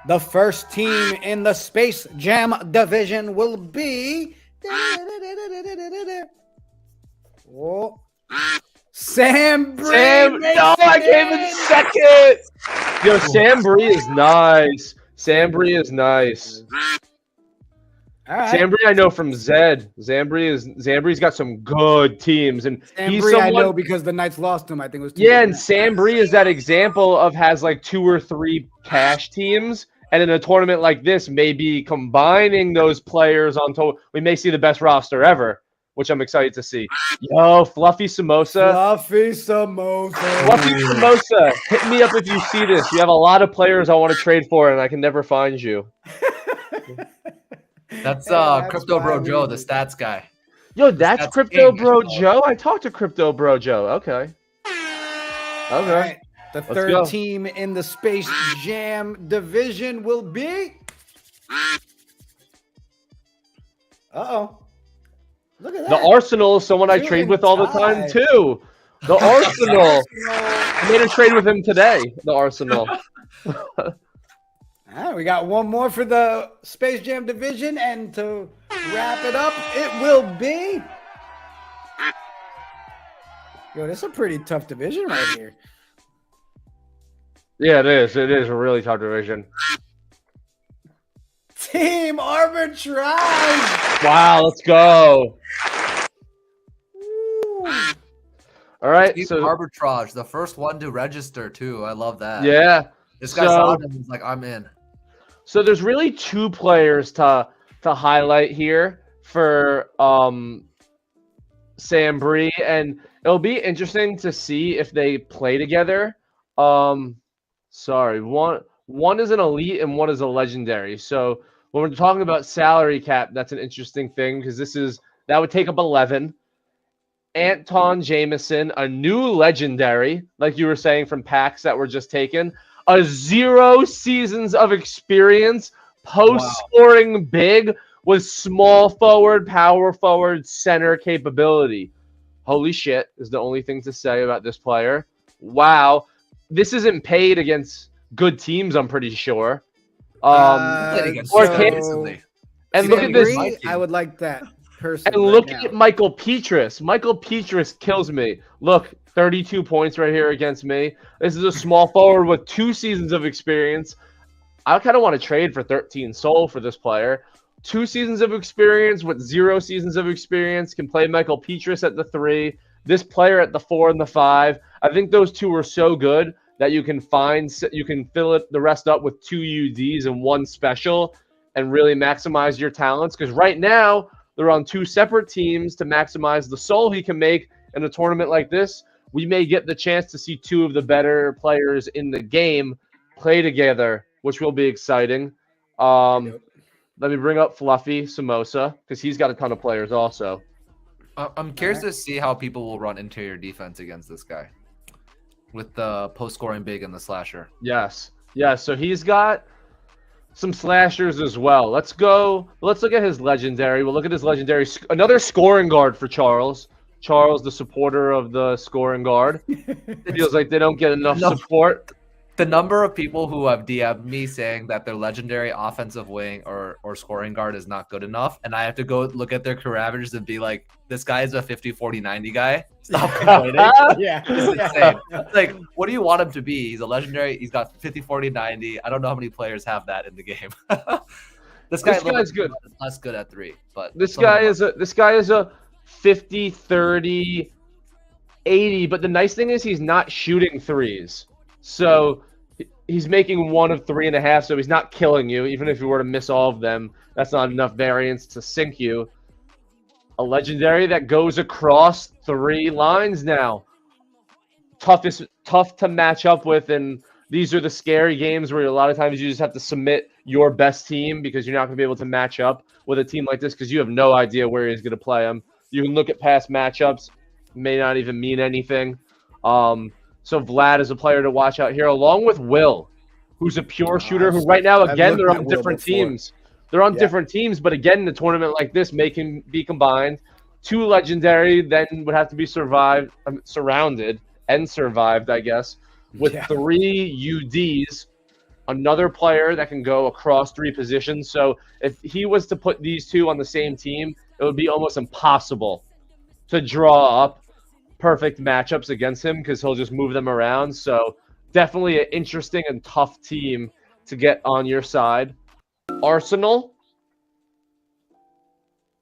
The first team in the Space Jam division will be Sam Bree. No, I came in second. Yo, Sam Bree is nice. All right. Sam Bree, I know from Zed. Zambree's got some good teams, and Sam Bree, I know because the Knights lost him. I think it was 2 and Sam Bree is that example of has 2 or 3 cash teams, and in a tournament like this, maybe combining those players we may see the best roster ever, which I'm excited to see. Yo, Fluffy Samosa, hit me up if you see this. You have a lot of players I want to trade for, and I can never find you. That's Crypto Bro Joe, the stats guy. Yo, that's Crypto Bro Joe? I talked to Crypto Bro Joe. Okay. All right. The Let's third go. team in the Space Jam division will be. Uh-oh. Look at that. The Arsenal is someone I trade with all the time Tie. too. The Arsenal. I made a trade with him today. The Arsenal. All right, we got one more for the Space Jam division, and to wrap it up, it will be. Yo, this is a pretty tough division right here. Yeah, it is. It is a really tough division. Team Arbitrage. Wow, let's go. All right, Team so Arbitrage, the first one to register too. I love that. yeah. This guy So- saw it and was like, I'm in. So there's really two players to highlight here for Sam Bree, and it'll be interesting to see if they play together. Sorry, one is an elite and one is a legendary. So when we're talking about salary cap, that's an interesting thing because that would take up 11. Anton Jameson, a new legendary, like you were saying from packs that were just taken, a 0 seasons of experience, post scoring big with small forward, power forward, center capability. Holy shit is the only thing to say about this player. Wow. This isn't paid against good teams, I'm pretty sure. Played against or Sam can- recently. And Sam look at this. Bree, I would like that person. And right look now. at Michael Petrus. Michael Petrus kills me. Look, 32 points right here against me. This is a small forward with 2 seasons of experience. I kind of want to trade for 13 soul for this player. 2 seasons of experience with 0 seasons of experience. Can play Michael Petrus at the 3. This player at the 4 and the 5. I think those two are so good that you can fill it the rest up with 2 UDs and 1 special and really maximize your talents. Because right now, they're on 2 separate teams to maximize the soul he can make in a tournament like this. We may get the chance to see 2 of the better players in the game play together, which will be exciting. Let me bring up Fluffy Samosa because he's got a ton of players also. I'm curious to see how people will run interior defense against this guy with the post scoring big and the slasher. Yes. So he's got some slashers as well. Let's look at his legendary. We'll look at his legendary. Another scoring guard for Charles. Charles, the supporter of the scoring guard. Feels like they don't get enough support. The number of people who have DM'd me saying that their legendary offensive wing or scoring guard is not good enough, and I have to go look at their career averages and be like, this guy is a 50, 40, 90 guy. Stop complaining. Yeah. It's insane. Like, what do you want him to be? He's a legendary. He's got 50, 40, 90. I don't know how many players have that in the game. This guy's good. Less good at 3, but This guy is a 50, 30, 80, but the nice thing is he's not shooting 3s. So he's making 1 of 3.5, so he's not killing you. Even if you were to miss all of them, that's not enough variance to sink you. A legendary that goes across 3 lines now. Tough to match up with, and these are the scary games where a lot of times you just have to submit your best team because you're not going to be able to match up with a team like this because you have no idea where he's going to play them. You can look at past matchups, may not even mean anything. So Vlad is a player to watch out here, along with Will, who's a pure shooter who right now, again, they're on different teams. They're on different teams, but again, in a tournament like this, can be combined. 2 legendary then would have to be surrounded and survived, I guess, with 3 UDs. Another player that can go across 3 positions. So if he was to put these 2 on the same team, it would be almost impossible to draw up perfect matchups against him because he'll just move them around. So definitely an interesting and tough team to get on your side. Arsenal.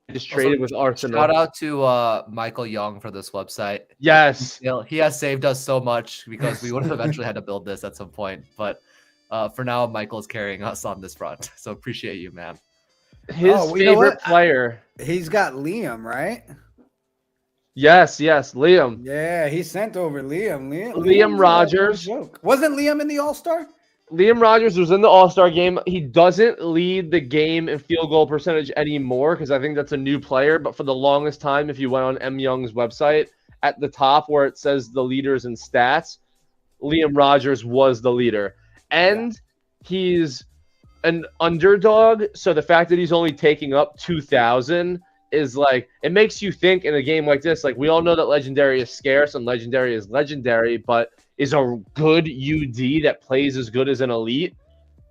I just traded with Arsenal. Shout out to Michael Young for this website. Yes. He has saved us so much because we would have eventually had to build this at some point. But for now, Michael's carrying us on this front. So appreciate you, man. His favorite player. He's got Liam, right? Yes, Liam. Yeah, he sent over Liam. Liam Rogers. Wasn't Liam in the All-Star? Liam Rogers was in the All-Star game. He doesn't lead the game in field goal percentage anymore because I think that's a new player. But for the longest time, if you went on M. Young's website, at the top where it says the leaders and stats, Liam Rogers was the leader. And he's an underdog, so the fact that he's only taking up 2,000 is like, it makes you think in a game like this. Like, we all know that legendary is scarce and legendary is legendary, but is a good UD that plays as good as an elite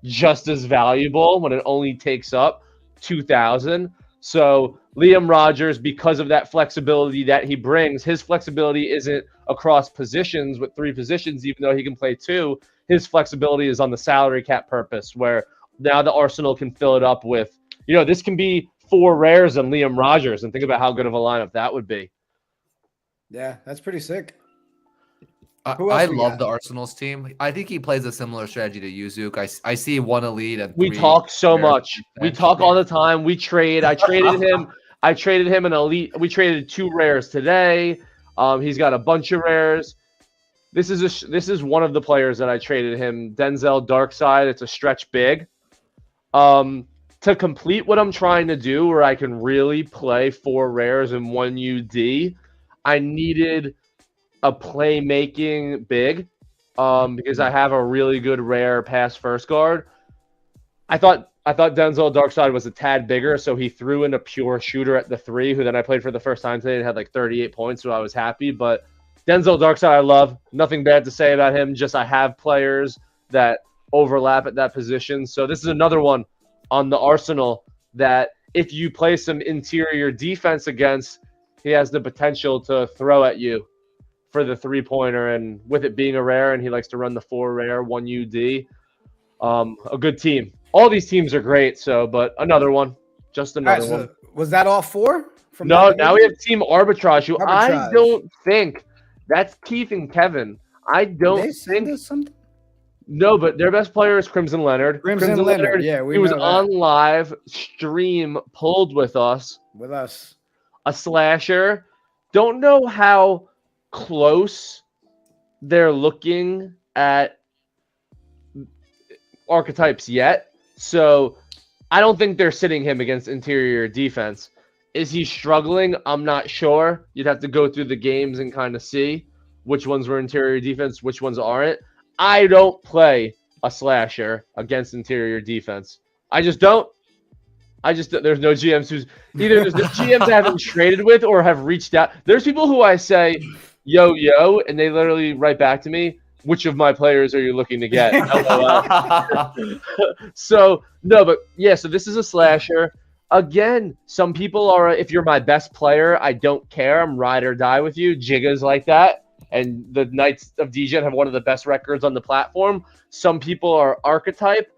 just as valuable when it only takes up 2,000? So Liam Rogers, because of that flexibility that he brings, his flexibility isn't across positions with 3 positions, even though he can play 2. His flexibility is on the salary cap purpose, where now the Arsenal can fill it up with, this can be 4 rares and Liam Rogers, and think about how good of a lineup that would be. Yeah, that's pretty sick. I love the Arsenal's team. I think he plays a similar strategy to Yuzuk. I see 1 elite and 3 we talk so rares. much. We talk all the time. We trade. I traded him. I traded him an elite. We traded 2 rares today. He's got a bunch of rares. This is one of the players that I traded him. Denzel Darkside. It's a stretch big. To complete what I'm trying to do, where I can really play 4 rares and 1 UD, I needed a playmaking big, because I have a really good rare pass first guard. I thought Denzel Darkside was a tad bigger, so he threw in a pure shooter at the 3, who then I played for the first time today and had like 38 points, so I was happy. But Denzel Darkside I love. Nothing bad to say about him, just I have players that overlap at that position. So this is another one on the Arsenal that if you play some interior defense against, he has the potential to throw at you for the 3-pointer, and with it being a rare, and he likes to run the 4 rare, 1 UD. A good team. All these teams are great, but another one. Just another one. Was that all 4? No, now we have Team Arbitrage, who I don't think, that's Keith and Kevin. I don't think. Something? No, but their best player is Crimson Leonard. Crimson Leonard, yeah. He was on live stream, pulled with us. A slasher. Don't know how close they're looking at archetypes yet, so I don't think they're sitting him against interior defense. Is he struggling? I'm not sure. You'd have to go through the games and kind of see which ones were interior defense, which ones aren't. I don't play a slasher against interior defense. I just don't. There's no GMs who's either there's no GMs I haven't traded with or have reached out. There's people who I say, yo, and they literally write back to me, which of my players are you looking to get? So this is a slasher. Again, some people are, if you're my best player, I don't care. I'm ride or die with you. Jigga's like that. And the Knights of Degen have one of the best records on the platform. Some people are archetype.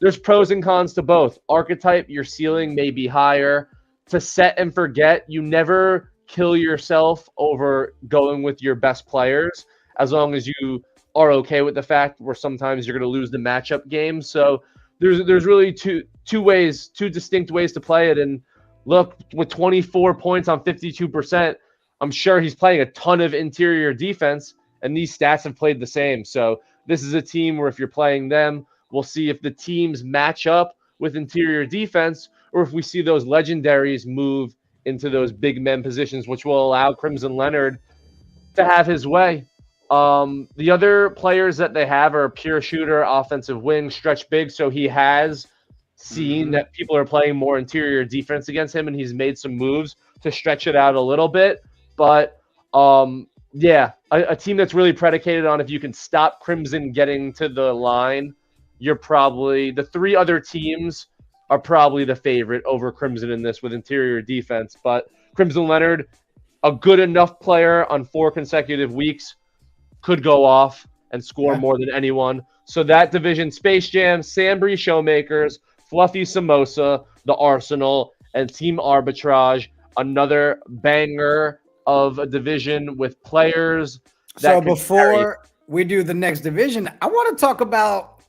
There's pros and cons to both. Archetype, your ceiling may be higher. To set and forget, you never kill yourself over going with your best players, as long as you are okay with the fact where sometimes you're going to lose the matchup game. So there's really two distinct ways to play it. And look, with 24 points on 52%, I'm sure he's playing a ton of interior defense, and these stats have played the same. So this is a team where if you're playing them, we'll see if the teams match up with interior defense, or if we see those legendaries move into those big men positions, which will allow Crimson Leonard to have his way. The other players that they have are pure shooter, offensive wing, stretch big. So he has seen that people are playing more interior defense against him, and he's made some moves to stretch it out a little bit. But a team that's really predicated on if you can stop Crimson getting to the line, you're probably the 3 other teams are probably the favorite over Crimson in this with interior defense. But Crimson Leonard, a good enough player on 4 consecutive weeks, could go off and score more than anyone. So that division, Space Jam, Sambry Showmakers, Fluffy Samosa, the Arsenal, and Team Arbitrage, another banger of a division with players. So before we do the next division, I want to talk about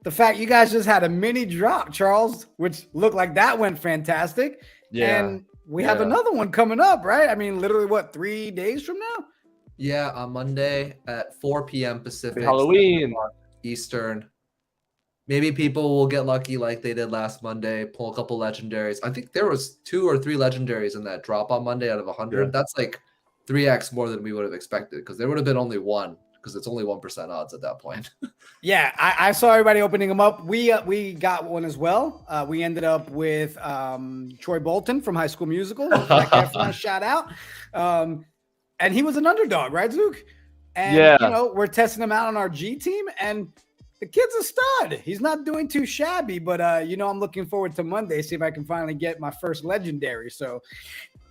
the fact you guys just had a mini drop, Charles, which looked like that went fantastic. Yeah. And we have another one coming up, right? I mean, literally, 3 days from now? Yeah, on Monday at 4 p.m. Pacific. Halloween. Eastern. Maybe people will get lucky like they did last Monday, pull a couple legendaries. I think there was 2 or 3 legendaries in that drop on Monday out of 100. Yeah. That's like 3x more than we would have expected, because there would have been only 1 because it's only 1% odds at that point. Yeah, I saw everybody opening them up. We got one as well. We ended up with Troy Bolton from High School Musical. Zac Efron, shout out. And he was an underdog, right, Zook? And you know, we're testing him out on our G team, and the kid's a stud. He's not doing too shabby, but you know, I'm looking forward to Monday, see if I can finally get my first legendary. So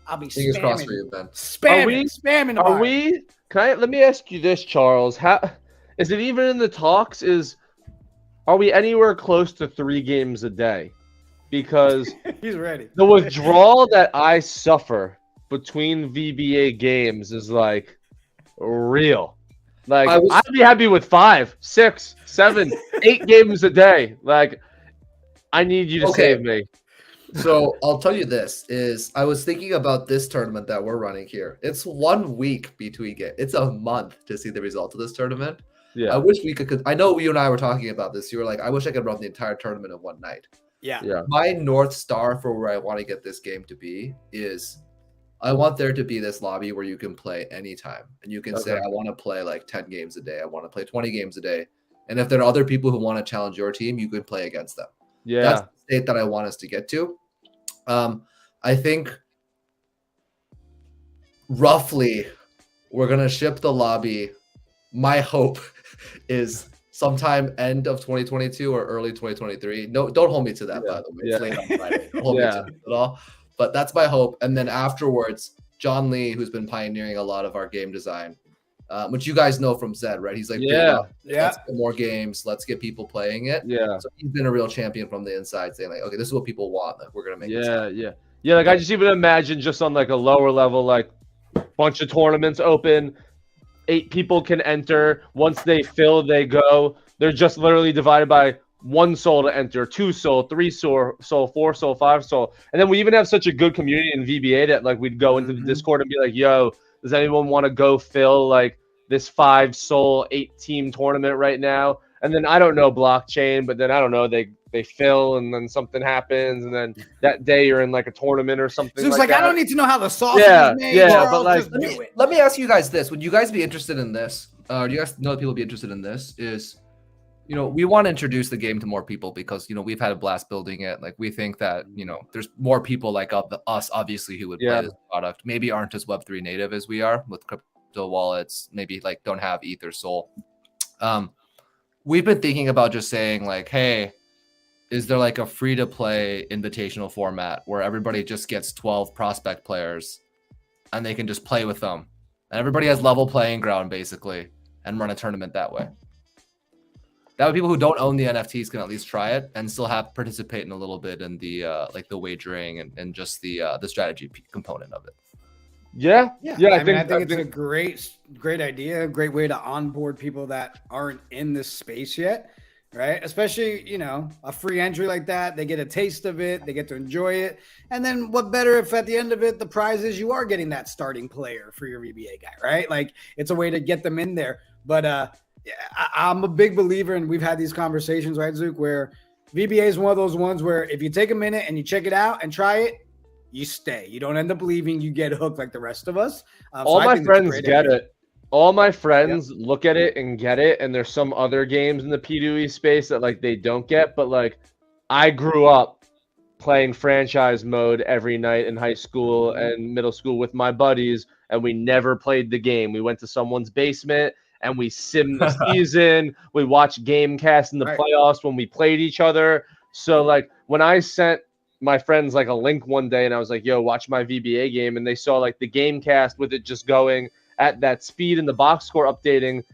I'll be Fingers crossed spamming, for you, Ben. spamming. Are we? Let me ask you this, Charles. How is it even in the talks? Are we anywhere close to 3 games a day? Because he's ready. The withdrawal that I suffer between VBA games is like real. Like I'd be happy with 5, 6, 7, 8 games a day. Like I need you to save me. So I'll tell you this is I was thinking about this tournament that we're running here. It's 1 week between games. It's a month to see the result of this tournament. Yeah. I wish we could. I know you and I were talking about this. You were like, I wish I could run the entire tournament in one night. Yeah. My North Star for where I want to get this game to be is I want there to be this lobby where you can play anytime. And you can say, I want to play like 10 games a day. I want to play 20 games a day. And if there are other people who want to challenge your team, you can play against them. Yeah. That's the state that I want us to get to. I think roughly we're going to ship the lobby. My hope is sometime end of 2022 or early 2023. No, don't hold me to that, by the way. It's late on Friday. Don't hold me to it at all. But that's my hope. And then afterwards, John Lee, who's been pioneering a lot of our game design, which you guys know from Zed, right? He's like, let's get more games. Let's get people playing it. Yeah. So he's been a real champion from the inside, saying like, okay, this is what people want. Like, we're gonna make this happen. Yeah. Like I just even imagine just on like a lower level, like bunch of tournaments open, 8 people can enter. Once they fill, they go. They're just literally divided by 1 soul to enter, 2 soul, 3 soul, 4 soul, 5 soul. And then we even have such a good community in VBA that like we'd go into the Discord and be like, yo, does anyone want to go fill like this 5 soul 8 team tournament right now? And then I don't know blockchain, but then I don't know, they fill and then something happens and then that day you're in like a tournament or something. So it's like that. I don't need to know how the sauce is made. Yeah, but like let me ask you guys this. Would you guys be interested in this? Do you guys know that people be interested in this? Is we want to introduce the game to more people because we've had a blast building it. Like we think that there's more people like us obviously who would play this product. Maybe aren't as Web3 native as we are with crypto wallets. Maybe like don't have ETH or Sol. We've been thinking about just saying like, hey, is there like a free to play invitational format where everybody just gets 12 prospect players and they can just play with them and everybody has level playing ground basically and run a tournament that way? That way people who don't own the NFTs can at least try it and still participate in a little bit in the like the wagering and just the strategy component of it. Yeah. I think it's a great idea, a great way to onboard people that aren't in this space yet, right? Especially, a free entry like that, they get a taste of it, they get to enjoy it. And then what better if at the end of it, the prize is you are getting that starting player for your VBA guy, right? Like it's a way to get them in there. But I'm a big believer, and we've had these conversations, right, Zook, where VBA is one of those ones where if you take a minute and you check it out and try it, you stay. You don't end up leaving. You get hooked like the rest of us. All my friends get it. All my friends look at it and get it. And there's some other games in the P2E space that like they don't get. But like I grew up playing franchise mode every night in high school and middle school with my buddies, and we never played the game. We went to someone's basement and we simmed the season. We watched Gamecast in the playoffs when we played each other. So like when I sent my friends like a link one day and I was like, yo, watch my VBA game, and they saw like the Gamecast with it just going at that speed and the box score updating,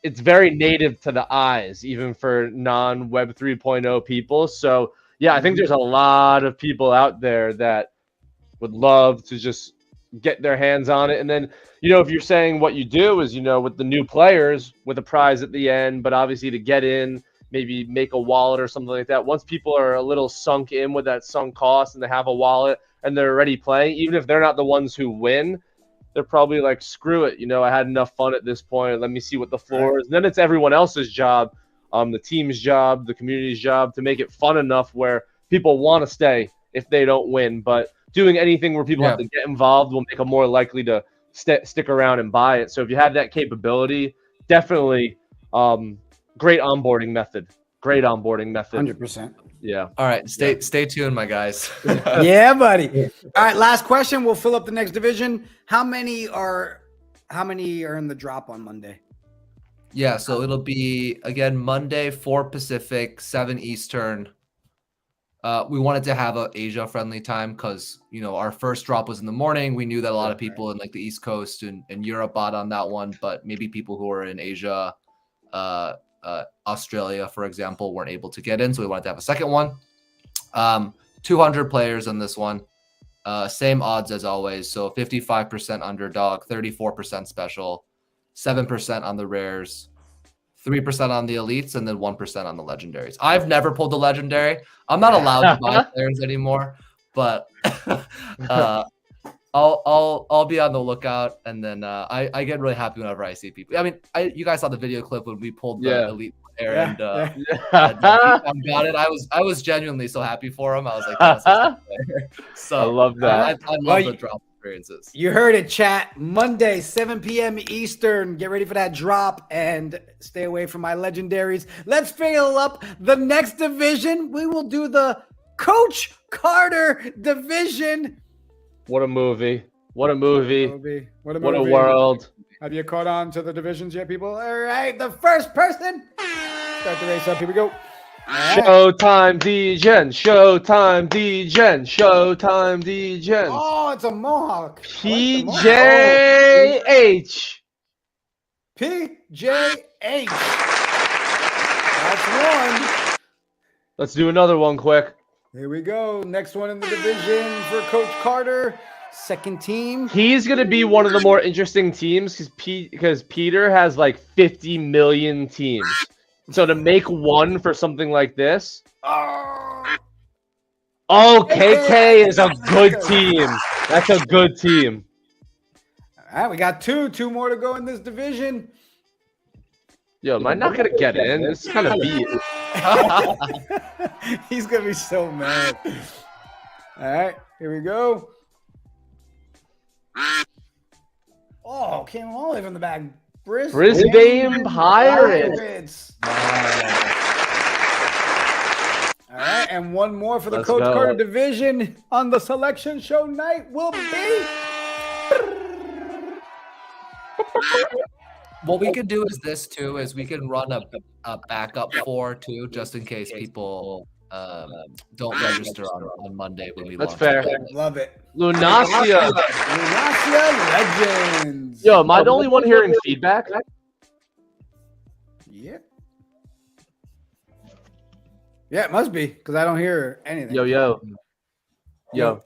it's very native to the eyes, even for non-Web 3.0 people. So yeah, I think there's a lot of people out there that would love to just get their hands on it. And then, if you're saying what you do is, with the new players with a prize at the end, but obviously to get in, maybe make a wallet or something like that. Once people are a little sunk in with that sunk cost and they have a wallet and they're already playing, even if they're not the ones who win, they're probably like, screw it. I had enough fun at this point. Let me see what the floor is. And then it's everyone else's job, the team's job, the community's job to make it fun enough where people want to stay if they don't win. But doing anything where people have to get involved will make them more likely to stick around and buy it. So if you have that capability, definitely great onboarding method. Great onboarding method. 100%. Yeah. All right, stay tuned, my guys. Yeah, buddy. All right, last question. We'll fill up the next division. How many are in the drop on Monday? Yeah, so it'll be again Monday, 4 Pacific, 7 Eastern. We wanted to have a Asia friendly time because our first drop was in the morning. We knew that a lot of people in like the East Coast and Europe bought on that one, but maybe people who are in Asia, Australia, for example, weren't able to get in. So we wanted to have a second one. 200 players on this one. Same odds as always. So 55% underdog, 34% special, 7% on the rares, 3% on the elites, and then 1% on the legendaries. I've never pulled the legendary. I'm not allowed to buy players anymore, but I'll be on the lookout. And then I get really happy whenever I see people. I mean, you guys saw the video clip when we pulled the elite player and got it. I was genuinely so happy for him. I was like, that's such a good player. So I love that. I love the drop experiences. You heard it, chat. Monday, 7 p.m. Eastern. Get ready for that drop and stay away from my legendaries. Let's fill up the next division. We will do the Coach Carter division. What a movie. What a movie. What a world. Have you caught on to the divisions yet, people? All right, the first person. Start the race up. Here we go. Right. Showtime D-Gen. Showtime D-Gen. Showtime D-Gen. Oh, it's a Mohawk. PJH. PJH. That's one. Let's do another one quick. Here we go. Next one in the division for Coach Carter. Second team. He's going to be one of the more interesting teams because Peter has like 50 million teams. So to make one for something like this. Oh, KK is a good team. That's a good team. All right, we got two more to go in this division. Yo, am I not going to get in? This is kind of beat. He's going to be so mad. All right, here we go. Oh, came all the way from the back. Brisbane Pirates. All right, and one more for the Let's Coach go. Carter division on the selection show night will be. What we could do is this too, is we can run a backup 4 too, just in case people don't register on Monday when we That's launch fair. it. Love it. Lunasia. Lunasia Legends. Yo, am I the only one hearing feedback? Yeah. Yeah, it must be because I don't hear anything. Yo. You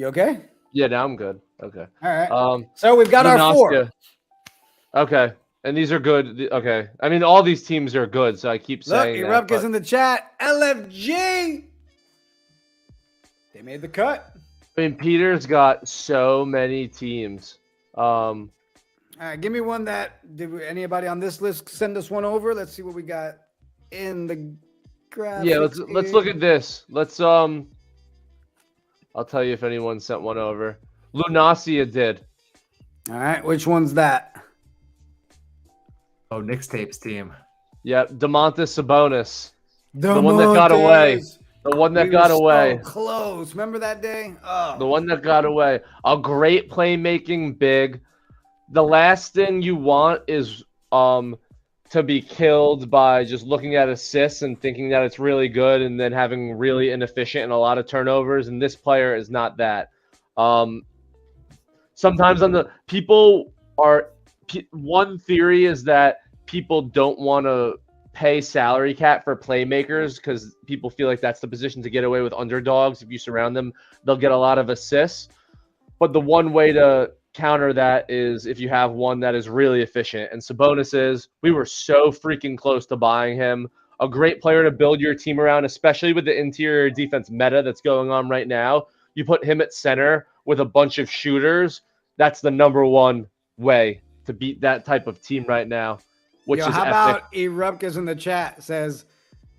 okay? Yeah, now I'm good. Okay. All right. So we've got our Lunasia. 4. Okay. And these are good. Okay. I mean, all these teams are good, so I keep saying that. Look, Erupka's in the chat. LFG. They made the cut. I mean, Peter's got so many teams. All right, give me one anybody on this list send us one over? Let's see what we got in the graphics. Yeah, let's look at this. Let's I'll tell you if anyone sent one over. Lunasia did. All right, which one's that? Oh, Nick's tapes team. Yep, Domantas Sabonis. The one that got away. The one that got away. So close. Remember that day? Oh. The one that got away. A great playmaking big. The last thing you want is to be killed by just looking at assists and thinking that it's really good and then having really inefficient and a lot of turnovers. And this player is not that. Sometimes one theory is that people don't want to pay salary cap for playmakers because people feel like that's the position to get away with underdogs. If you surround them, they'll get a lot of assists. But the one way to counter that is if you have one that is really efficient. And Sabonis is. We were so freaking close to buying him. A great player to build your team around, especially with the interior defense meta that's going on right now. You put him at center with a bunch of shooters. That's the number one way to beat that type of team right now. How epic. About Erupka's in the chat says,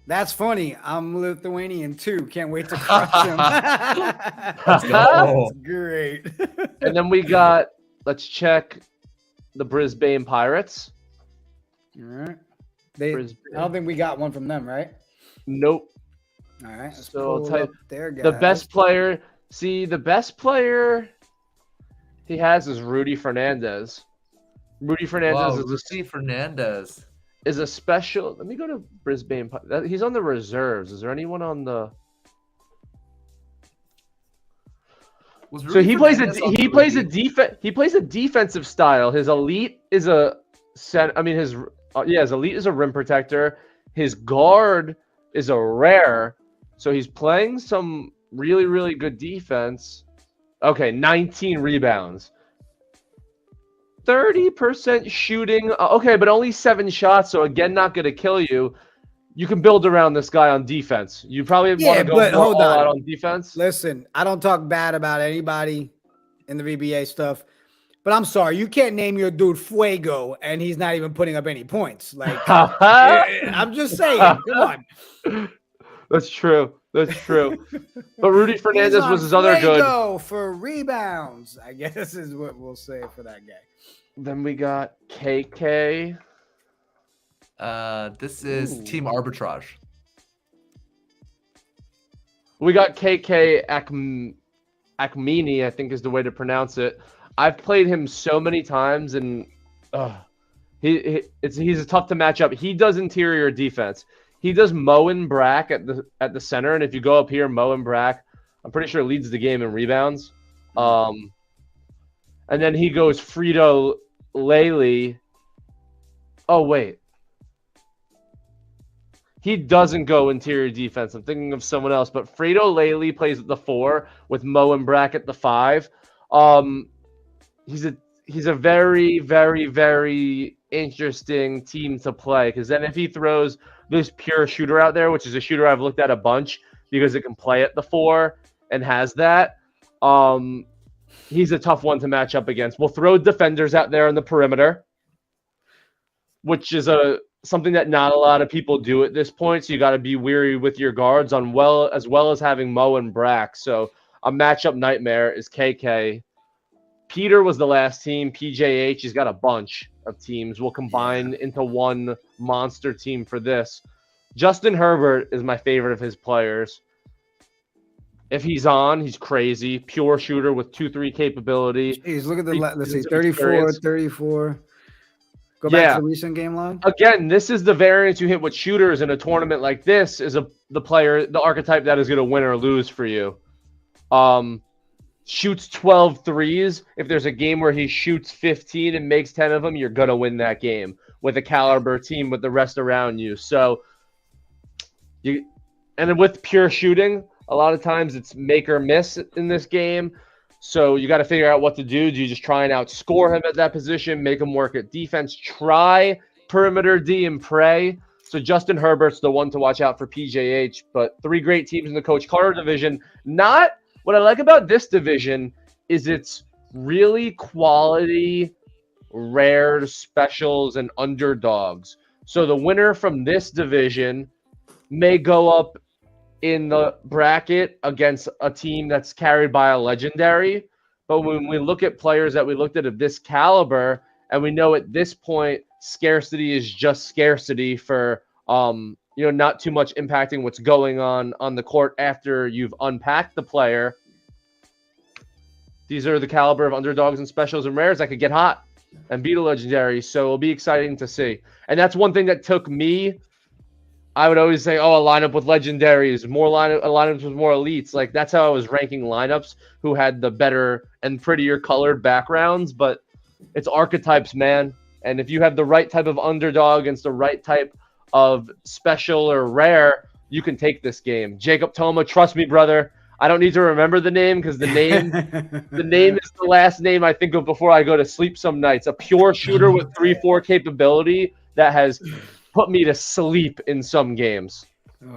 that's funny. I'm Lithuanian too. Can't wait to crush him. That's great. And then let's check the Brisbane Pirates. All right. Brisbane. I don't think we got one from them, right? Nope. All right. Let's So I'll pull tell you, up their guys. the best player. See, the best player he has is Rudy Fernandez. Rudy Fernandez Wow, Rudy Fernandez is a special. Let me go to Brisbane. He's on the reserves. Is there anyone on the? So he plays a defensive style. His elite is a set. I mean, his elite is a rim protector. His guard is a rare. So he's playing some really, really good defense. Okay, 19 rebounds. 30% shooting. Okay, but only 7 shots. So again, not going to kill you. You can build around this guy on defense. You probably want to go all out on defense. Listen, I don't talk bad about anybody in the VBA stuff, but I'm sorry, you can't name your dude Fuego and he's not even putting up any points. Like, I'm just saying, come on. That's true. That's true. But Rudy Fernandez was his other good. For rebounds, I guess is what we'll say for that guy. Then we got KK. This is Team Arbitrage. We got KK Akmini, I think is the way to pronounce it. I've played him so many times, and he's tough to match up. He does interior defense. He does Mo and Brack at the center, and if you go up here, Mo and Brack, I'm pretty sure leads the game in rebounds. And then he goes Frito Lely. Oh wait. He doesn't go interior defense. I'm thinking of someone else, but Fredo Lely plays at the 4 with Mo and Brack at the 5. He's a very, very, very interesting team to play, because then if he throws this pure shooter out there, which is a shooter I've looked at a bunch because it can play at the 4 and has that, he's a tough one to match up against. We'll throw defenders out there on the perimeter, which is something that not a lot of people do at this point. So you got to be weary with your guards as well as having Mo and Brack. So a matchup nightmare is KK. Peter was the last team. PJH, he's got a bunch of teams. We'll combine into one monster team for this. Justin Herbert is my favorite of his players. If he's on, he's crazy. Pure shooter with 2-3 capability. Jeez, look at let's see, 34. Go back to the recent game line. Again, this is the variance you hit with shooters in a tournament like this. Is the archetype that is going to win or lose for you. Shoots 12 threes. If there's a game where he shoots 15 and makes 10 of them, you're going to win that game with a caliber team with the rest around you. So, and with pure shooting, a lot of times it's make or miss in this game. So you got to figure out what to do. Do you just try and outscore him at that position, make him work at defense, try perimeter D and pray? So Justin Herbert's the one to watch out for PJH. But 3 great teams in the Coach Carter division. What I like about this division is it's really quality, rare specials and underdogs. So the winner from this division may go up in the bracket against a team that's carried by a legendary. But when we look at players that we looked at of this caliber, and we know at this point, scarcity is just scarcity for, not too much impacting what's going on the court after you've unpacked the player. These are the caliber of underdogs and specials and rares that could get hot and beat a legendary. So it'll be exciting to see. And that's one thing that took me. I would always say, a lineup with legendaries, lineups with more elites. Like, that's how I was ranking lineups who had the better and prettier colored backgrounds. But it's archetypes, man. And if you have the right type of underdog against the right type of special or rare, you can take this game. Jacob Toma, trust me, brother. I don't need to remember the name because the name is the last name I think of before I go to sleep some nights. A pure shooter with 3-4 capability that has put me to sleep in some games. All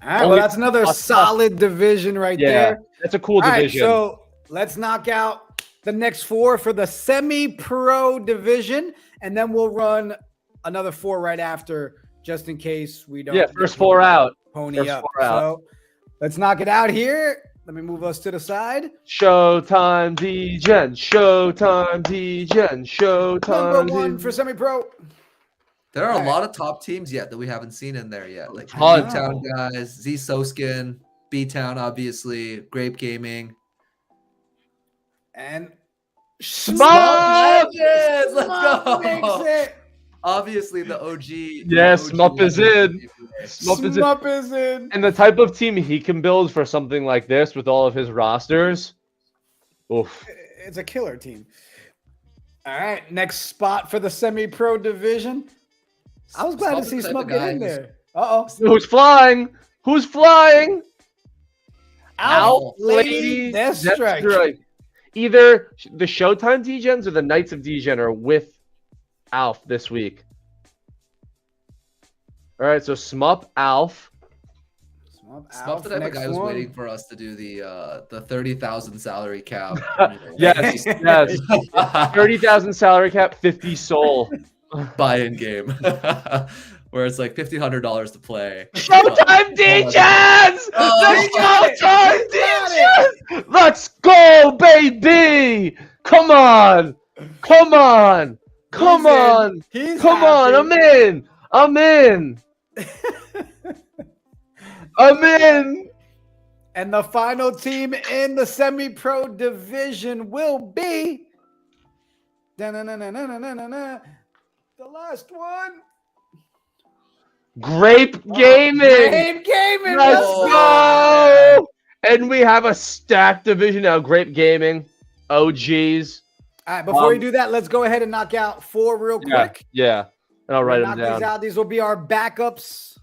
right, well, that's another solid division right there. That's a cool division. Right, so let's knock out the next 4 for the semi-pro division, and then we'll run another 4 right after, just in case we don't. Yeah, first 4 out. Pony up. So let's knock it out here. Let me move us to the side. Showtime D-Gen. Showtime D-Gen. Showtime. Number 1 for semi-pro. There are a All lot of top teams yet that we haven't seen in there yet. Like the Ton. B-Town guys, Z Soskin, B-Town, obviously, Grape Gaming. And Smup! Legends! Let's Smup makes go! it. Obviously, the OG. Yeah, Smup is in. Smup is in. And the type of team he can build for something like this with all of his rosters. Oof. It's a killer team. All right, next spot for the semi-pro division. I was glad to see Smup get in there. Uh-oh. Who's flying? Who's flying? Alf Lady Deathstrike. Either the Showtime Degens or the Knights of Degen are with Alf this week. All right, so Smup, Alf. Smup the type of guy who's waiting for us to do the 30,000 salary cap. Yes, yes. 30,000 salary cap, 50 soul. Buy-in game. Where it's like $1,500 to play. Showtime Degens! Oh, Showtime Degens! Let's go, baby! Come on! Come on! Come on! Come on! I'm in! I'm in! I'm in! And the final team in the semi-pro division will be the last one. Grape Gaming! Grape Gaming! Let's go! And we have a stacked division now. Grape Gaming, OGs. All right, before we do that, let's go ahead and knock out 4 real quick. Yeah. And I'll write them Knock down. these out. These will be our backups.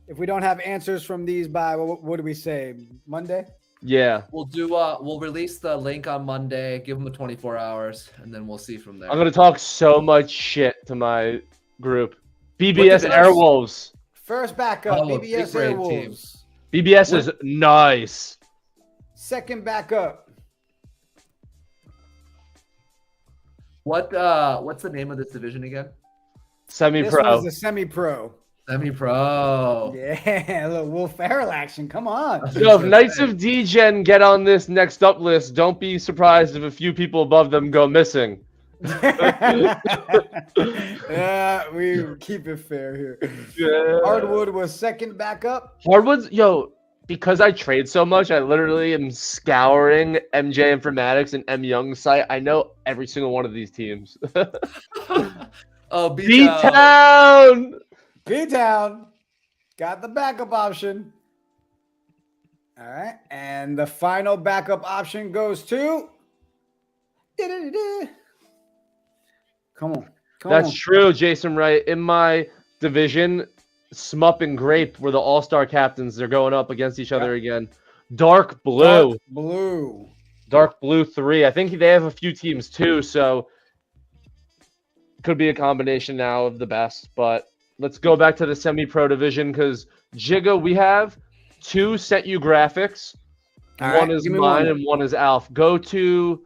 If we don't have answers from these by, what do we say, Monday? Yeah. We'll release the link on Monday, give them 24 hours, and then we'll see from there. I'm going to talk so much shit to my group. BBS Airwolves. First backup, BBS Airwolves. BBS is nice. Second backup. What's the name of this division again? Semi-pro. This was the semi-pro. Semi-pro. Yeah, a little Wolf Ferrell action. Come on. So if Knights of Degen get on this next up list, don't be surprised if a few people above them go missing. We keep it fair here. Yeah. Hardwood was second backup. Hardwood's, because I trade so much, I literally am scouring MJ Informatics and M Young's site. I know every single one of these teams. Oh, B-Town! B-Town got the backup option. All right, and the final backup option goes to. Come on. That's true, Jason Wright. In my division, Smup and Grape were the all-star captains. They're going up against each other again. Dark Blue. Dark Blue 3. I think they have a few teams too, so could be a combination now of the best. But let's go back to the semi-pro division because Jigga, we have 2 Set You graphics. One is mine and one is Alf. Go to,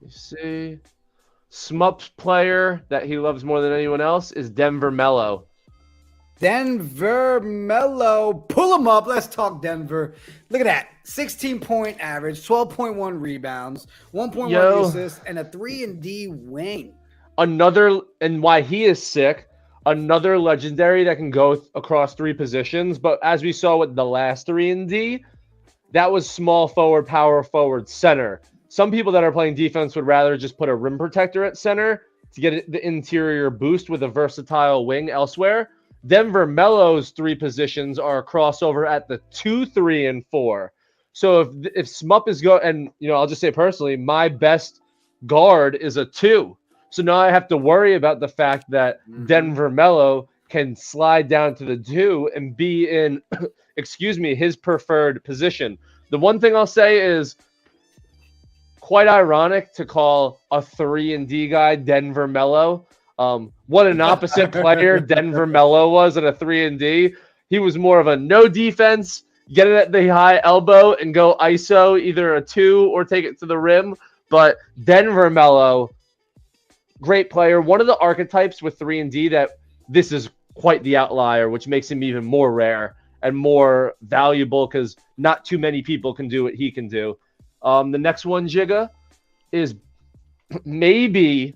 let me see. Smup's player that he loves more than anyone else is Denver Mello. Denver Mello. Pull him up. Let's talk Denver. Look at that. 16-point average, 12.1 rebounds, 1.1 assists, and a 3-and-D wing. Another, and why he is sick, another legendary that can go across 3 positions. But as we saw with the last 3-and-D, that was small forward, power forward, center. Some people that are playing defense would rather just put a rim protector at center to get the interior boost with a versatile wing elsewhere. Denver Mello's 3 positions are a crossover at the 2, 3, and 4. So if Smup is and I'll just say personally, my best guard is a 2. So now I have to worry about the fact that Denver Mello can slide down to the 2 and be in, his preferred position. The one thing I'll say is quite ironic to call a 3-and-D guy Denver Mello. What an opposite player Denver Mello was at a 3-and-D. He was more of a no defense, get it at the high elbow and go ISO, either a 2 or take it to the rim. But Denver Mello, great player. One of the archetypes with 3-and-D that this is quite the outlier, which makes him even more rare and more valuable because not too many people can do what he can do. The next one, Jigga, is maybe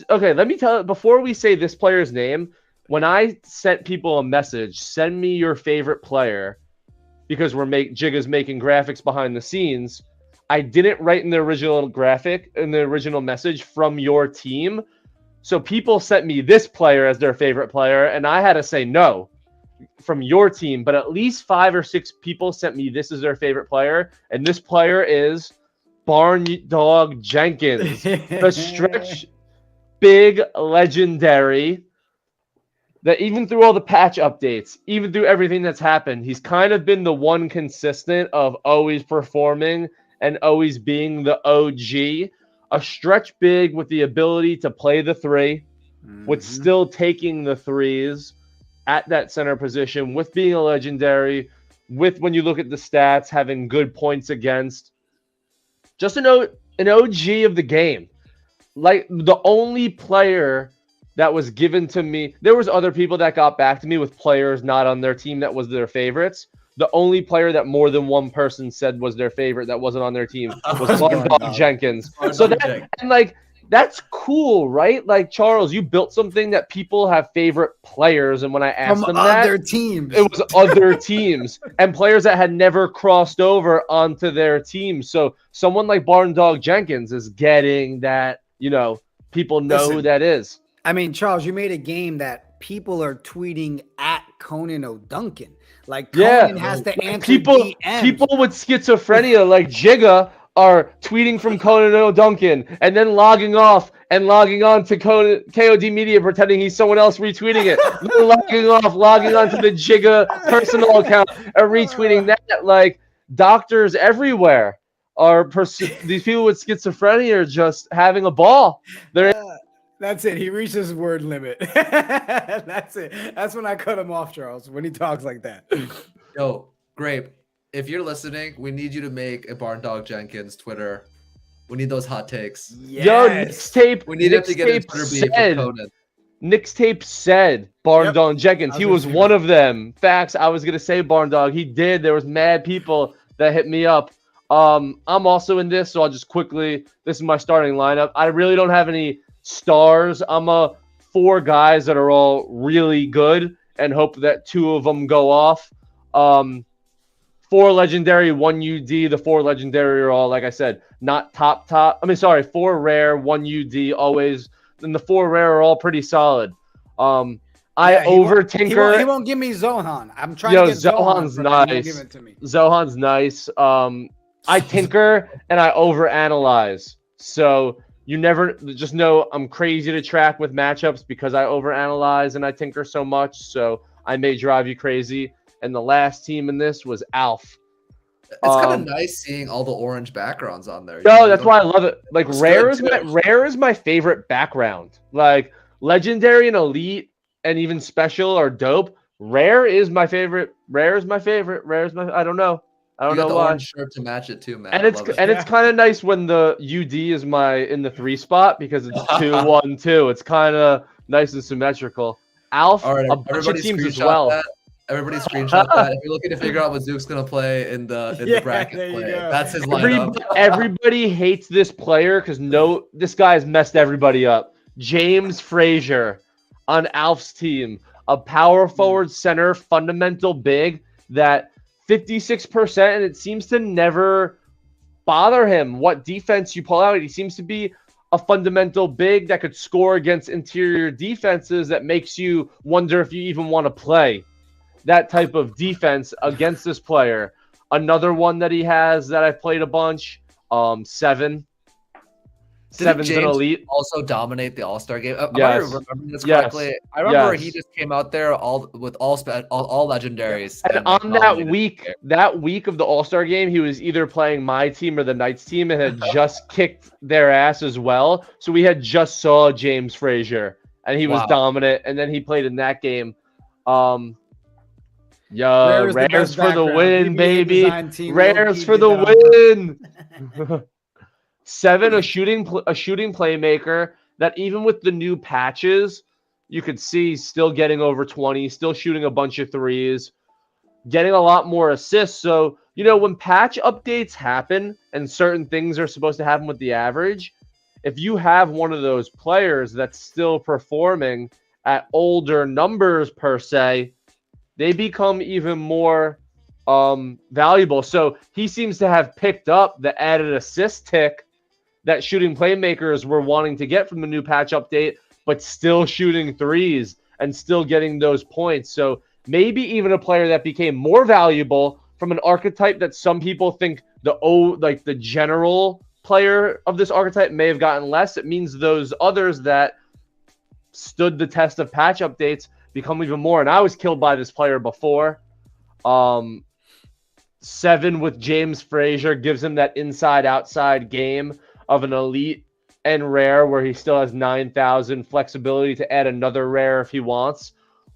Okay, let me tell before we say this player's name, when I sent people a message, send me your favorite player because Jigga's making graphics behind the scenes. I didn't write in the original graphic in the original message from your team. So people sent me this player as their favorite player, and I had to say no from your team. But at least 5 or 6 people sent me this as their favorite player, and this player is Barn Dog Jenkins, the stretch big legendary. That even through all the patch updates, even through everything that's happened, he's kind of been the one consistent of always performing and always being the OG. A stretch big with the ability to play the 3, with still taking the 3s at that center position, with being a legendary, with when you look at the stats, having good points against. Just an OG of the game. Like the only player that was given to me, there was other people that got back to me with players not on their team that was their favorites. The only player that more than one person said was their favorite that wasn't on their team was Barn Dog Jenkins. So that, and like, that's cool, right? Like, Charles, you built something that people have favorite players, and when I asked them that, other teams, it was other teams and players that had never crossed over onto their team. So someone like Barn Dog Jenkins is getting that, you know, people know who that is. I mean, Charles, you made a game that people are tweeting at Conan O'Duncan. Like, Conan has to answer people with schizophrenia like Jigga are tweeting from Conan O'Duncan and then logging off and logging on to KOD Media pretending he's someone else retweeting it. Then logging on to the Jigga personal account and retweeting that. Like, doctors everywhere are these people with schizophrenia are just having a ball. That's it. He reached his word limit. That's it. That's when I cut him off, Charles, when he talks like that. Yo, Grape, if you're listening, we need you to make a Barn Dog Jenkins Twitter. We need those hot takes. Yes. Yo, Nixtape. We need him to get a Twitter beef with Conan. Nixtape said Barn Dog Jenkins. He was one of them. Facts. I was gonna say Barn Dog. He did. There was mad people that hit me up. I'm also in this, so I'll just quickly. This is my starting lineup. I really don't have any stars. I'm 4 guys that are all really good and hope that 2 of them go off. 4 legendary, 1 UD. The 4 legendary are all, like I said, not top. 4 rare, 1 UD always. And the 4 rare are all pretty solid. Tinker. He won't give me Zohan. I'm trying to get Zohan's nice. Give it to me. Zohan's nice. I tinker and I overanalyze. So you never just know I'm crazy to track with matchups because I overanalyze and I tinker so much. So I may drive you crazy. And the last team in this was Alf. It's kind of nice seeing all the orange backgrounds on there. No, that's why I love it. Like rare is my favorite background. Like legendary and elite and even special are dope. Rare is my favorite. I don't know. I don't know the why. Orange shirt to match it too, man. And it's kind of nice when the UD is in the 3 spot because it's 2-1-2. It's kind of nice and symmetrical. Alf, all right, a bunch of teams as well. Everybody screenshot that. If you're looking to figure out what Zook's gonna play in the bracket play, that's his lineup. Everybody hates this player because this guy has messed everybody up. James Frazier on Alf's team, a power forward center, fundamental big that 56%, and it seems to never bother him what defense you pull out. He seems to be a fundamental big that could score against interior defenses that makes you wonder if you even want to play that type of defense against this player. Another one that he has that I've played a bunch, 7. Seven's an elite. Also dominate the All-Star game. Yes. Am I remembering this correctly? Yes. I remember he just came out there all legendaries. And on that week of the All-Star game, he was either playing my team or the Knights team and had just kicked their ass as well. So we had just saw James Frazier and he was dominant. And then he played in that game. Rares for the win, baby. Rares for the win. 7, a shooting playmaker that even with the new patches, you could see still getting over 20, still shooting a bunch of 3s, getting a lot more assists. So, when patch updates happen and certain things are supposed to happen with the average, if you have one of those players that's still performing at older numbers per se, they become even more valuable. So he seems to have picked up the added assist tick that shooting playmakers were wanting to get from the new patch update, but still shooting threes and still getting those points. So maybe even a player that became more valuable from an archetype that some people think the general player of this archetype may have gotten less. It means those others that stood the test of patch updates become even more. And I was killed by this player before. 7 with James Frazier gives him that inside-outside game of an elite and rare where he still has 9,000 flexibility to add another rare if he wants,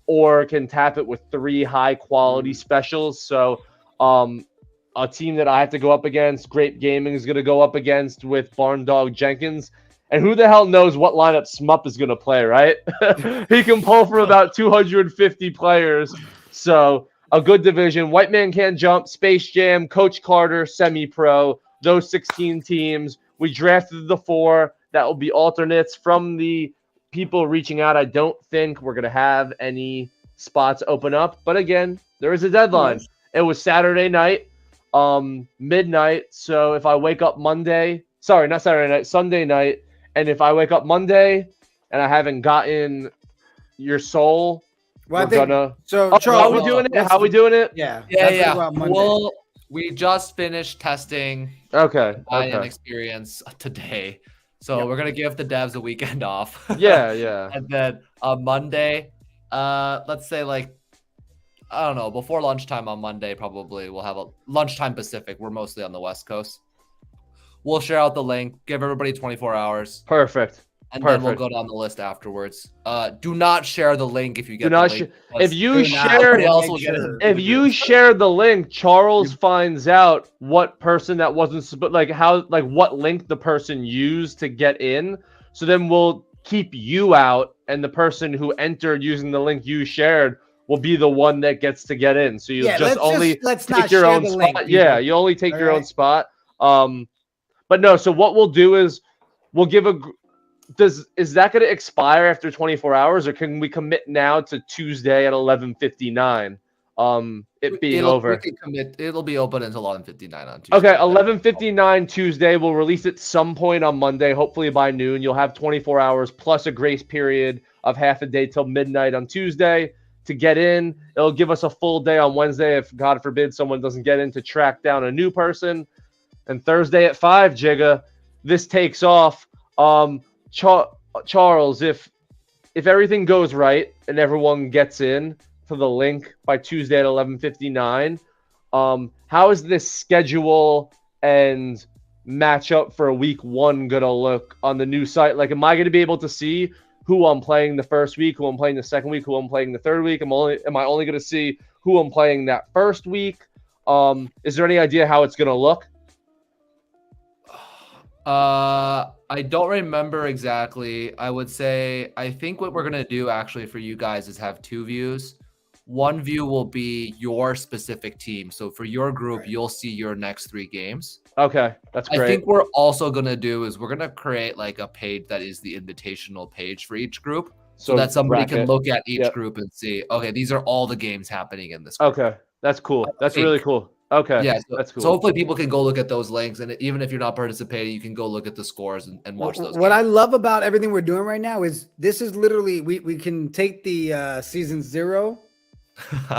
or can tap it with 3 high-quality specials. So a team that I have to go up against, Grape Gaming is going to go up against with Barn Dog Jenkins. And who the hell knows what lineup Smup is going to play, right? He can pull from about 250 players. So a good division. White Man Can't Jump, Space Jam, Coach Carter, Semi-Pro, those 16 teams. We drafted the 4 that will be alternates from the people reaching out. I don't think we're going to have any spots open up. But again, there is a deadline. It was Saturday night, midnight. So if I wake up Monday, sorry, not Saturday night, Sunday night, and if I wake up Monday and I haven't gotten your soul, Well, we're gonna. So, Charles, Charles, how we doing it? How we doing it? Yeah. Yeah. We just finished testing Okay. an experience today. So we're gonna give the devs a weekend off. Yeah. And then on Monday, let's say like, I don't know, before lunchtime on Monday, probably we'll have a lunchtime Pacific. We're mostly on the West Coast. We'll share out the link, give everybody 24 hours. Perfect. And then we'll go down the list afterwards. Do not share the link if you get the link. If you share the link, Charles finds out what person that wasn't what link the person used to get in. So then we'll keep you out, and the person who entered using the link you shared will be the one that gets to get in. So you let's take your own spot. You only take your own spot. But no, so what we'll do is we'll give is that going to expire after 24 hours, or can we commit now to Tuesday at 11:59? It being over. We can commit. It'll be open until 11:59 on Tuesday. Okay, 11:59 Tuesday. We'll release it some point on Monday, hopefully by noon. You'll have 24 hours plus a grace period of half a day till midnight on Tuesday to get in. It'll give us a full day on Wednesday if, God forbid, someone doesn't get in, to track down a new person. And Thursday at 5, Jigga, this takes off. Charles, if everything goes right and everyone gets in to the link by Tuesday at 11:59, how is this schedule and matchup for week 1 gonna look on the new site? Like, am I gonna be able to see who I'm playing the first week, who I'm playing the second week, who I'm playing the third week? Am I only gonna see who I'm playing that first week? Is there any idea how it's gonna look? I don't remember exactly. I would say, I think what we're going to do actually for you guys is have 2 views. One view will be your specific team. So for your group, you'll see your next 3 games. Okay, that's great. I think we're also going to do is we're going to create like a page that is the invitational page for each group, so that somebody can look at each group and see, okay, these are all the games happening in this group. Okay, that's cool. That's really cool. Okay. Yeah, that's cool. So hopefully people can go look at those links, and even if you're not participating, you can go look at the scores and watch those. What I love about everything we're doing right now is this is literally we can take the season 0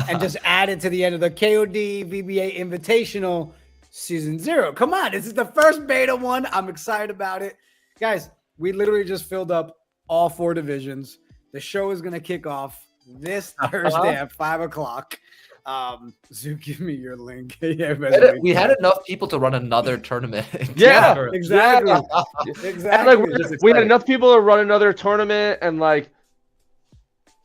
and just add it to the end of the KOD VBA Invitational season 0. Come on, this is the first beta one. I'm excited about it, guys. We literally just filled up all 4 divisions. The show is gonna kick off this Thursday at 5 o'clock. Zoo, give me your link. We had enough people to run another tournament. Exactly. And we had enough people to run another tournament, and like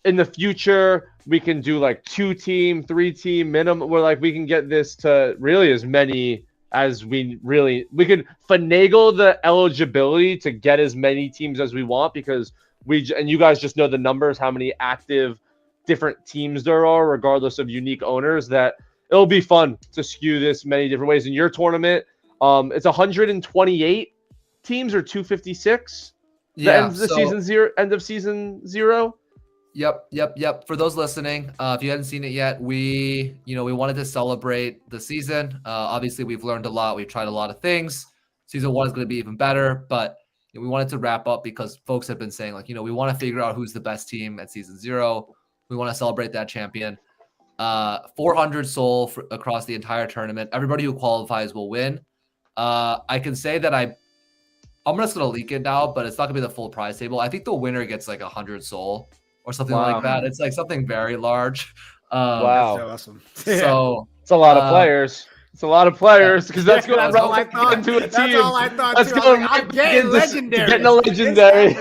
in the future we can do like 2-team, 3-team minimum, where like we can get this to really as many as we could finagle the eligibility to get as many teams as we want, because and you guys just know the numbers, how many active different teams there are, regardless of unique owners, that it'll be fun to skew this many different ways. In your tournament, it's 128 teams or 256? Yeah, End of season 0. Yep. For those listening, if you hadn't seen it yet, we wanted to celebrate the season. Obviously, we've learned a lot. We've tried a lot of things. Season 1 is going to be even better, but we wanted to wrap up because folks have been saying, like, we want to figure out who's the best team at season 0. We want to celebrate that champion. 400 soul across the entire tournament. Everybody who qualifies will win. I can say that I'm just going to leak it now, but it's not going to be the full prize table. I think the winner gets like 100 soul or something like that. It's like something very large. Wow. That's awesome. So it's a lot of players. It's a lot of players because that's going That's all I thought. into a team. That's all I thought. That's too. going I'm getting legendary. Getting a legendary.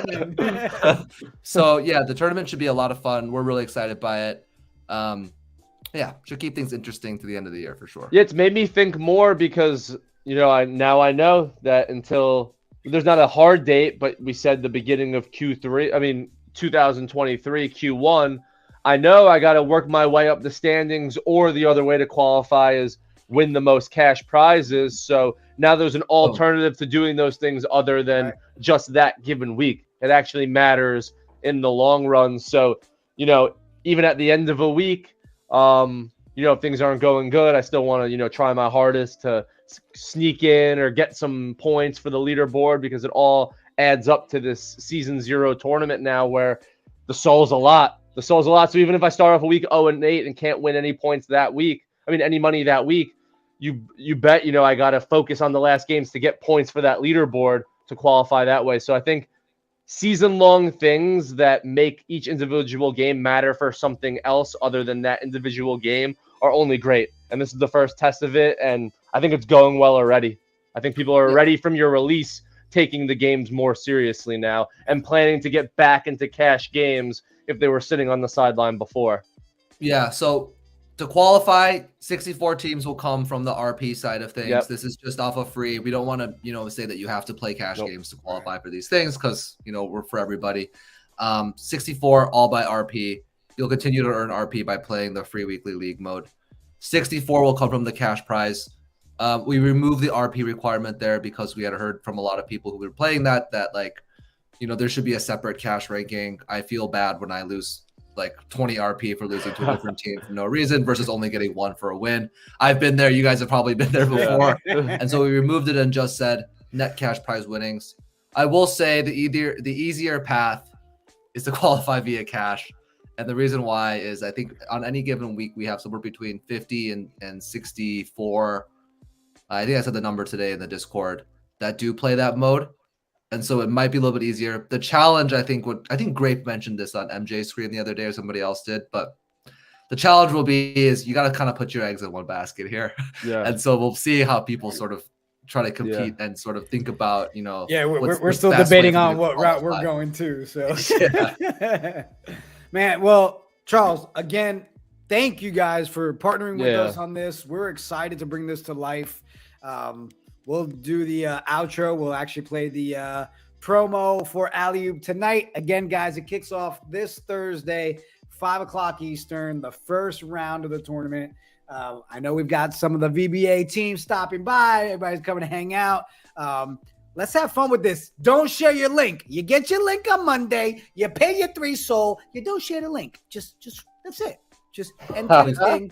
So yeah, the tournament should be a lot of fun. We're really excited by it. Yeah, should keep things interesting to the end of the year for sure. Yeah, it's made me think more because I know that until there's not a hard date, but we said the beginning of 2023 Q1. I know I got to work my way up the standings, or the other way to qualify is win the most cash prizes. So now there's an alternative to doing those things other than just that given week. It actually matters in the long run. So, even at the end of a week, if things aren't going good, I still want to, try my hardest to sneak in or get some points for the leaderboard, because it all adds up to this season 0 tournament now where the soul's a lot. So even if I start off a week 0-8 and can't win any points that week, any money that week, you bet, I got to focus on the last games to get points for that leaderboard to qualify that way. So I think season-long things that make each individual game matter for something else other than that individual game are only great. And this is the first test of it, and I think it's going well already. I think people are ready from your release, taking the games more seriously now and planning to get back into cash games if they were sitting on the sideline before. Yeah, so to qualify, 64 teams will come from the RP side of things. Yep. This is just off of free. We don't want to, say that you have to play cash games to qualify for these things because, we're for everybody. 64 all by RP. You'll continue to earn RP by playing the free weekly league mode. 64 will come from the cash prize. We removed the RP requirement there because we had heard from a lot of people who were playing that there should be a separate cash ranking. I feel bad when I lose like 20 RP for losing to a different team for no reason versus only getting 1 for a win. I've been there. You guys have probably been there before. And so we removed it and just said net cash prize winnings. I will say the easier path is to qualify via cash. And the reason why is I think on any given week, we have somewhere between 50 and 64. I think I said the number today in the Discord that do play that mode. And so it might be a little bit easier. The challenge, I think Grape mentioned this on MJ's screen the other day, or somebody else did, but the challenge will be is you got to kind of put your eggs in one basket here. Yeah. And so we'll see how people sort of try to compete and sort of think about, we're still debating on what route we're going to. So man, well, Charles, again, thank you guys for partnering with us on this. We're excited to bring this to life. We'll do the outro. We'll actually play the promo for Alley-Oop tonight. Again, guys, it kicks off this Thursday, 5 o'clock Eastern, the first round of the tournament. I know we've got some of the VBA teams stopping by. Everybody's coming to hang out. Let's have fun with this. Don't share your link. You get your link on Monday. You pay your 3 soul. You don't share the link. Just that's it. Just end the thing.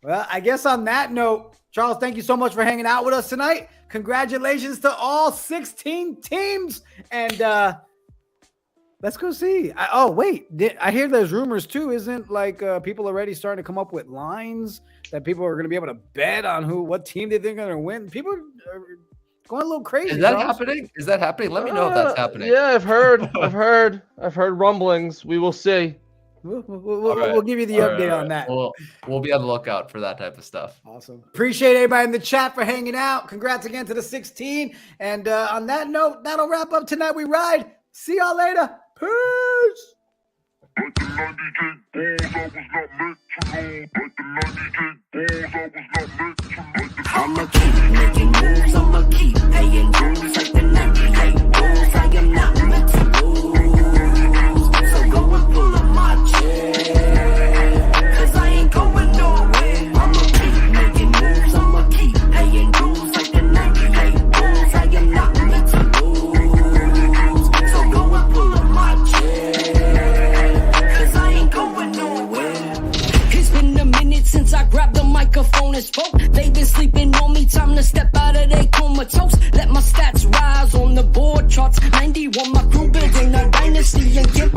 Well, I guess on that note, Charles, thank you so much for hanging out with us tonight. Congratulations to all 16 teams. And let's go see. I hear there's rumors too. Isn't people already starting to come up with lines that people are going to be able to bet on what team they think are going to win? People are going a little crazy. Is that happening? Let me know if that's happening. Yeah, I've heard rumblings. We will see. We'll give you the update on that. We'll be on the lookout for that type of stuff. Awesome. Appreciate everybody in the chat for hanging out. Congrats again to the 16. And on that note, that'll wrap up Tonight We Ride. See y'all later. Peace. I'ma keep making moves, I'ma keep paying dues like the 98 Bulls. I am not meant to lose, so go and pull up my chair, cause I ain't going nowhere. I'ma keep making moves, I'ma keep paying dues like the 98 Bulls. I am not meant to opponents spoke. They've been sleeping on me, time to step out of their comatose. Let my stats rise on the board charts. 91, my crew building a dynasty and give